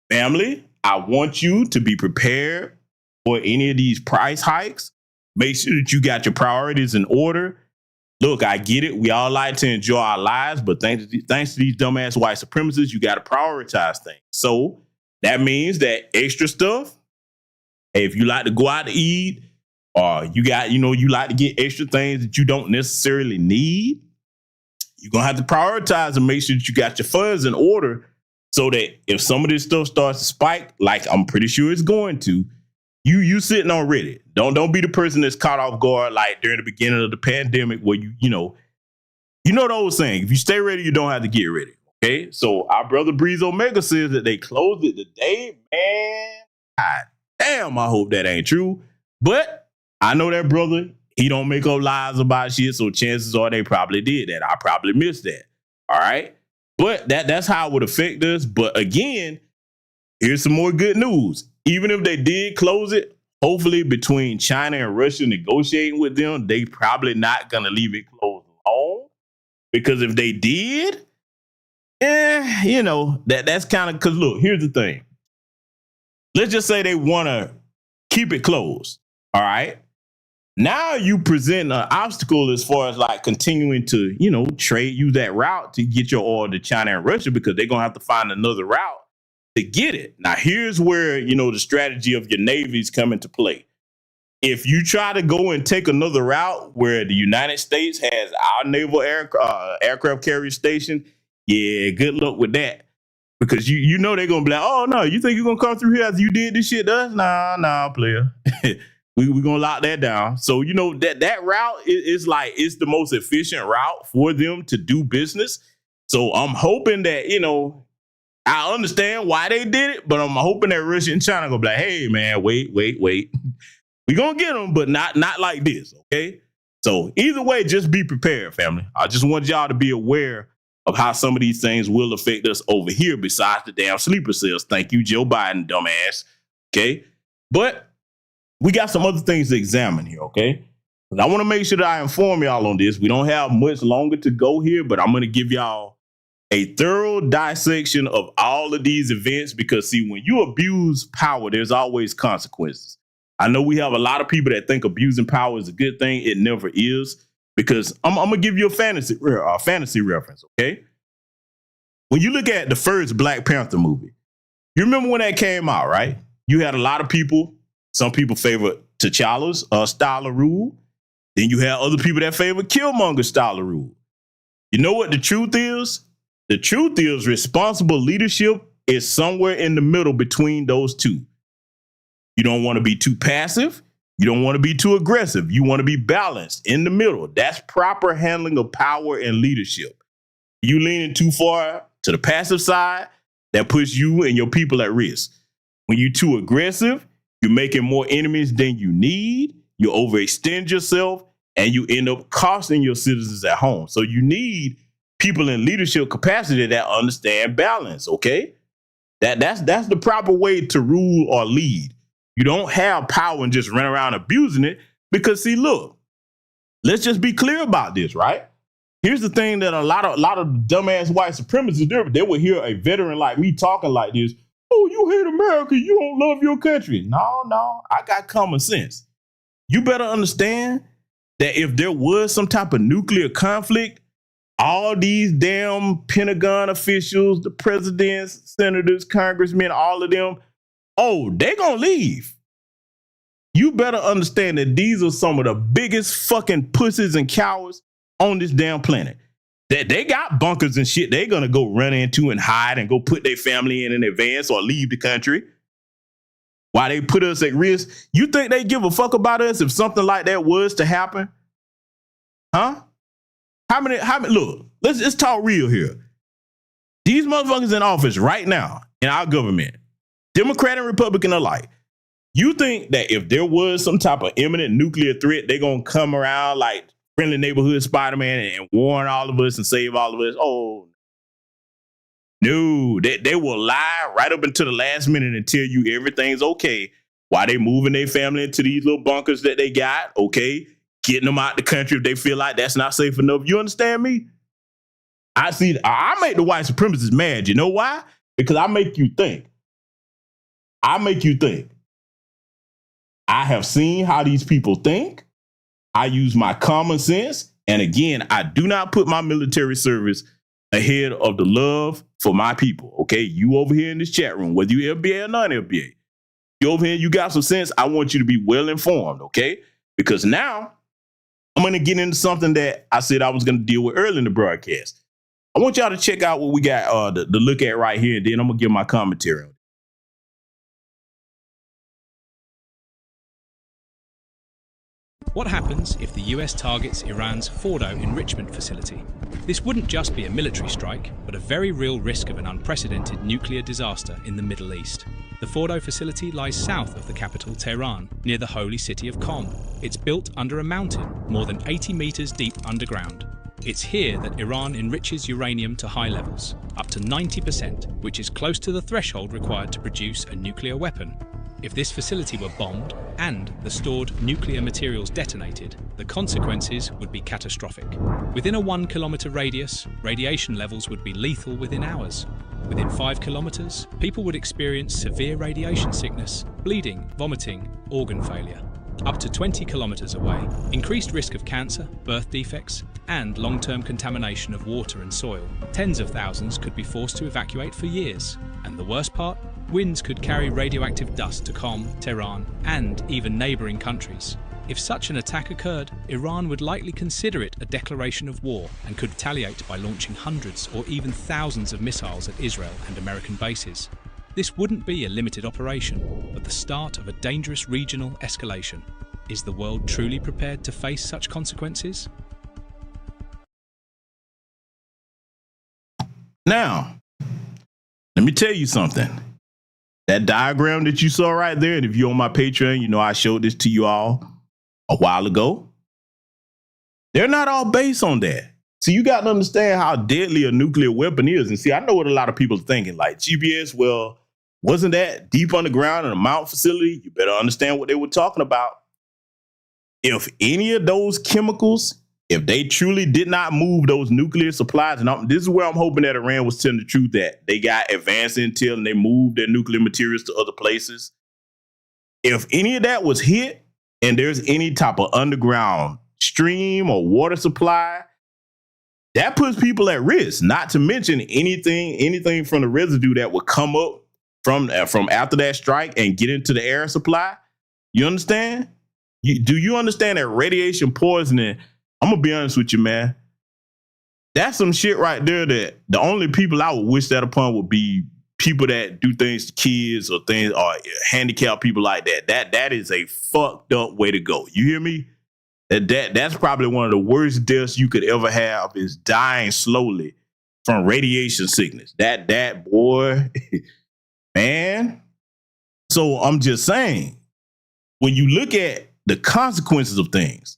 Family, I want you to be prepared for any of these price hikes. Make sure that you got your priorities in order. Look, I get it. We all like to enjoy our lives, but thanks to these dumbass white supremacists, you got to prioritize things. So that means that extra stuff, hey, if you like to go out to eat, or you like to get extra things that you don't necessarily need, you're going to have to prioritize and make sure that you got your funds in order so that if some of this stuff starts to spike, like I'm pretty sure it's going to, you sitting on ready. Don't be the person that's caught off guard like during the beginning of the pandemic where you know the old saying, if you stay ready, you don't have to get ready. Okay, so our brother Breeze Omega says that they closed it today. Man, God damn, I hope that ain't true. But I know that brother, he don't make up lies about shit, so chances are they probably did that. I probably missed that. All right, but that's how it would affect us. But again, here's some more good news. Even if they did close it, hopefully between China and Russia negotiating with them, they probably not going to leave it closed long. Because if they did, that's kind of, because look, here's the thing. Let's just say they want to keep it closed. All right. Now you present an obstacle as far as like continuing to, use that route to get your oil to China and Russia, because they're going to have to find another route to get it. Now, here's where, the strategy of your navies come into play. If you try to go and take another route where the United States has our naval aircraft carrier station, yeah, good luck with that. Because they're going to be like, oh, no, you think you're going to come through here after you did this shit to us? Nah, player. We're going to lock that down. So, that route is like, it's the most efficient route for them to do business. So I'm hoping that, I understand why they did it, but I'm hoping that Russia and China gonna be like, hey man, wait. We gonna get them, but not like this, okay? So either way, just be prepared, family. I just want y'all to be aware of how some of these things will affect us over here besides the damn sleeper cells. Thank you, Joe Biden, dumbass. Okay? But we got some other things to examine here, okay? I want to make sure that I inform y'all on this. We don't have much longer to go here, but I'm gonna give y'all a thorough dissection of all of these events, because see, when you abuse power, there's always consequences. I know we have a lot of people that think abusing power is a good thing. It never is, because I'm gonna give you a fantasy reference, okay? When you look at the first Black Panther movie, you remember when that came out, right? You had a lot of people, some people favor T'Challa's style of rule. Then you had other people that favor Killmonger's style of rule. You know what the truth is? The truth is responsible leadership is somewhere in the middle between those two. You don't want to be too passive. You don't want to be too aggressive. You want to be balanced in the middle. That's proper handling of power and leadership. You leaning too far to the passive side, that puts you and your people at risk. When you're too aggressive, you're making more enemies than you need. You overextend yourself and you end up costing your citizens at home. So you need people in leadership capacity that understand balance, okay? That's the proper way to rule or lead. You don't have power and just run around abusing it, because see, look, let's just be clear about this, right? Here's the thing that a lot of dumbass white supremacists do. They will hear a veteran like me talking like this. Oh, you hate America, you don't love your country. No, I got common sense. You better understand that if there was some type of nuclear conflict, all these damn Pentagon officials, the presidents, senators, congressmen, all of them, they're going to leave. You better understand that these are some of the biggest fucking pussies and cowards on this damn planet. That they got bunkers and shit they're going to go run into and hide and go put their family in advance or leave the country. Why they put us at risk? You think they give a fuck about us if something like that was to happen? Huh? How many, look, let's talk real here. These motherfuckers in office right now in our government, Democrat and Republican alike, you think that if there was some type of imminent nuclear threat, they're going to come around like friendly neighborhood Spider-Man and warn all of us and save all of us? Oh, no, they will lie right up until the last minute and tell you everything's okay While they moving their family into these little bunkers that they got, okay? Getting them out the country if they feel like that's not safe enough. You understand me? I make the white supremacists mad. You know why? Because I make you think. I have seen how these people think. I use my common sense. And again, I do not put my military service ahead of the love for my people. Okay? You over here in this chat room, whether you FBA or non-FBA, you over here, you got some sense. I want you to be well informed. Okay? Because now I'm going to get into something that I said I was going to deal with early in the broadcast. I want y'all to check out what we got to look at right here. And then I'm going to give my commentary on it. What happens if the US targets Iran's Fordo enrichment facility? This wouldn't just be a military strike, but a very real risk of an unprecedented nuclear disaster in the Middle East. The Fordo facility lies south of the capital, Tehran, near the holy city of Qom. It's built under a mountain, more than 80 meters deep underground. It's here that Iran enriches uranium to high levels, up to 90%, which is close to the threshold required to produce a nuclear weapon. If this facility were bombed and the stored nuclear materials detonated, the consequences would be catastrophic. Within a 1 kilometer radius, radiation levels would be lethal within hours. Within 5 kilometers, people would experience severe radiation sickness, bleeding, vomiting, organ failure. Up to 20 kilometers away, increased risk of cancer, birth defects, and long-term contamination of water and soil. Tens of thousands could be forced to evacuate for years. And the worst part? Winds could carry radioactive dust to Qom, Tehran, and even neighboring countries. If such an attack occurred, Iran would likely consider it a declaration of war and could retaliate by launching hundreds or even thousands of missiles at Israel and American bases. This wouldn't be a limited operation, but the start of a dangerous regional escalation. Is the world truly prepared to face such consequences? Now, let me tell you something. That diagram that you saw right there, and if you're on my Patreon, you know I showed this to you all a while ago. They're not all based on that. See, you got to understand how deadly a nuclear weapon is. And see, I know what a lot of people are thinking, like GPS, well, wasn't that deep underground in a mountain facility? You better understand what they were talking about. If any of those chemicals, if they truly did not move those nuclear supplies, and this is where I'm hoping that Iran was telling the truth, that they got advanced intel and they moved their nuclear materials to other places. If any of that was hit and there's any type of underground stream or water supply, that puts people at risk, not to mention anything from the residue that would come up from after that strike and get into the air supply. You understand? Do you understand that radiation poisoning? I'm going to be honest with you, man. That's some shit right there that the only people I would wish that upon would be people that do things to kids or things or handicapped people like that. That is a fucked up way to go. You hear me? That's probably one of the worst deaths you could ever have, is dying slowly from radiation sickness. That boy, man. So I'm just saying, when you look at the consequences of things,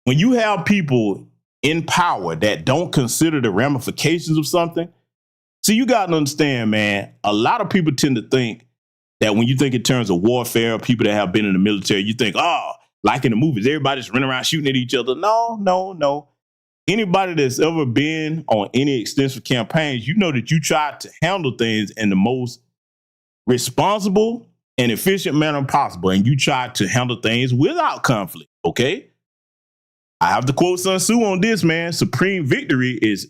when you have people in power that don't consider the ramifications of something, see, you got to understand, man, a lot of people tend to think that when you think in terms of warfare, people that have been in the military, you think, oh, like in the movies, everybody's running around shooting at each other. No. Anybody that's ever been on any extensive campaigns, you know that you try to handle things in the most responsible and efficient manner possible. And you try to handle things without conflict, okay? I have to quote Sun Tzu on this, man. Supreme victory is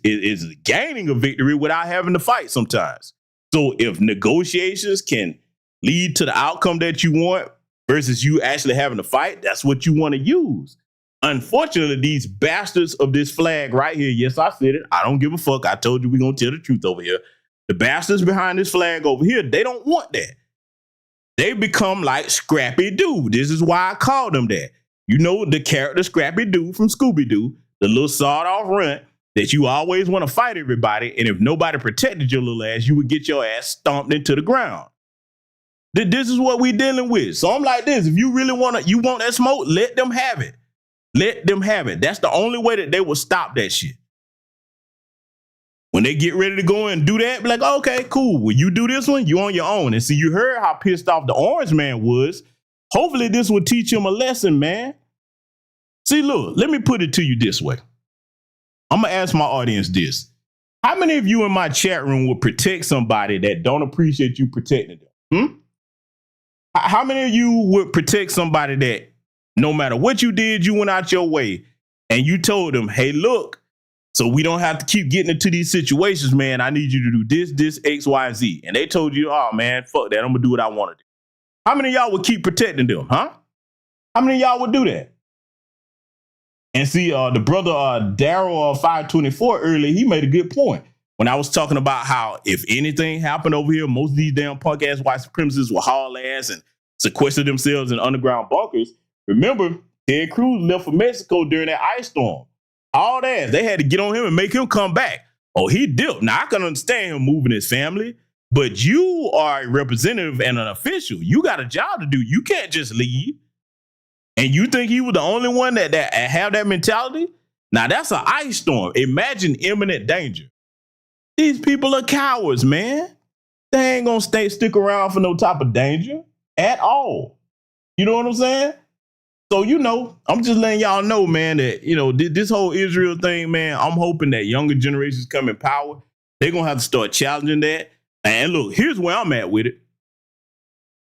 gaining a victory without having to fight sometimes. So if negotiations can lead to the outcome that you want versus you actually having to fight, that's what you want to use. Unfortunately, these bastards of this flag right here, yes, I said it. I don't give a fuck. I told you we're going to tell the truth over here. The bastards behind this flag over here, they don't want that. They become like Scrappy Doo. This is why I call them that. You know the character Scrappy Doo from Scooby-Doo, the little sawed-off runt that you always want to fight everybody, and if nobody protected your little ass, you would get your ass stomped into the ground. This is what we're dealing with. So I'm like this. If you really want that smoke, let them have it. Let them have it. That's the only way that they will stop that shit. When they get ready to go and do that, be like, okay, cool. When you do this one, you on your own. And see, you heard how pissed off the orange man was Hopefully this will teach him a lesson, man. See, look, let me put it to you this way. I'm going to ask my audience this. How many of you in my chat room would protect somebody that don't appreciate you protecting them? How many of you would protect somebody that no matter what you did, you went out your way and you told them, hey, look, so we don't have to keep getting into these situations, man. I need you to do this, X, Y, and Z. And they told you, oh, man, fuck that. I'm going to do what I want to do. How many of y'all would keep protecting them, huh? How many of y'all would do that? And see, the brother Daryl 524 earlier, he made a good point when I was talking about how if anything happened over here, most of these damn punk ass white supremacists will haul ass and sequester themselves in underground bunkers. Remember, Ted Cruz left for Mexico during that ice storm. All that, they had to get on him and make him come back. Oh, he dipped. Now, I can understand him moving his family, but you are a representative and an official. You got a job to do. You can't just leave. And you think he was the only one that have that mentality? Now, that's an ice storm. Imagine imminent danger. These people are cowards, man. They ain't going to stick around for no type of danger at all. You know what I'm saying? So, I'm just letting y'all know, man, that, this whole Israel thing, man, I'm hoping that younger generations come in power. They're going to have to start challenging that. And look, here's where I'm at with it.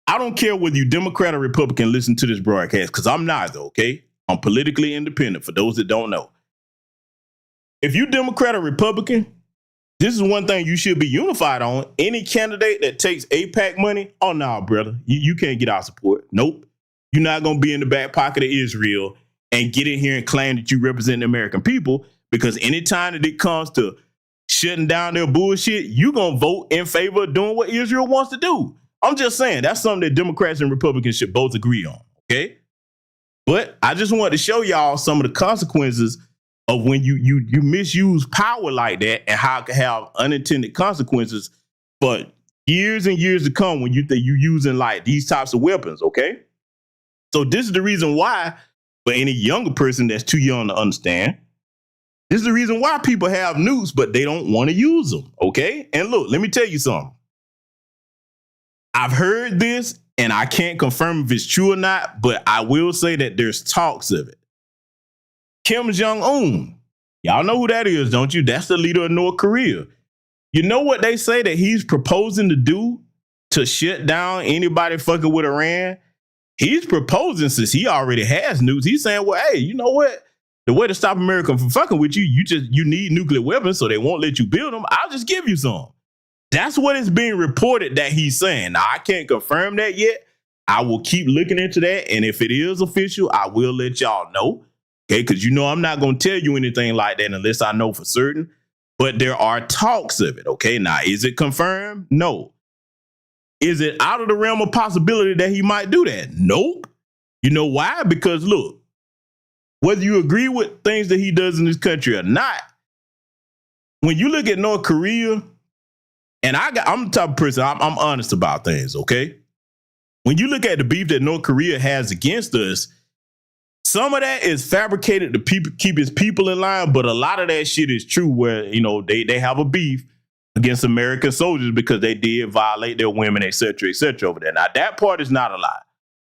I don't care whether you Democrat or Republican listen to this broadcast, because I'm neither, okay? I'm politically independent, for those that don't know. If you Democrat or Republican, this is one thing you should be unified on. Any candidate that takes AIPAC money, oh, no, brother, you can't get our support. Nope. You're not going to be in the back pocket of Israel and get in here and claim that you represent the American people, because anytime that it comes to shutting down their bullshit, you're going to vote in favor of doing what Israel wants to do. I'm just saying that's something that Democrats and Republicans should both agree on, okay? But I just wanted to show y'all some of the consequences of when you misuse power like that, and how it can have unintended consequences for years and years to come when you think you're using like these types of weapons, okay? So this is the reason why, for any younger person that's too young to understand, this is the reason why people have nukes, but they don't want to use them, okay? And look, let me tell you something. I've heard this, and I can't confirm if it's true or not, but I will say that there's talks of it. Kim Jong-un, y'all know who that is, don't you? That's the leader of North Korea. You know what they say that he's proposing to do to shut down anybody fucking with Iran? He's proposing, since he already has nukes, he's saying, well, hey, you know what? The way to stop America from fucking with you, you need nuclear weapons, so they won't let you build them. I'll just give you some. That's what is being reported that he's saying. Now, I can't confirm that yet. I will keep looking into that. And if it is official, I will let y'all know. Okay, because I'm not going to tell you anything like that unless I know for certain. But there are talks of it. Okay, now, is it confirmed? No. Is it out of the realm of possibility that he might do that? Nope. You know why? Because look, whether you agree with things that he does in this country or not, when you look at North Korea, and I'm the type of person, I'm honest about things, okay? When you look at the beef that North Korea has against us, some of that is fabricated to keep his people in line, but a lot of that shit is true where, they have a beef against American soldiers because they did violate their women, et cetera, over there. Now, that part is not a lie.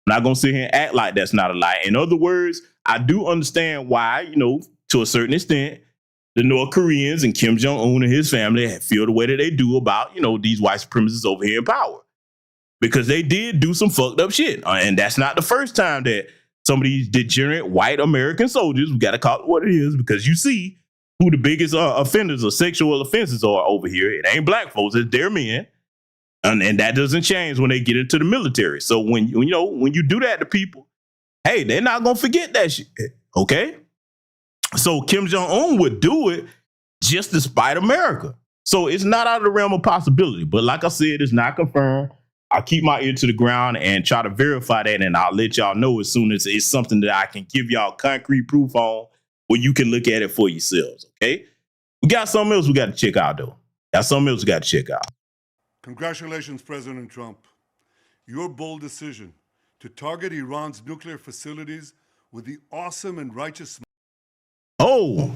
I'm not going to sit here and act like that's not a lie. In other words, I do understand why, to a certain extent, the North Koreans and Kim Jong-un and his family feel the way that they do about, these white supremacists over here in power. Because they did do some fucked up shit. And that's not the first time that some of these degenerate white American soldiers, we got to call it what it is, because you see who the biggest offenders of sexual offenses are over here. It ain't black folks, it's their men. And that doesn't change when they get into the military. So when you do that to people, hey, they're not going to forget that shit. Okay? So Kim Jong-un would do it just to spite America. So it's not out of the realm of possibility. But like I said, it's not confirmed. I'll keep my ear to the ground and try to verify that, and I'll let y'all know as soon as it's something that I can give y'all concrete proof on where you can look at it for yourselves, okay? We got something else we got to check out, though. Congratulations, President Trump. Your bold decision to target Iran's nuclear facilities with the awesome and righteous... Oh,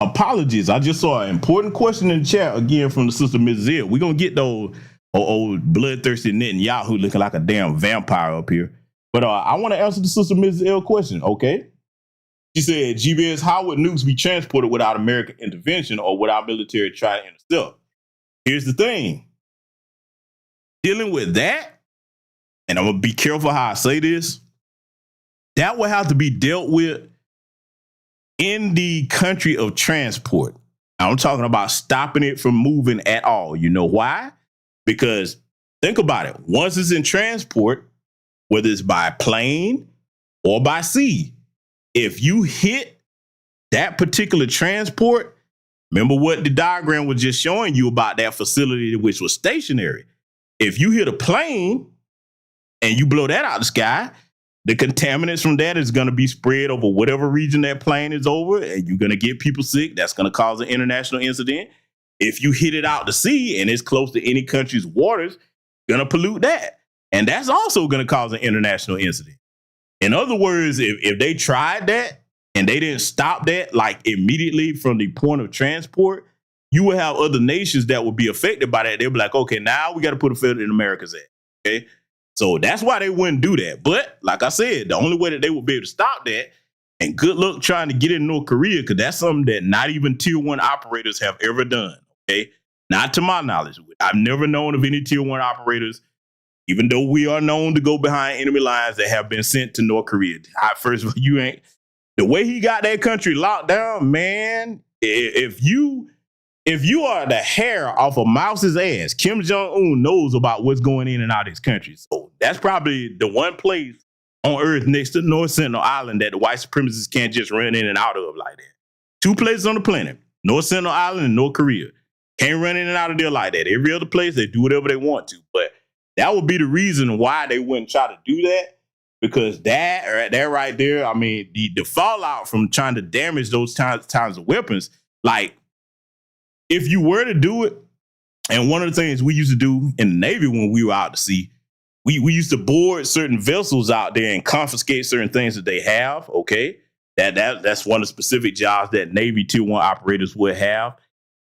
apologies. I just saw an important question in the chat again from the sister Ms. Zia. We're going to get those old bloodthirsty Netanyahu looking like a damn vampire up here. But I want to answer the sister Mrs. L question, okay? She said, GBS, how would nukes be transported without American intervention or without military trying to intercept? Here's the thing. Dealing with that, and I'm going to be careful how I say this, that will have to be dealt with in the country of transport. I'm talking about stopping it from moving at all. You know why? Because think about it. Once it's in transport, whether it's by plane or by sea, if you hit that particular transport, remember what the diagram was just showing you about that facility which was stationary. If you hit a plane and you blow that out of the sky, the contaminants from that is going to be spread over whatever region that plane is over, and you're going to get people sick. That's going to cause an international incident. If you hit it out to sea and it's close to any country's waters, going to pollute that. And that's also going to cause an international incident. In other words, if they tried that and they didn't stop that like immediately from the point of transport, you will have other nations that will be affected by that. They'll be like, okay, now we got to put a filter in America's ass. Okay. So that's why they wouldn't do that. But like I said, the only way that they would be able to stop that, and good luck trying to get in North Korea, because that's something that not even tier 1 operators have ever done. Okay. Not to my knowledge. I've never known of any tier 1 operators, even though we are known to go behind enemy lines, that have been sent to North Korea. First of all, you ain't the way he got that country locked down, man. If you are the hair off a mouse's ass, Kim Jong-un knows about what's going in and out of his country. So that's probably the one place on Earth next to North Sentinel Island that the white supremacists can't just run in and out of like that. 2 places on the planet, North Sentinel Island and North Korea. Can't run in and out of there like that. Every other place, they do whatever they want to. But that would be the reason why they wouldn't try to do that, because that right there, I mean, the fallout from trying to damage those kinds of weapons, like if you were to do it, and one of the things we used to do in the Navy when we were out to sea, we used to board certain vessels out there and confiscate certain things that they have, okay? That's one of the specific jobs that Navy Tier 1 operators would have.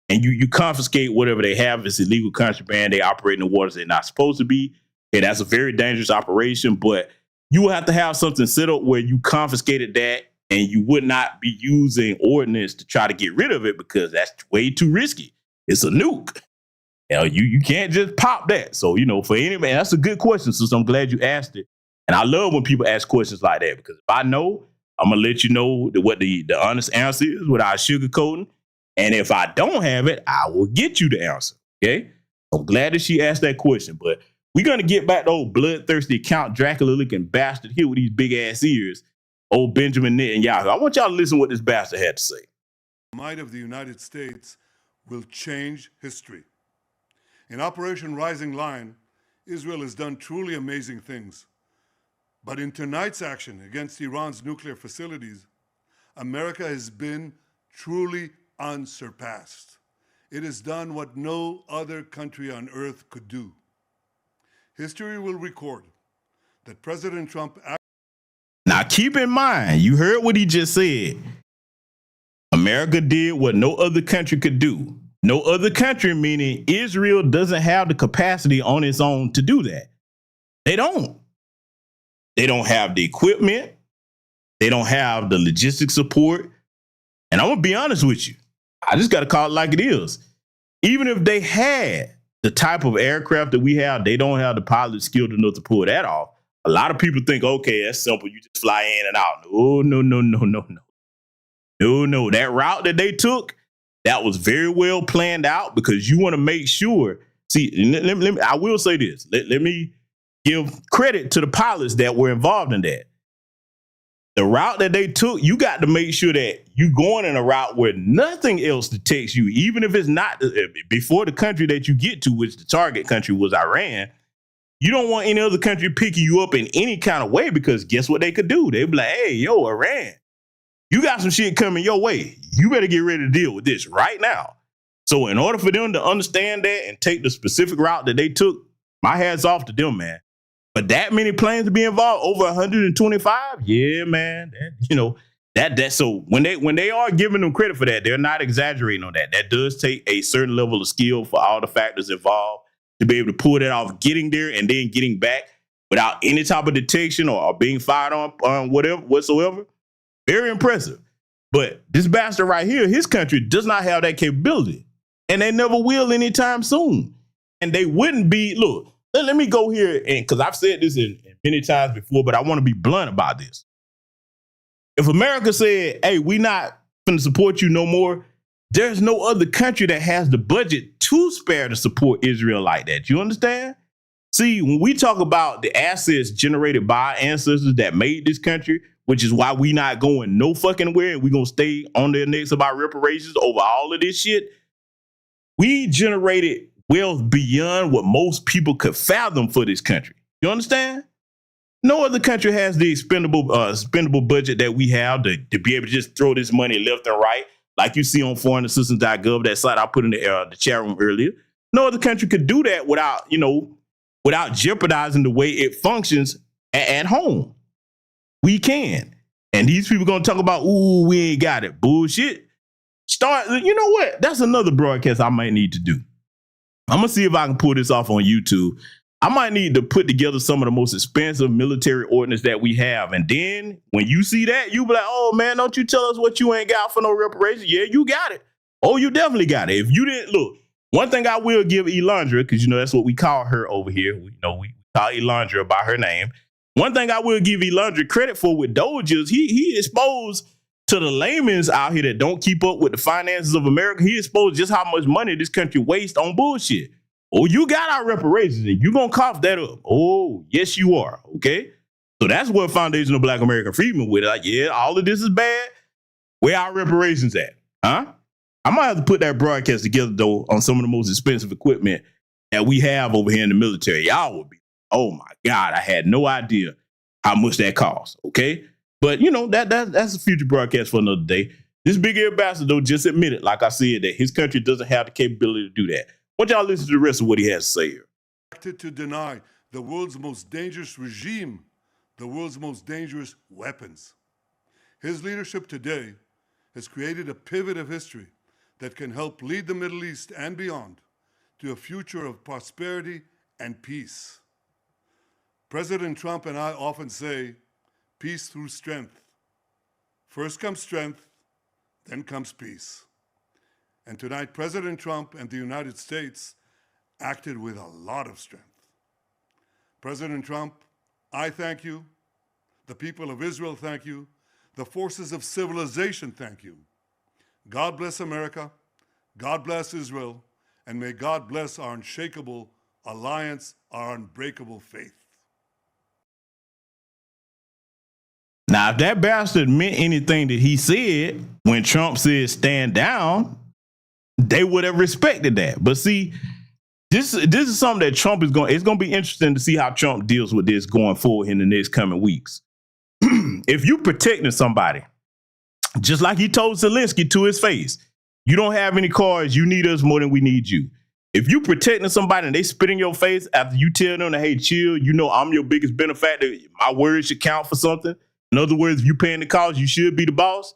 And you confiscate whatever they have. It's illegal contraband. They operate in the waters they're not supposed to be. Okay, that's a very dangerous operation, but you will have to have something set up where you confiscated that and you would not be using ordnance to try to get rid of it, because that's way too risky. It's a nuke. You can't just pop that. So, for anybody, that's a good question. So I'm glad you asked it. And I love when people ask questions like that, because if I know, I'm going to let you know what the honest answer is without sugarcoating. And if I don't have it, I will get you the answer. Okay. I'm glad that she asked that question, but we're going to get back to old bloodthirsty Count Dracula looking bastard here with these big ass ears, old Benjamin Netanyahu. I want y'all to listen to what this bastard had to say. The might of the United States will change history. In Operation Rising Lion, Israel has done truly amazing things. But in tonight's action against Iran's nuclear facilities, America has been truly unsurpassed. It has done what no other country on earth could do. History will record that President Trump... Now keep in mind, you heard what he just said. America did what no other country could do. No other country, meaning Israel, doesn't have the capacity on its own to do that. They don't. They don't have the equipment. They don't have the logistic support. And I'm going to be honest with you. I just got to call it like it is. Even if they had the type of aircraft that we have, they don't have the pilot skilled enough to pull that off. A lot of people think, okay, that's simple. You just fly in and out. No. That route that they took, that was very well planned out, because you want to make sure. See, I will say this. Let me give credit to the pilots that were involved in that. The route that they took, you got to make sure that you going in a route where nothing else detects you, even if it's not before the country that you get to, which the target country was Iran. You don't want any other country picking you up in any kind of way, because guess what they could do? They'd be like, hey, yo, Iran, you got some shit coming your way. You better get ready to deal with this right now. So in order for them to understand that and take the specific route that they took, my hat's off to them, man. But that many planes to be involved, over 125, yeah, man. So when they are giving them credit for that, they're not exaggerating on that. That does take a certain level of skill for all the factors involved to be able to pull that off, getting there and then getting back. without any type of detection or being fired on whatsoever. Very impressive. But this bastard right here, his country does not have that capability. And they never will anytime soon. And they wouldn't be, look, let me go here, and because I've said this in many times before, but I want to be blunt about this. If America said, hey, we not going to support you no more, there's no other country that has the budget to spare to support Israel like that. You understand? See, when we talk about the assets generated by our ancestors that made this country, which is why we not going no fucking where, and we going to stay on their necks about reparations over all of this shit, we generated wealth beyond what most people could fathom for this country. You understand? No other country has the spendable budget that we have to be able to just throw this money left and right, like you see on foreignassistance.gov, that site I put in the chat room earlier. No other country could do that without jeopardizing the way it functions at home. We can. And these people going to talk about, ooh, we ain't got it. Bullshit. You know what? That's another broadcast I might need to do. I'm going to see if I can pull this off on YouTube. I might need to put together some of the most expensive military ordnance that we have. And then when you see that, you be like, oh, man, don't you tell us what you ain't got for no reparations. Yeah, you got it. Oh, you definitely got it. If you didn't, look, one thing I will give Elandra, because, that's what we call her over here. We call Elandra by her name. One thing I will give Elandra credit for with Doge is he exposed to the layman's out here that don't keep up with the finances of America. He exposed just how much money this country wastes on bullshit. Oh, you got our reparations and you gonna cough that up. Oh, yes, you are. Okay. So that's what Foundation of Black American Freedmen with. Like, yeah, all of this is bad. Where our reparations at? Huh? I might have to put that broadcast together, though, on some of the most expensive equipment that we have over here in the military. Y'all would be, oh my God, I had no idea how much that costs. Okay. But, that's a future broadcast for another day. This big ambassador just admitted, like I said, that his country doesn't have the capability to do that. Why don't y'all listen to the rest of what he has to say here? To deny the world's most dangerous regime, the world's most dangerous weapons. His leadership today has created a pivot of history that can help lead the Middle East and beyond to a future of prosperity and peace. President Trump and I often say, peace through strength. First comes strength, then comes peace. And tonight, President Trump and the United States acted with a lot of strength. President Trump, I thank you. The people of Israel thank you. The forces of civilization thank you. God bless America. God bless Israel. And may God bless our unshakable alliance, our unbreakable faith. Now, if that bastard meant anything that he said when Trump said stand down, they would have respected that. But see, this is something that Trump is going. It's going to be interesting to see how Trump deals with this going forward in the next coming weeks. If you protecting somebody, just like he told Zelensky to his face, you don't have any cards. You need us more than we need you. If you protecting somebody and they spit in your face after you tell them, hey, chill, I'm your biggest benefactor. My words should count for something. In other words, if you paying the cost, you should be the boss.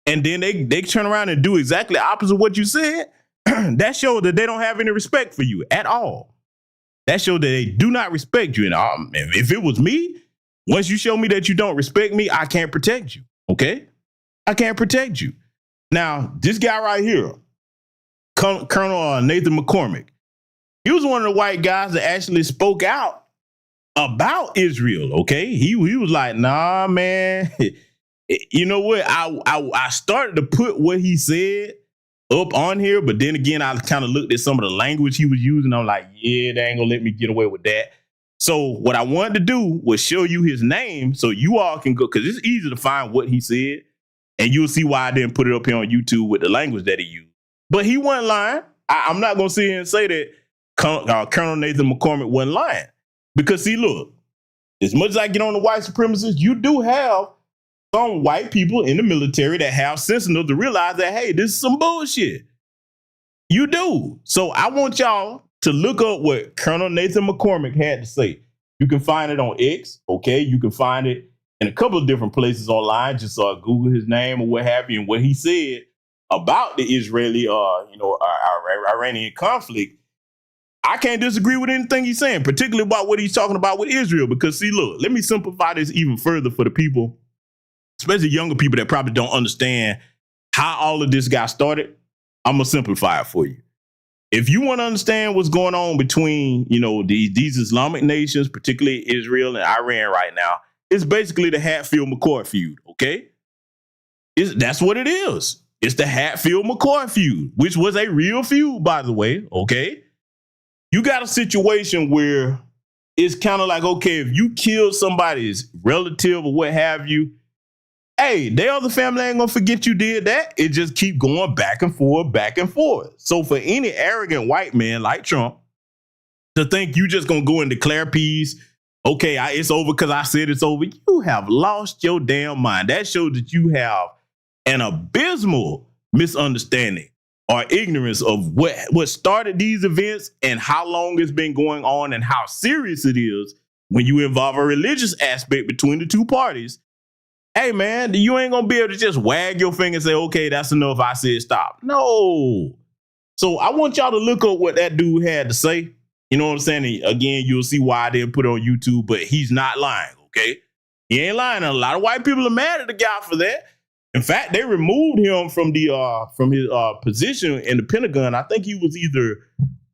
And then they turn around and do exactly the opposite of what you said. That shows that they don't have any respect for you at all. That shows that they do not respect you. And if it was me, once you show me that you don't respect me, I can't protect you. Okay? I can't protect you. Now, this guy right here, Colonel Nathan McCormick, he was one of the white guys that actually spoke out about Israel. Okay? He was like, nah, man. You know what? I started to put what he said up on here, but then again, I kind of looked at some of the language he was using. I'm like, yeah, they ain't gonna let me get away with that. So what I wanted to do was show you his name so you all can go, because it's easy to find what he said, and you'll see why I didn't put it up here on YouTube with the language that he used. But he wasn't lying. I'm not gonna sit here and say that Colonel Nathan McCormick wasn't lying, because see, look, as much as I get on the white supremacists, you do have some white people in the military that have sense enough to realize that, hey, this is some bullshit. You do. So I want y'all to look up what Colonel Nathan McCormick had to say. You can find it on X, okay? You can find it in a couple of different places online. Just Google his name or what have you, and what he said about the Israeli, Iranian conflict. I can't disagree with anything he's saying, particularly about what he's talking about with Israel. Because see, look, let me simplify this even further for the people, especially younger people that probably don't understand how all of this got started. I'm gonna simplify it for you. If you want to understand what's going on between, these Islamic nations, particularly Israel and Iran right now, it's basically the Hatfield-McCoy feud, okay? That's what it is. It's the Hatfield-McCoy feud, which was a real feud, by the way, okay? You got a situation where it's kind of like, okay, if you kill somebody's relative or what have you, hey, the other family ain't gonna forget you did that. It just keep going back and forth, back and forth. So for any arrogant white man like Trump to think you just gonna go and declare peace, okay, it's over because I said it's over, you have lost your damn mind. That shows that you have an abysmal misunderstanding or ignorance of what started these events and how long it's been going on and how serious it is when you involve a religious aspect between the two parties. Hey, man, you ain't going to be able to just wag your finger and say, okay, that's enough. I said stop. No. So I want y'all to look up what that dude had to say. You know what I'm saying? And again, you'll see why I didn't put it on YouTube, but he's not lying, okay? He ain't lying. And a lot of white people are mad at the guy for that. In fact, they removed him from his position in the Pentagon. I think he was either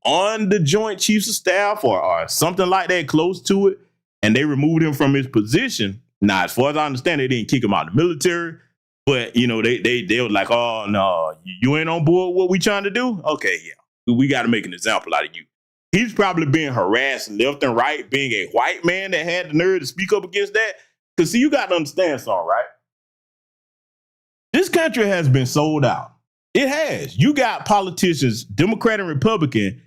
on the Joint Chiefs of Staff or something like that, close to it, and they removed him from his position. Now, as far as I understand, they didn't kick him out of the military, but they were like, "Oh no, you ain't on board with what we trying to do? Okay, yeah, we got to make an example out of you." He's probably being harassed left and right, being a white man that had the nerve to speak up against that. Because see, you got to understand something, right? This country has been sold out. It has. You got politicians, Democrat and Republican,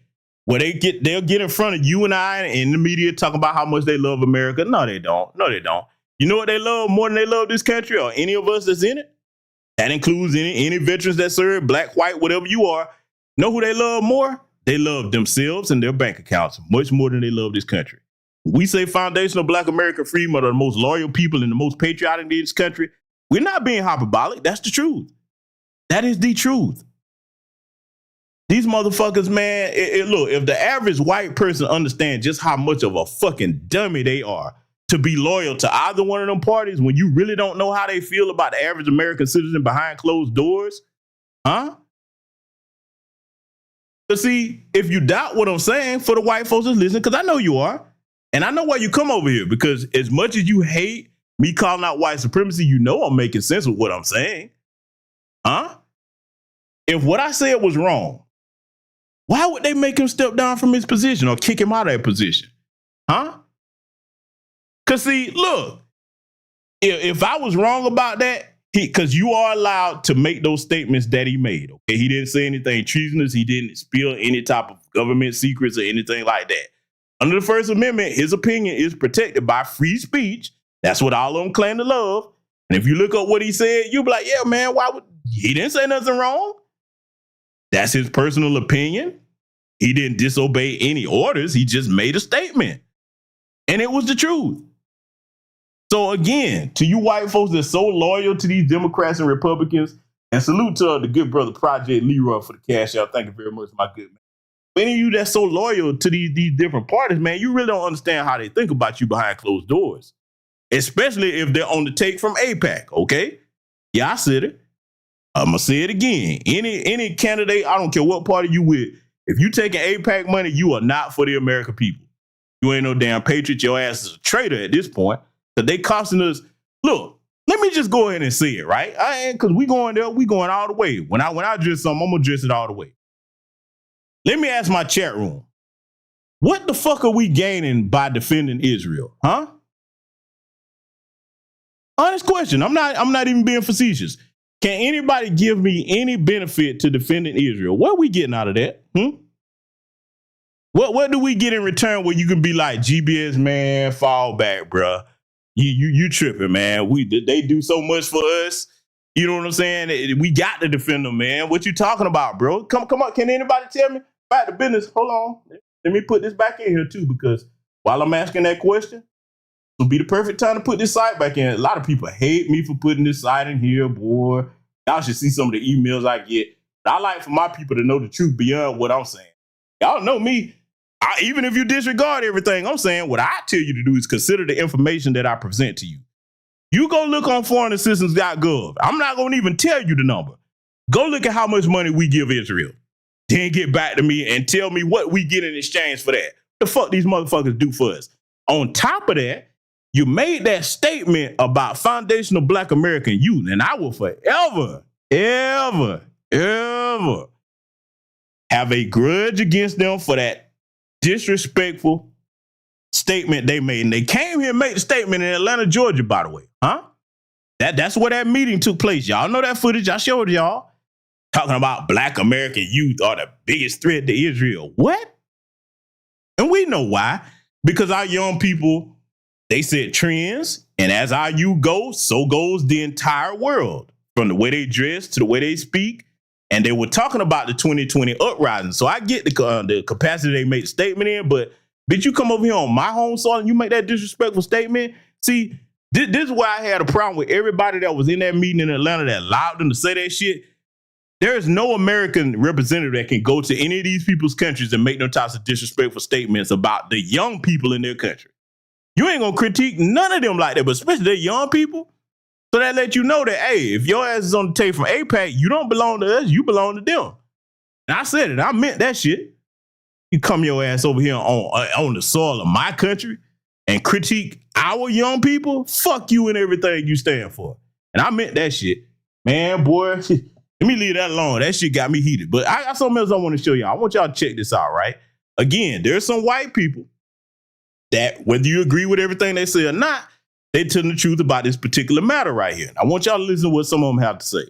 where they'll get in front of you and I in the media talking about how much they love America. No, they don't. No, they don't. You know what they love more than they love this country or any of us that's in it? That includes any veterans that serve, black, white, whatever you are. Know who they love more? They love themselves and their bank accounts much more than they love this country. We say foundational black American freedom are the most loyal people and the most patriotic in this country. We're not being hyperbolic. That's the truth. That is the truth. These motherfuckers, man, look, if the average white person understands just how much of a fucking dummy they are to be loyal to either one of them parties when you really don't know how they feel about the average American citizen behind closed doors, huh? But see, if you doubt what I'm saying for the white folks that's listening, because I know you are, and I know why you come over here, because as much as you hate me calling out white supremacy, you know I'm making sense of what I'm saying, huh? If what I said was wrong, why would they make him step down from his position or kick him out of that position, huh? Because see, look, if I was wrong about that, because you are allowed to make those statements that he made, okay? He didn't say anything treasonous. He didn't spill any type of government secrets or anything like that. Under the First Amendment, his opinion is protected by free speech. That's what all of them claim to love. And if you look up what he said, you'll be like, yeah, man, he didn't say nothing wrong. That's his personal opinion. He didn't disobey any orders. He just made a statement. And it was the truth. So again, to you white folks that's so loyal to these Democrats and Republicans, and salute to the good brother Project Leroy for the cash out. Thank you very much, my good man. Any of you that's so loyal to these different parties, man, you really don't understand how they think about you behind closed doors, especially if they're on the take from AIPAC, okay? Yeah, I said it. I'm going to say it again. Any candidate, I don't care what party you with, if you taking AIPAC money, you are not for the American people. You ain't no damn patriot. Your ass is a traitor at this point. Because they costing us. Look, let me just go ahead and say it, right? Because we going there, we going all the way. When I address something, I'm going to address it all the way. Let me ask my chat room. What the fuck are we gaining by defending Israel? Huh? Honest question. I'm not even being facetious. Can anybody give me any benefit to defending Israel? What are we getting out of that? What do we get in return where you can be like, GBS, man, fall back, bruh. You tripping, man. They do so much for us. You know what I'm saying? We got to defend them, man. What you talking about, bro? Come on. Can anybody tell me? Back to business. Hold on. Let me put this back in here too, because while I'm asking that question, it'll be the perfect time to put this site back in. A lot of people hate me for putting this site in here, boy. Y'all should see some of the emails I get. I like for my people to know the truth beyond what I'm saying. Y'all know me. Even if you disregard everything I'm saying, what I tell you to do is consider the information that I present to you. You go look on foreignassistance.gov. I'm not going to even tell you the number. Go look at how much money we give Israel. Then get back to me and tell me what we get in exchange for that. What the fuck these motherfuckers do for us? On top of that, you made that statement about foundational Black American youth, and I will forever, ever, ever have a grudge against them for that disrespectful statement they made. And they came here and made the statement in Atlanta, Georgia, by the way. Huh? That's where that meeting took place. Y'all know that footage I showed y'all. Talking about Black American youth are the biggest threat to Israel. What? And we know why. Because our young people, they set trends. And as our youth goes, so goes the entire world. From the way they dress to the way they speak. And they were talking about the 2020 uprising. So I get the capacity they made the statement in, but bitch, you come over here on my home soil and you make that disrespectful statement. See, this is why I had a problem with everybody that was in that meeting in Atlanta that allowed them to say that shit. There is no American representative that can go to any of these people's countries and make no types of disrespectful statements about the young people in their country. You ain't gonna critique none of them like that, but especially the young people. So that let you know that, hey, if your ass is on the tape from APAC, you don't belong to us, you belong to them. And I said it, I meant that shit. You come your ass over here on the soil of my country and critique our young people, fuck you and everything you stand for. And I meant that shit. Man, boy, let me leave that alone. That shit got me heated. But I got something else I want to show y'all. I want y'all to check this out, right? Again, there's some white people that, whether you agree with everything they say or not, they telling the truth about this particular matter right here. I want y'all to listen to what some of them have to say.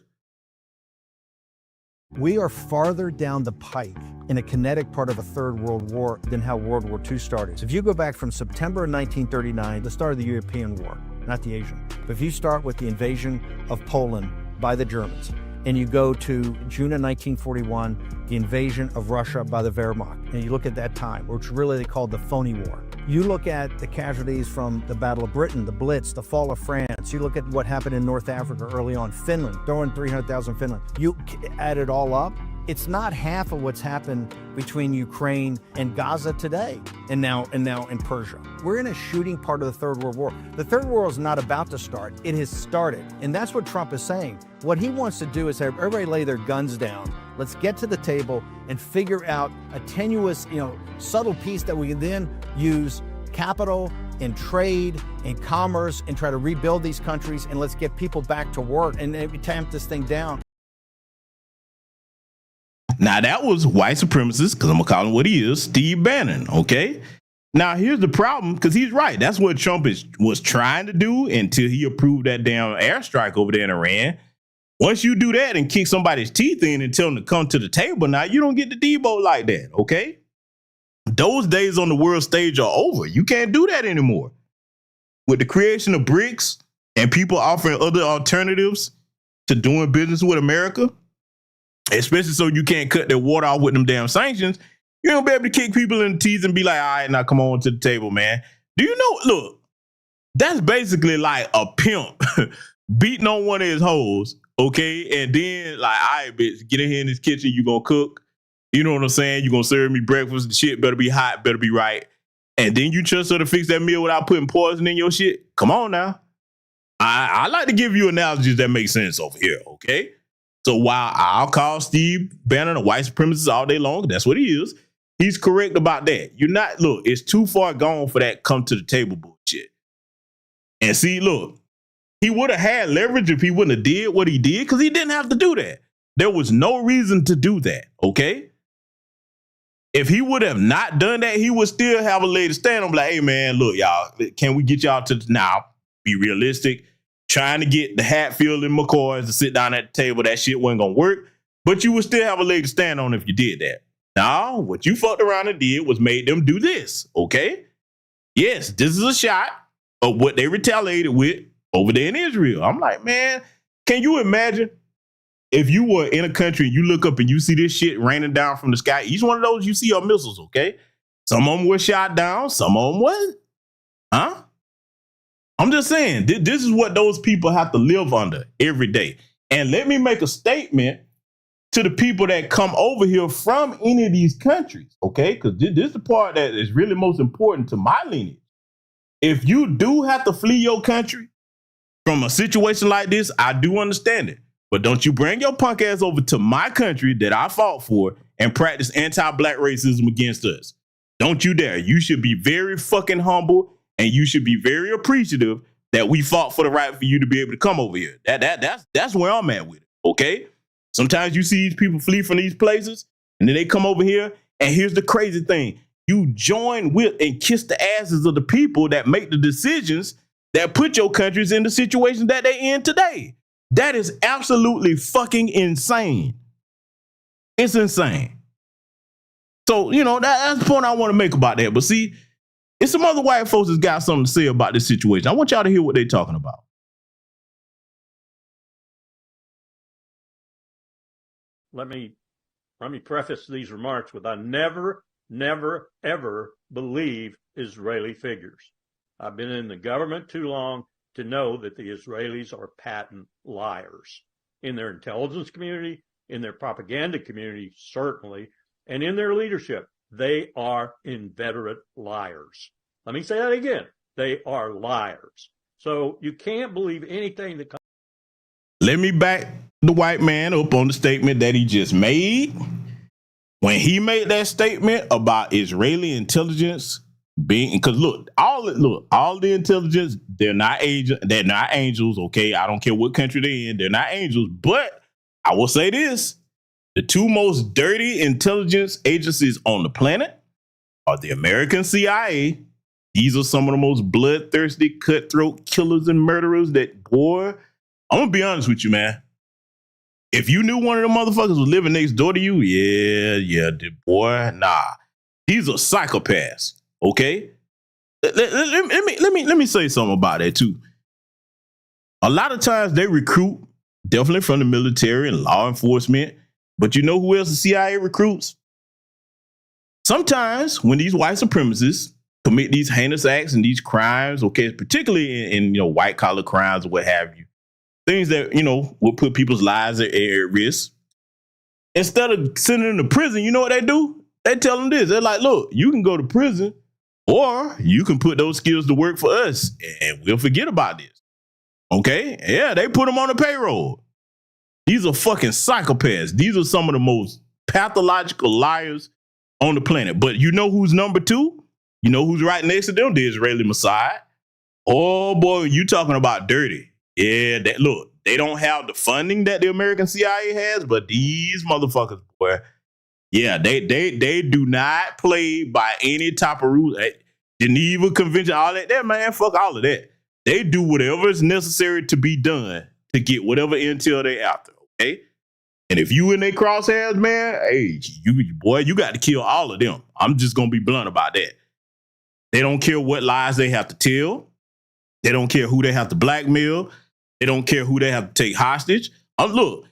We are farther down the pike in a kinetic part of a third world war than how World War II started. So if you go back from September 1939, the start of the European War, not the Asian, but if you start with the invasion of Poland by the Germans, and you go to June of 1941, the invasion of Russia by the Wehrmacht, and you look at that time, which really they called the phony war. You look at the casualties from the Battle of Britain, the Blitz, the fall of France. You look at what happened in North Africa early on, Finland, throwing 300,000 Finland. You add it all up, it's not half of what's happened between Ukraine and Gaza today, and now in Persia. We're in a shooting part of the Third World War. The Third World is not about to start, it has started. And that's what Trump is saying. What he wants to do is have everybody lay their guns down. Let's get to the table and figure out a tenuous, subtle piece that we can then use capital and trade and commerce and try to rebuild these countries, and let's get people back to work and tamp this thing down. Now, that was white supremacist, because I'm going to call him what he is, Steve Bannon, okay? Now, here's the problem, because he's right. That's what Trump was trying to do until he approved that damn airstrike over there in Iran. Once you do that and kick somebody's teeth in and tell them to come to the table, now you don't get the Debo like that, okay? Those days on the world stage are over. You can't do that anymore. With the creation of BRICS and people offering other alternatives to doing business with America, especially so you can't cut their water off with them damn sanctions, you don't be able to kick people in the teeth and be like, all right, now come on to the table, man. Do you know, look, that's basically like a pimp beating on one of his hoes, okay? And then like, all right, bitch, get in here in this kitchen, you gonna cook. You know what I'm saying? You gonna serve me breakfast, the shit better be hot, better be right. And then you trust her to fix that meal without putting poison in your shit? Come on now. I like to give you analogies that make sense over here, okay? So while I'll call Steve Bannon a white supremacist all day long, that's what he is, he's correct about that. You're not, look, it's too far gone for that come to the table bullshit. And see, look, he would have had leverage if he wouldn't have did what he did, because he didn't have to do that. There was no reason to do that, okay? If he would have not done that, he would still have a leg to stand on, like, hey, man, look, y'all, can we get y'all to now? Be realistic. Trying to get the Hatfield and McCoys to sit down at the table, that shit wasn't going to work. But you would still have a leg to stand on if you did that. Now, what you fucked around and did was made them do this, okay? Yes, this is a shot of what they retaliated with over there in Israel. I'm like, man, can you imagine if you were in a country and you look up and you see this shit raining down from the sky? Each one of those you see are missiles, okay? Some of them were shot down, some of them wasn't. Huh? I'm just saying, this is what those people have to live under every day. And let me make a statement to the people that come over here from any of these countries, okay? Because this is the part that is really most important to my lineage. If you do have to flee your country from a situation like this, I do understand it. But don't you bring your punk ass over to my country that I fought for and practice anti-black racism against us. Don't you dare. You should be very fucking humble and you should be very appreciative that we fought for the right for you to be able to come over here. That's where I'm at with it, okay? Sometimes you see these people flee from these places and then they come over here, and here's the crazy thing. You join with and kiss the asses of the people that make the decisions that put your countries in the situation that they're in today. That is absolutely fucking insane. It's insane. So, you know, that's the point I want to make about that. But see, it's some other white folks that's got something to say about this situation. I want y'all to hear what they're talking about. Let me preface these remarks with I never, ever believe Israeli figures. I've been in the government too long to know that the Israelis are patent liars. In their intelligence community, in their propaganda community, certainly, and in their leadership, they are inveterate liars. Let me say that again. They are liars. So you can't believe anything that comes. Let me back the white man up on the statement that he just made. When he made that statement about Israeli intelligence being, because look, all the intelligence, they're not angels, okay? I don't care what country they're in, they're not angels. But I will say this: the two most dirty intelligence agencies on the planet are the American CIA. These are some of the most bloodthirsty, cutthroat killers and murderers that, boy, I'm gonna be honest with you, man. If you knew one of them motherfuckers was living next door to you, boy, nah. He's a psychopath, okay? Let me say something about that, too. A lot of times they recruit, definitely from the military and law enforcement, but you know who else the CIA recruits? Sometimes when these white supremacists commit these heinous acts and these crimes, okay, particularly in white collar crimes or what have you, things that, will put people's lives at risk. Instead of sending them to prison, you know what they do? They tell them this. They're like, look, you can go to prison or you can put those skills to work for us and we'll forget about this. Okay? Yeah, they put them on the payroll. These are fucking psychopaths. These are some of the most pathological liars on the planet. But you know who's number two? You know who's right next to them? The Israeli Mossad. Oh, boy, you talking about dirty. Yeah, look, they don't have the funding that the American CIA has, but these motherfuckers, boy, yeah, they do not play by any type of rules. Geneva Convention, all that, man, fuck all of that. They do whatever is necessary to be done to get whatever intel they after, okay? And if you in their crosshairs, man, hey, you got to kill all of them. I'm just gonna be blunt about that. They don't care what lies they have to tell. They don't care who they have to blackmail. They don't care who they have to take hostage. Look,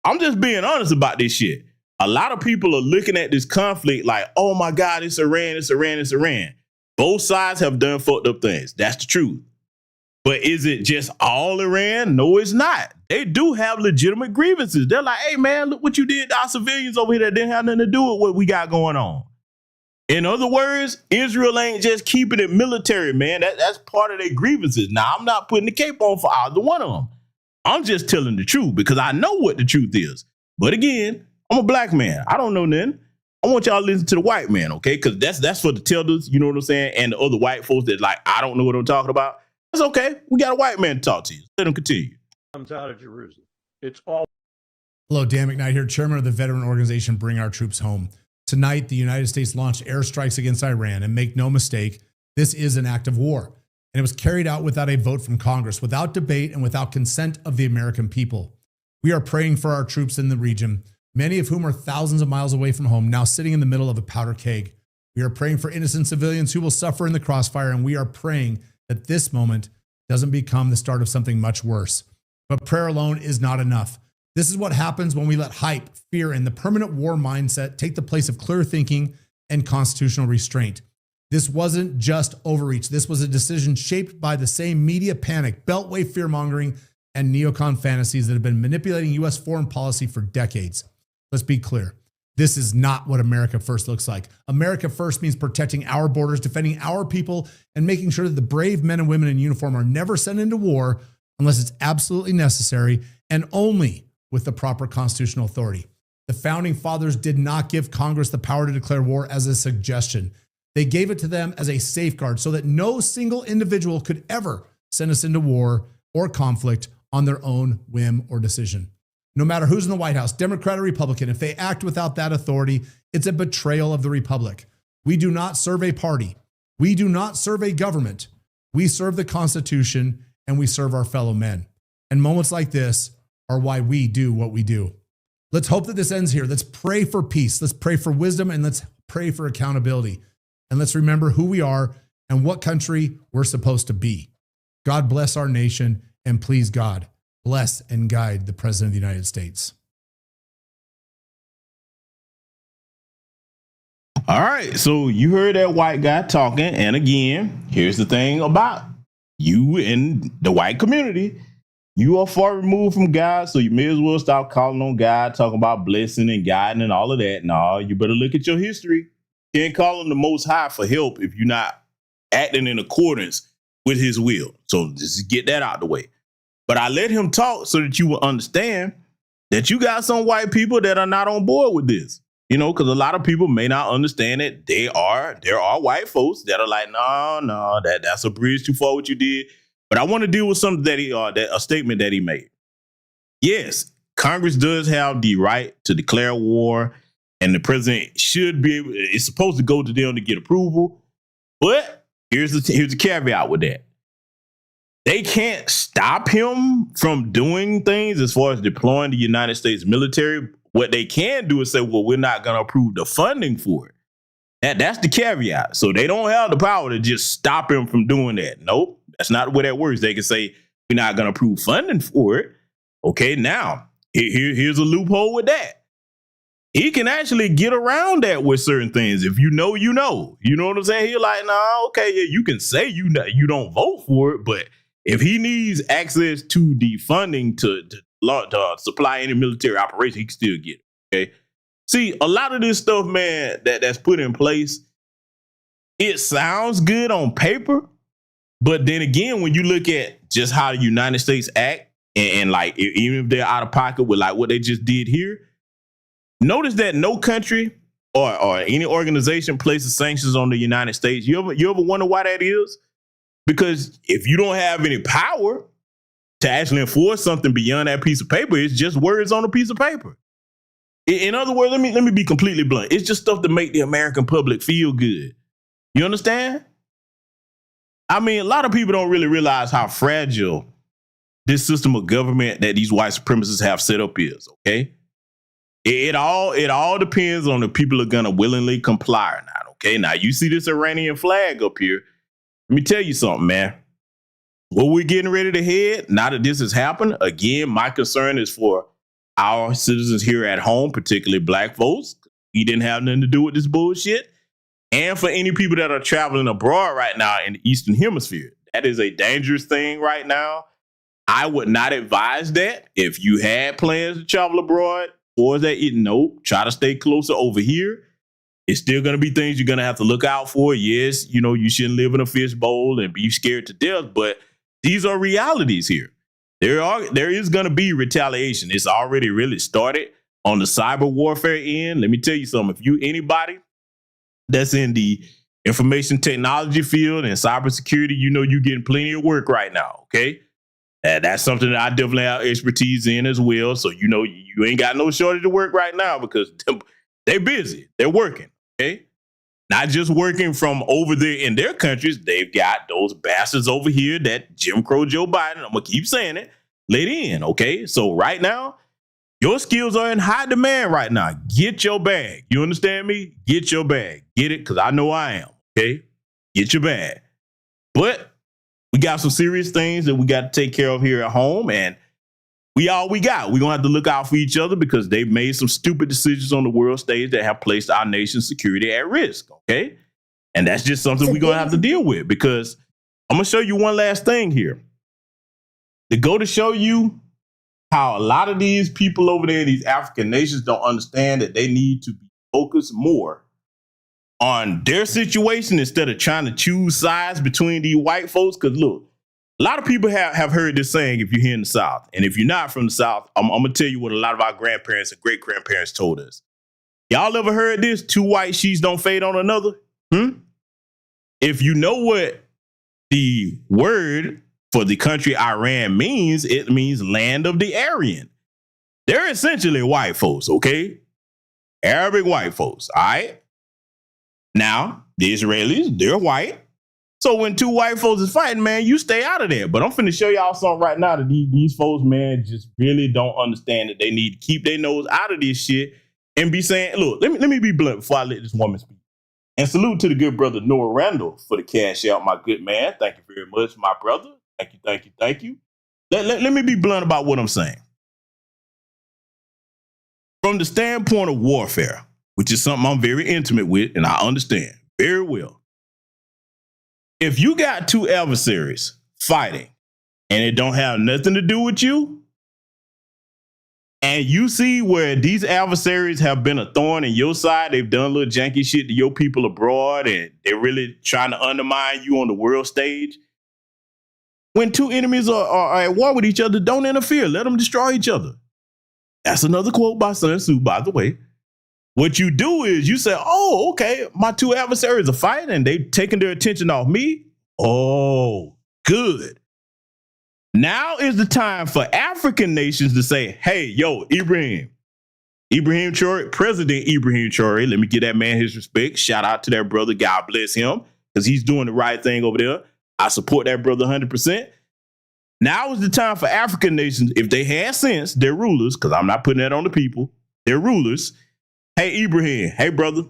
I'm just being honest about this shit. A lot of people are looking at this conflict like, oh my God, it's Iran, it's Iran, it's Iran. Both sides have done fucked up things. That's the truth. But is it just all Iran? No, it's not. They do have legitimate grievances. They're like, hey man, look what you did to our civilians over here that didn't have nothing to do with what we got going on. In other words, Israel ain't just keeping it military, man. That's part of their grievances. Now, I'm not putting the cape on for either one of them. I'm just telling the truth because I know what the truth is. But again, I'm a black man. I don't know nothing. I want y'all to listen to the white man, okay? Because that's for the tellers, you know what I'm saying? And the other white folks that like, I don't know what I'm talking about. That's okay. We got a white man to talk to you. Let him continue. Comes out of Jerusalem. It's all. Hello, Dan McKnight here, chairman of the veteran organization Bring Our Troops Home. Tonight, the United States launched airstrikes against Iran, and make no mistake, this is an act of war. And it was carried out without a vote from Congress, without debate, and without consent of the American people. We are praying for our troops in the region, many of whom are thousands of miles away from home, now sitting in the middle of a powder keg. We are praying for innocent civilians who will suffer in the crossfire, and we are praying that this moment doesn't become the start of something much worse. But prayer alone is not enough. This is what happens when we let hype, fear, and the permanent war mindset take the place of clear thinking and constitutional restraint. This wasn't just overreach. This was a decision shaped by the same media panic, beltway fear-mongering, and neocon fantasies that have been manipulating U.S. foreign policy for decades. Let's be clear. This is not what America First looks like. America First means protecting our borders, defending our people, and making sure that the brave men and women in uniform are never sent into war unless it's absolutely necessary and only with the proper constitutional authority. The founding fathers did not give Congress the power to declare war as a suggestion. They gave it to them as a safeguard so that no single individual could ever send us into war or conflict on their own whim or decision. No matter who's in the White House, Democrat or Republican, if they act without that authority, it's a betrayal of the republic. We do not serve a party. We do not serve a government. We serve the Constitution and we serve our fellow men. And moments like this are why we do what we do. Let's hope that this ends here. Let's pray for peace. Let's pray for wisdom and let's pray for accountability. And let's remember who we are and what country we're supposed to be. God bless our nation, and please, God, bless and guide the President of the United States. All right, so you heard that white guy talking, and again, here's the thing about you in the white community. You are far removed from God, so you may as well stop calling on God, talking about blessing and guiding and all of that. No, you better look at your history. You can't call on the Most High for help if you're not acting in accordance with his will. So just get that out of the way. But I let him talk so that you will understand that you got some white people that are not on board with this. You know, because a lot of people may not understand it. There are white folks that are like, no, that's a bridge too far what you did. But I want to deal with something that a statement that he made. Yes, Congress does have the right to declare war, and the president should be able, it's supposed to go to them to get approval. But here's the caveat with that. They can't stop him from doing things as far as deploying the United States military. What they can do is say, well, we're not going to approve the funding for it. That's the caveat. So they don't have the power to just stop him from doing that. Nope, that's not the way that works. They can say, we're not going to approve funding for it. Okay, now, here's a loophole with that. He can actually get around that with certain things. If you know, you know. You know what I'm saying? He's like, no, okay, yeah, you can say you don't vote for it, but if he needs access to the funding to supply any military operation, he can still get it. Okay. See, a lot of this stuff, man, that's put in place, it sounds good on paper, but then again, when you look at just how the United States act, and like even if they're out of pocket with like what they just did here, notice that no country or any organization places sanctions on the United States. You ever wonder why that is? Because if you don't have any power to actually enforce something beyond that piece of paper, it's just words on a piece of paper. In other words, let me be completely blunt. It's just stuff to make the American public feel good. You understand? I mean, a lot of people don't really realize how fragile this system of government that these white supremacists have set up is, okay? It all depends on if people are going to willingly comply or not, okay? Now, you see this Iranian flag up here. Let me tell you something, man. What we're getting ready to head, now that this has happened, again, my concern is for our citizens here at home, particularly black folks. We didn't have nothing to do with this bullshit. And for any people that are traveling abroad right now in the Eastern Hemisphere. That is a dangerous thing right now. I would not advise that. If you had plans to travel abroad, or that, try to stay closer over here. It's still going to be things you're going to have to look out for. Yes, you shouldn't live in a fishbowl and be scared to death, but these are realities here. There is going to be retaliation. It's already really started on the cyber warfare end. Let me tell you something. If anybody that's in the information technology field and cybersecurity, you're getting plenty of work right now, okay? That's something that I definitely have expertise in as well. So, you ain't got no shortage of work right now because they're busy. They're working, okay? Not just working from over there in their countries. They've got those bastards over here that Jim Crow Joe Biden, I'm going to keep saying it, let in, okay? So right now, your skills are in high demand right now. Get your bag. You understand me? Get your bag. Get it, because I know I am, okay? Get your bag. But we got some serious things that we got to take care of here at home, and we got. We're going to have to look out for each other because they've made some stupid decisions on the world stage that have placed our nation's security at risk, okay? And that's just something we're going to have to deal with, because I'm going to show you one last thing here. To go to show you how a lot of these people over there in these African nations don't understand that they need to be focused more on their situation instead of trying to choose sides between these white folks. Because look, a lot of people have heard this saying if you're here in the South. And if you're not from the South, I'm going to tell you what a lot of our grandparents and great-grandparents told us. Y'all ever heard this? Two white sheets don't fade on another? If you know what the word for the country Iran means, it means land of the Aryan. They're essentially white folks, okay? Arabic white folks, all right? Now, the Israelis, they're white. So when two white folks is fighting, man, you stay out of there. But I'm finna show y'all something right now that these folks, man, just really don't understand that they need to keep their nose out of this shit and be saying, look, let me be blunt before I let this woman speak. And salute to the good brother Noah Randall for the cash out, my good man. Thank you very much, my brother. Thank you. Let me be blunt about what I'm saying. From the standpoint of warfare, which is something I'm very intimate with and I understand very well. If you got two adversaries fighting and it don't have nothing to do with you, and you see where these adversaries have been a thorn in your side, they've done little janky shit to your people abroad, and they're really trying to undermine you on the world stage. When two enemies are at war with each other, don't interfere. Let them destroy each other. That's another quote by Sun Tzu, by the way. What you do is you say, oh, okay, my two adversaries are fighting and they've taken their attention off me. Oh, good. Now is the time for African nations to say, hey, yo, Ibrahim Traore, President Ibrahim Traore, let me give that man his respect. Shout out to that brother. God bless him, because he's doing the right thing over there. I support that brother 100%. Now is the time for African nations, if they had sense, their rulers, because I'm not putting that on the people, their rulers. Hey, Ibrahim, hey, brother,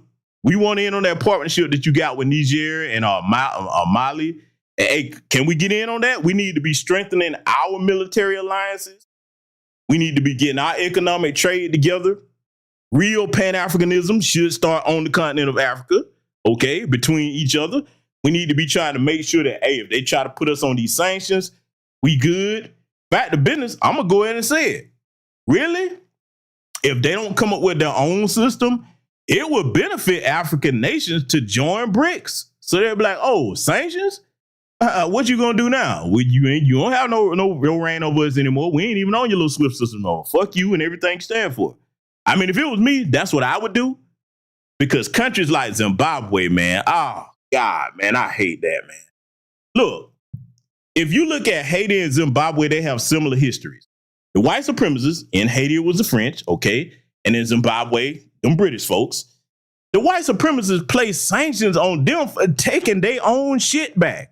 we want in on that partnership that you got with Niger and Mali. Hey, can we get in on that? We need to be strengthening our military alliances. We need to be getting our economic trade together. Real Pan-Africanism should start on the continent of Africa, okay, between each other. We need to be trying to make sure that, hey, if they try to put us on these sanctions, we good. Back to business, I'm going to go ahead and say it. Really? If they don't come up with their own system, it would benefit African nations to join BRICS. So they'll be like, oh, sanctions? What you gonna do now? You don't have no real reign over us anymore. We ain't even on your little SWIFT system no more. Fuck you and everything you stand for. I mean, if it was me, that's what I would do. Because countries like Zimbabwe, man, oh God, man, I hate that, man. Look, if you look at Haiti and Zimbabwe, they have similar histories. The white supremacists in Haiti was the French, okay, and in Zimbabwe, them British folks. The white supremacists placed sanctions on them for taking their own shit back.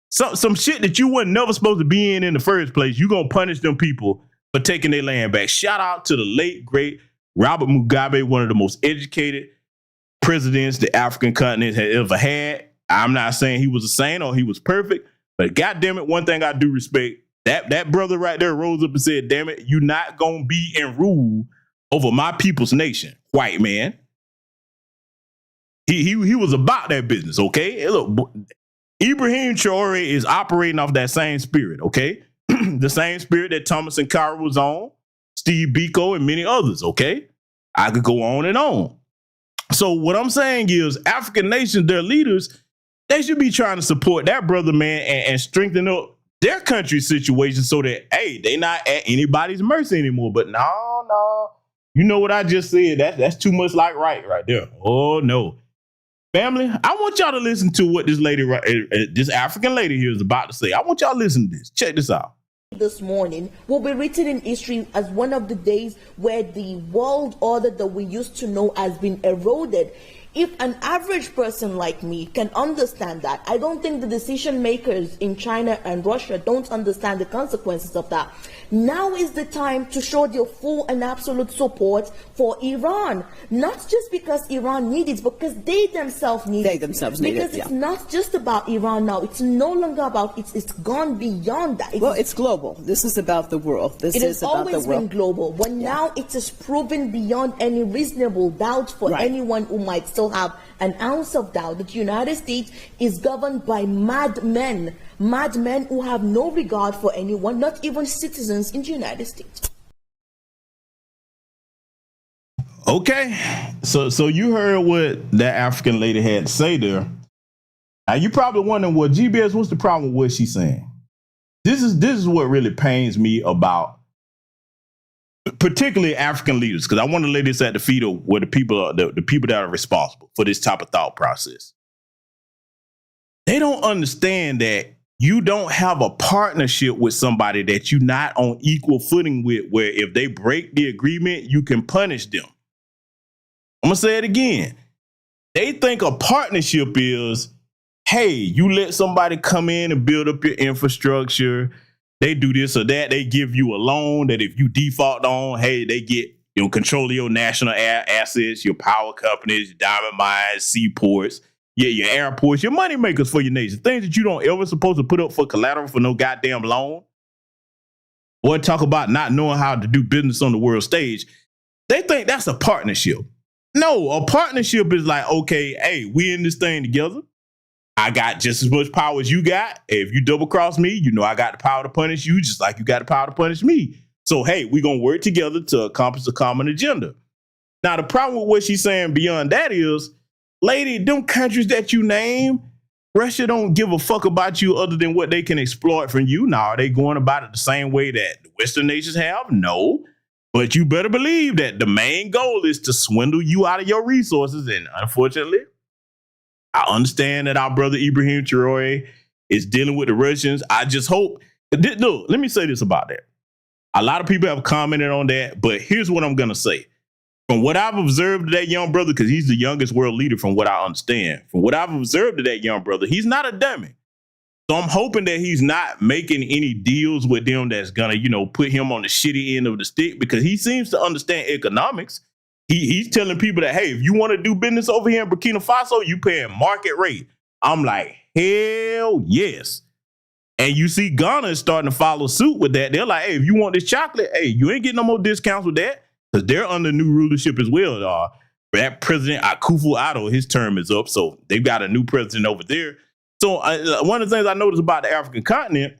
Some shit that you weren't never supposed to be in the first place. You gonna punish them people for taking their land back. Shout out to the late, great Robert Mugabe, one of the most educated presidents the African continent had ever had. I'm not saying he was a saint or he was perfect, but goddamn it, one thing I do respect, that brother right there rose up and said, damn it, you're not gonna be in rule over my people's nation, white man. He was about that business, okay? Hey, look, Ibrahim Traore is operating off that same spirit, okay? The same spirit that Thomas Sankara was on, Steve Biko, and many others, okay? I could go on and on. So what I'm saying is African nations, their leaders, they should be trying to support that brother, man, and strengthen up their country's situation so that, hey, they not at anybody's mercy anymore. But no. You know what I just said? That's too much like right there. Oh, no. Family, I want y'all to listen to what this lady, this African lady here is about to say. I want y'all to listen to this. Check this out. This morning will be written in history as one of the days where the world order that we used to know has been eroded. If an average person like me can understand that, I don't think the decision makers in China and Russia don't understand the consequences of that. Now is the time to show their full and absolute support for Iran. Not just because Iran needs it, because they themselves need it. Because it's not just about Iran now. It's no longer about, it's gone beyond that. It's global. This is about the world. It has always been global. But now it is proven beyond any reasonable doubt for anyone who might still have an ounce of doubt that the United States is governed by madmen who have no regard for anyone, not even citizens in the United States. Okay. So you heard what that African lady had to say there. Now you probably wondering, well, GBS, what's the problem with what she's saying? This is what really pains me about particularly African leaders, because I want to lay this at the feet of where the people are, the people that are responsible for this type of thought process. They don't understand that you don't have a partnership with somebody that you're not on equal footing with, where if they break the agreement, you can punish them. I'm going to say it again. They think a partnership is, hey, you let somebody come in and build up your infrastructure. They do this or that. They give you a loan that if you default on, hey, they get control of your national assets, your power companies, your diamond mines, seaports, your airports, your money makers for your nation. Things that you don't ever supposed to put up for collateral for no goddamn loan. Boy, talk about not knowing how to do business on the world stage. They think that's a partnership. No, a partnership is like, okay, hey, we in this thing together. I got just as much power as you got. If you double cross me, I got the power to punish you just like you got the power to punish me. So, hey, we're going to work together to accomplish a common agenda. Now, the problem with what she's saying beyond that is, lady, them countries that you name, Russia don't give a fuck about you other than what they can exploit from you. Now, are they going about it the same way that the Western nations have? No. But you better believe that the main goal is to swindle you out of your resources. And unfortunately, I understand that our brother Ibrahim Traore is dealing with the Russians. I just hope. Look, let me say this about that. A lot of people have commented on that, but here's what I'm going to say. From what I've observed of that young brother, because he's the youngest world leader from what I understand, from what I've observed of that young brother, he's not a dummy. So I'm hoping that he's not making any deals with them that's going to, put him on the shitty end of the stick, because he seems to understand economics. He's telling people that, hey, if you want to do business over here in Burkina Faso, you paying market rate. I'm like, hell yes. And you see Ghana is starting to follow suit with that. They're like, hey, if you want this chocolate, hey, you ain't getting no more discounts with that, because they're under new rulership as well. That President Akufo-Addo, his term is up, so they've got a new president over there. So one of the things I noticed about the African continent,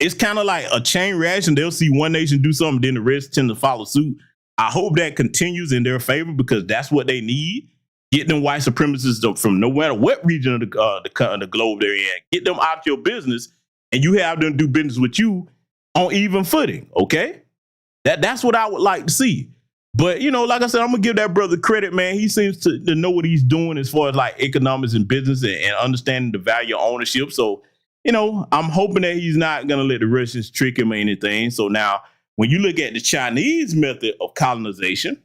it's kind of like a chain reaction. They'll see one nation do something, then the rest tend to follow suit. I hope that continues in their favor, because that's what they need. Get them white supremacists from no matter what region of the globe they're in. Get them out your business, and you have them do business with you on even footing, okay? That's what I would like to see. But, like I said, I'm going to give that brother credit, man. He seems to know what he's doing as far as like economics and business and understanding the value of ownership. So, I'm hoping that he's not going to let the Russians trick him or anything. So now, when you look at the Chinese method of colonization,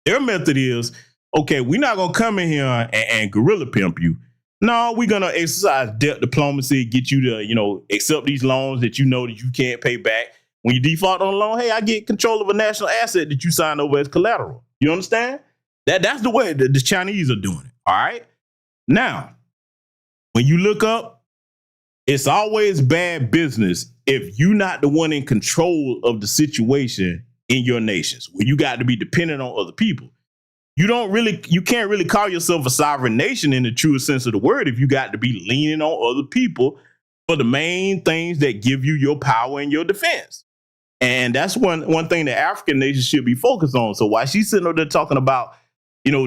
their method is, okay, we're not going to come in here and guerrilla pimp you. No, we're going to exercise debt diplomacy, get you to, accept these loans that that you can't pay back. When you default on a loan, hey, I get control of a national asset that you signed over as collateral. You understand? That's the way the Chinese are doing it. All right. Now, when you look up, it's always bad business if you're not the one in control of the situation in your nations, where you got to be dependent on other people. You can't really call yourself a sovereign nation in the truest sense of the word if you got to be leaning on other people for the main things that give you your power and your defense. And that's one thing that African nations should be focused on. So while she's sitting over there talking about,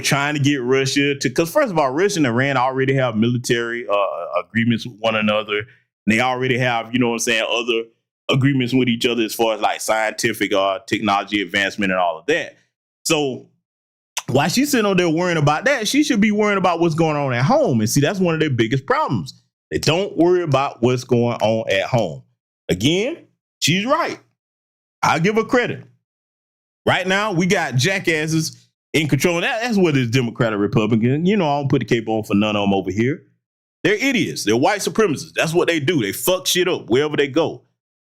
trying to get Russia to, because first of all, Russia and Iran already have military agreements with one another. And they already have, other agreements with each other as far as like scientific technology advancement and all of that. So while she's sitting over there worrying about that, she should be worrying about what's going on at home. And see, that's one of their biggest problems. They don't worry about what's going on at home. Again, she's right. I'll give her credit. Right now, we got jackasses in control. That's what is Democrat or Republican. I don't put the cape on for none of them over here. They're idiots. They're white supremacists. That's what they do. They fuck shit up wherever they go.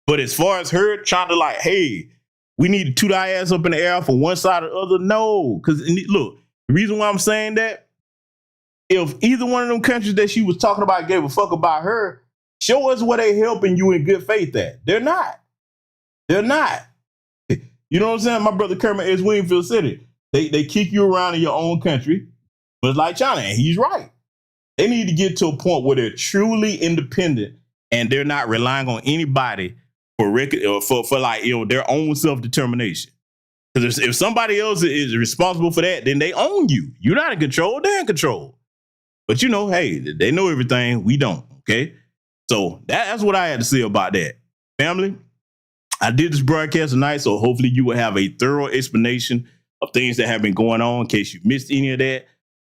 But as far as her trying to like, hey, we need to toot our ass up in the air for one side or the other, no. Because look, the reason why I'm saying that, if either one of them countries that she was talking about gave a fuck about her, show us where they helping you in good faith at. They're not. They're not. You know what I'm saying? My brother Kermit S. Wingfield said it. They kick you around in your own country, but it's like China, and he's right. They need to get to a point where they're truly independent and they're not relying on anybody for like their own self-determination. Because if somebody else is responsible for that, then they own you. You're not in control, they're in control. But you know, hey, they know everything. We don't, okay? So that's what I had to say about that. Family, I did this broadcast tonight, so hopefully you will have a thorough explanation of things that have been going on in case you missed any of that.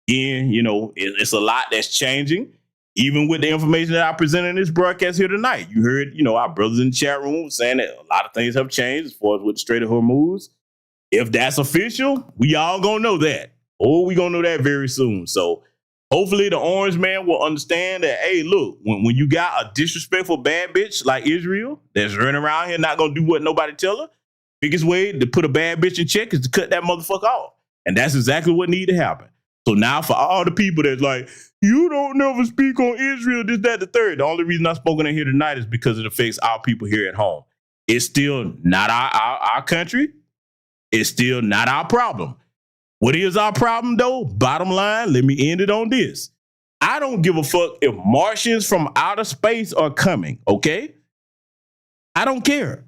Again, you know, it's a lot that's changing, even with the information that I presented in this broadcast here tonight. You heard, you know, our brothers in the chat room saying that a lot of things have changed as far as with the Strait of Hormuz. If that's official, we all gonna know that. Or we gonna know that very soon. So hopefully the orange man will understand that, hey, look, when you got a disrespectful bad bitch like Israel that's running around here not gonna do what nobody tell her, biggest way to put a bad bitch in check is to cut that motherfucker off. And that's exactly what need to happen. So now for all the people that's like, you don't never speak on Israel, this, that, the third. The only reason I'm spoken in here tonight is because it affects our people here at home. It's still not our country. It's still not our problem. What is our problem, though? Bottom line, let me end it on this. I don't give a fuck if Martians from outer space are coming, okay? I don't care.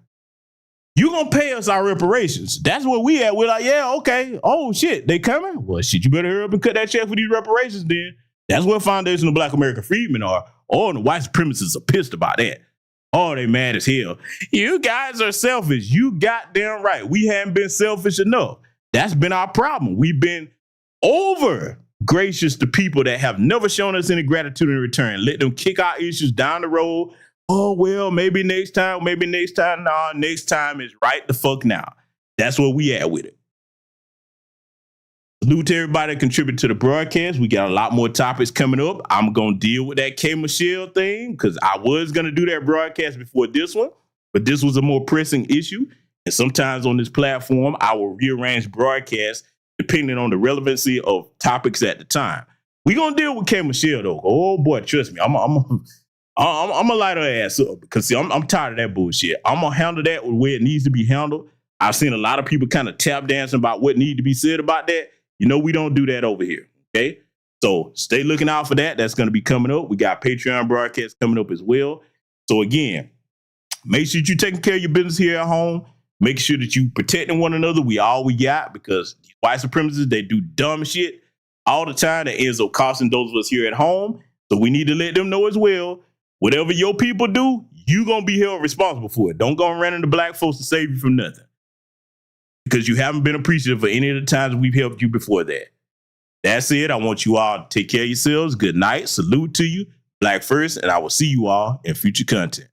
You gonna pay us our reparations. That's where we at. We're like, yeah, okay. Oh, shit, they coming? Well, shit, you better hurry up and cut that check for these reparations then. That's where foundational Black American freedmen are. Oh, and the white supremacists are pissed about that. Oh, they mad as hell. You guys are selfish. You goddamn right. We haven't been selfish enough. That's been our problem. We've been over gracious to people that have never shown us any gratitude in return. Let them kick our issues down the road. Oh, well, maybe next time, maybe next time. Nah, next time is right the fuck now. That's where we at with it. Salute to everybody that contributed to the broadcast. We got a lot more topics coming up. I'm going to deal with that K. Michelle thing because I was going to do that broadcast before this one, but this was a more pressing issue. And sometimes on this platform, I will rearrange broadcasts depending on the relevancy of topics at the time. We're going to deal with K. Michelle, though. Oh, boy, trust me. I'm going to light her ass up because, see, I'm tired of that bullshit. I'm going to handle that the way it needs to be handled. I've seen a lot of people kind of tap dancing about what needs to be said about that. You know, we don't do that over here, okay? So stay looking out for that. That's going to be coming up. We got Patreon broadcasts coming up as well. So again, make sure you're taking care of your business here at home. Make sure that you protecting one another. We got because these white supremacists, they do dumb shit all the time that ends up costing those of us here at home. So we need to let them know as well, whatever your people do, you're going to be held responsible for it. Don't go and run into black folks to save you from nothing. Because you haven't been appreciative for any of the times we've helped you before that. That's it. I want you all to take care of yourselves. Good night. Salute to you. Black first. And I will see you all in future content.